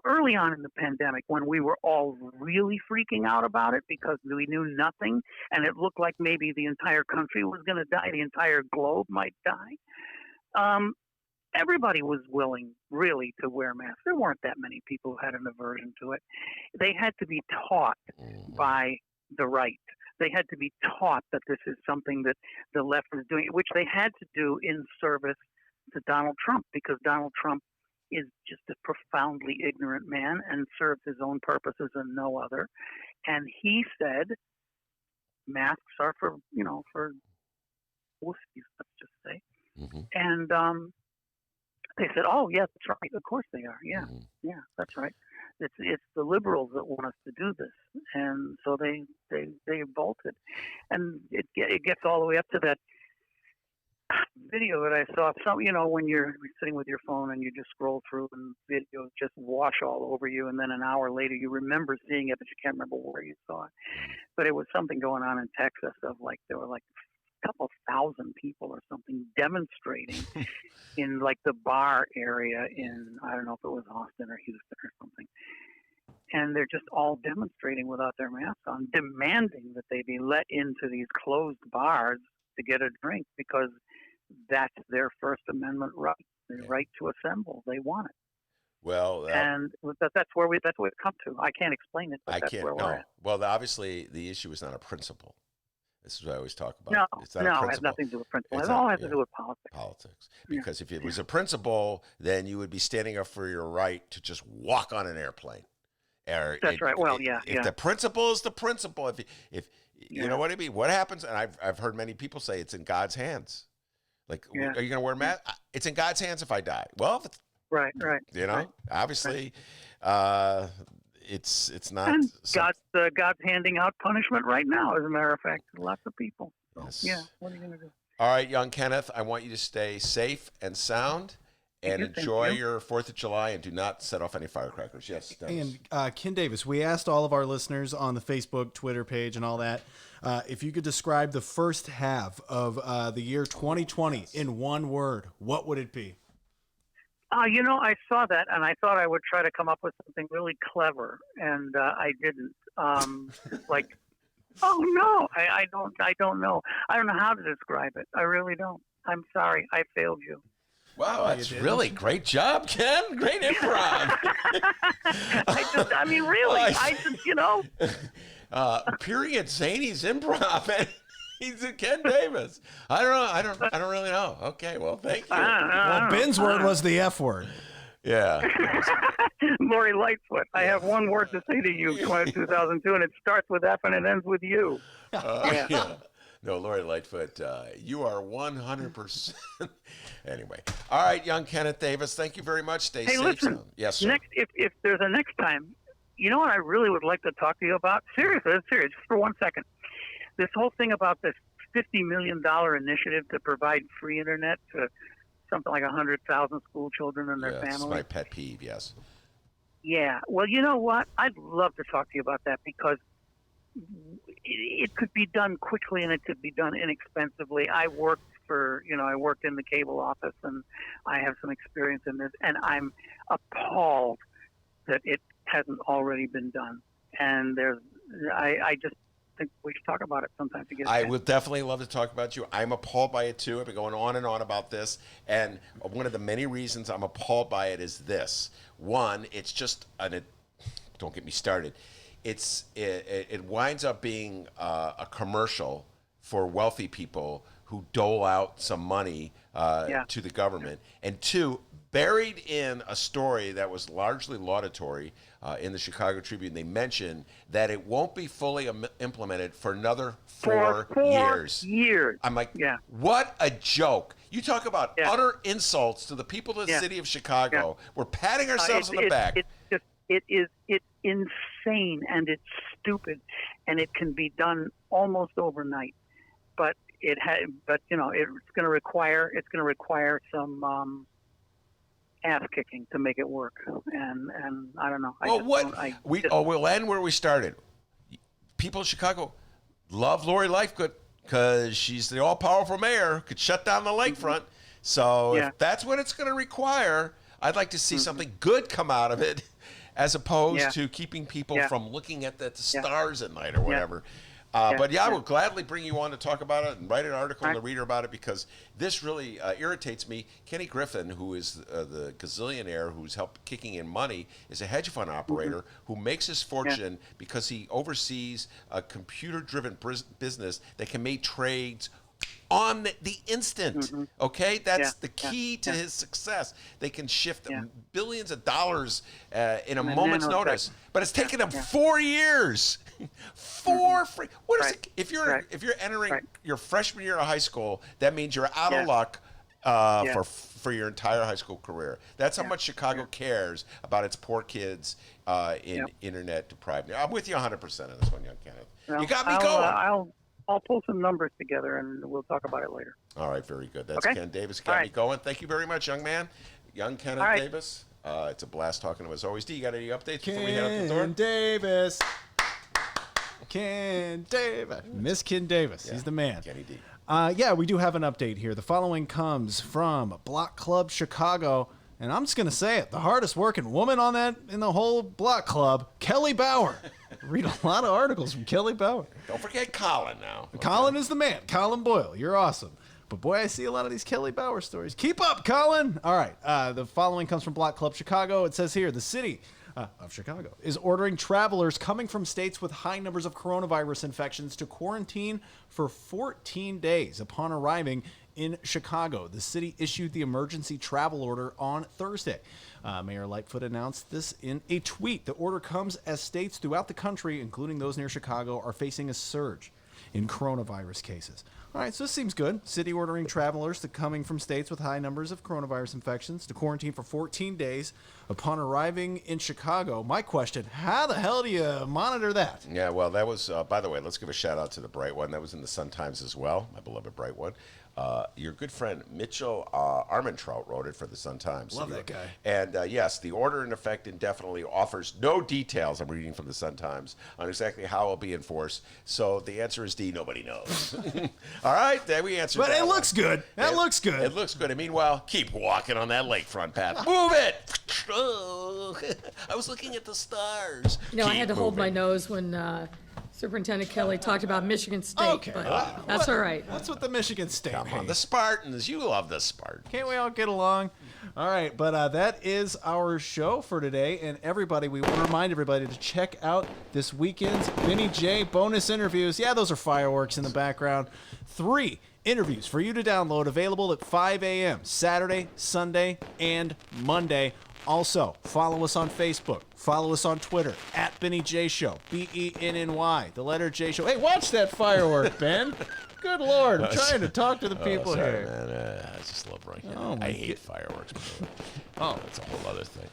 Early on in the pandemic, when we were all really freaking out about it because we knew nothing and it looked like maybe the entire country was going to die, the entire globe might die, everybody was willing really to wear masks. There weren't that many people who had an aversion to it. They had to be taught by the right. They had to be taught that this is something that the left was doing, which they had to do in service to Donald Trump, because Donald Trump is just a profoundly ignorant man and serves his own purposes and no other. And he said, masks are for wussies, let's just say. Mm-hmm. And they said, "Oh, yeah, that's right. Of course they are. Yeah, yeah, that's right. It's the liberals that want us to do this." And so they bolted, and it gets all the way up to that video that I saw. When you're sitting with your phone and you just scroll through and videos just wash all over you, and then an hour later you remember seeing it, but you can't remember where you saw it. But it was something going on in Texas of there were a couple thousand people or something demonstrating in the bar area in, I don't know if it was Austin or Houston or something. And they're just all demonstrating without their masks on, demanding that they be let into these closed bars to get a drink because that's their First Amendment right, the right to assemble. They want it. Well, and that's where we've come to. I can't explain it, but that's where we're at. Well, obviously, the issue is not a principle. This is what I always talk about. No, it's not a principle. It has nothing to do with principle. It all has to do with politics. Politics. Because if it was a principle, then you would be standing up for your right to just walk on an airplane. That's right. Well, If the principle is the principle, if you know what I mean, what happens? And I've heard many people say it's in God's hands. Are you going to wear a mask? It's in God's hands if I die. Well, if it's, right. Obviously, it's not. And God's handing out punishment right now. As a matter of fact, to lots of people. So, yes. Yeah. What are you going to do? All right, young Kenneth, I want you to stay safe and sound. And enjoy your 4th of July, and do not set off any firecrackers. Yes, Dennis. And Ken Davis, we asked all of our listeners on the Facebook, Twitter page, and all that, if you could describe the first half of the year 2020 in one word, what would it be? I saw that, and I thought I would try to come up with something really clever, and I didn't. Oh no, I don't know. I don't know how to describe it. I really don't. I'm sorry, I failed you. Wow, that's really great job, Ken. Great improv. Period Zany's improv. And he's a Ken Davis. I don't really know. Okay, well, thank you. Well, Ben's word was the F word. Yeah. Lori Lightfoot. I have one word to say to you, 2002, and it starts with F and it ends with U. Yeah. No, Lori Lightfoot, you are 100%. Anyway. All right, young Kenneth Davis, thank you very much. Stay safe. Listen, son. Yes, sir. If there's a next time, you know what I really would like to talk to you about? Seriously, just for 1 second. This whole thing about this $50 million initiative to provide free internet to something like 100,000 school children and their families. That's my pet peeve, yes. Yeah. Well, you know what? I'd love to talk to you about that because it could be done quickly and it could be done inexpensively. I worked in the cable office and I have some experience in this, and I'm appalled that it hasn't already been done. And I just think we should talk about it sometime to get I would definitely love to talk about you. I'm appalled by it too. I've been going on and on about this, and one of the many reasons I'm appalled by it is this. One, it's just don't get me started. It winds up being a commercial for wealthy people who dole out some money to the government. And two, buried in a story that was largely laudatory in the Chicago Tribune, they mentioned that it won't be fully implemented for another four years. I'm like, what a joke. You talk about utter insults to the people of the city of Chicago. We're patting ourselves on the back. it's insane and it's stupid, and it can be done almost overnight. But it's going to require some ass kicking to make it work, and I don't know. We'll end where we started. People in Chicago love Lori Lightfoot because she's the all-powerful mayor, could shut down the lakefront. So if that's what it's going to require, I'd like to see something good come out of it, as opposed to keeping people from looking at the stars at night or whatever. I will gladly bring you on to talk about it and write an article in the Reader about it, because this really irritates me. Kenny Griffin, who is the gazillionaire who's helped kicking in money, is a hedge fund operator who makes his fortune because he oversees a computer-driven business that can make trades on the instant. Okay, that's the key to his success. They can shift billions of dollars in a moment's notice, but it's taken them 4 years. What is it? If you're entering your freshman year of high school, that means you're out of luck for your entire high school career. That's how much Chicago cares about its poor kids in internet deprived. I'm with you 100% on this one, young Kenneth. You got me going. I'll pull some numbers together, and we'll talk about it later. All right, very good. That's Ken Davis. Got me going. Thank you very much, young man. Young Kenneth Davis. It's a blast talking to him as always. D, you got any updates before we head out the door? Ken Davis. Miss Ken Davis. He's the man. Kenny D. We do have an update here. The following comes from Block Club Chicago. And I'm just going to say it. The hardest working woman in the whole block club, Kelly Bauer. Read a lot of articles from Kelly Bauer. Don't forget Colin now. Colin is the man. Colin Boyle. You're awesome. But boy, I see a lot of these Kelly Bauer stories. Keep up, Colin. All right. The following comes from Block Club Chicago. It says here, the city of Chicago is ordering travelers coming from states with high numbers of coronavirus infections to quarantine for 14 days upon arriving in Chicago. The city issued the emergency travel order on Thursday. Mayor Lightfoot announced this in a tweet. The order comes as states throughout the country, including those near Chicago, are facing a surge in coronavirus cases. All right, so this seems good. City ordering travelers coming from states with high numbers of coronavirus infections to quarantine for 14 days upon arriving in Chicago. My question, how the hell do you monitor that? Yeah, well, that was, by the way, let's give a shout out to the Bright One. That was in the Sun-Times as well, my beloved Bright One. Your good friend Mitchell Armentrout wrote it for the Sun-Times. Love that guy. And yes, the order in effect indefinitely offers no details, I'm reading from the Sun-Times, on exactly how it will be enforced. So the answer is D, nobody knows. All right, there we answered but that. But it looks good. That looks good. It looks good. And meanwhile, keep walking on that lakefront path. Move it! Oh, I was looking at the stars. I had to hold my nose when Superintendent Kelly talked about Michigan State, but that's all right. What's with the Michigan State? Come on, the Spartans. You love the Spartans. Can't we all get along? All right, but that is our show for today. And everybody, we want to remind everybody to check out this weekend's Vinny J bonus interviews. Yeah, those are fireworks in the background. 3 interviews for you to download, available at 5 a.m. Saturday, Sunday, and Monday. Also, follow us on Facebook. Follow us on Twitter, at Benny J Show, BENNY, the letter J Show. Hey, watch that firework, Ben. Good Lord, I'm trying to talk to the people sorry, here. Man. I just love right here. I hate fireworks. That's a whole other thing.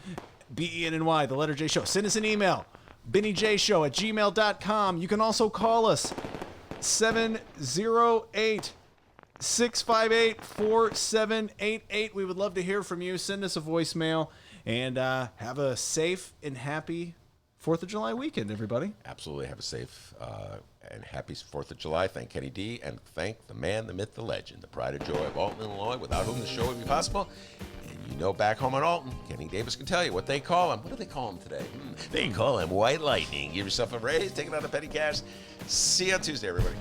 BENNY, the letter J Show. Send us an email, BennyJShow@gmail.com. You can also call us, 708-658-4788. We would love to hear from you. Send us a voicemail. And have a safe and happy 4th of July weekend, everybody. Absolutely. Have a safe and happy 4th of July. Thank Kenny D. And thank the man, the myth, the legend, the pride and joy of Alton, Illinois, without whom the show would be possible. And back home in Alton, Kenny Davis can tell you what they call him. What do they call him today? They call him White Lightning. Give yourself a raise. Take it out of petty cash. See you on Tuesday, everybody.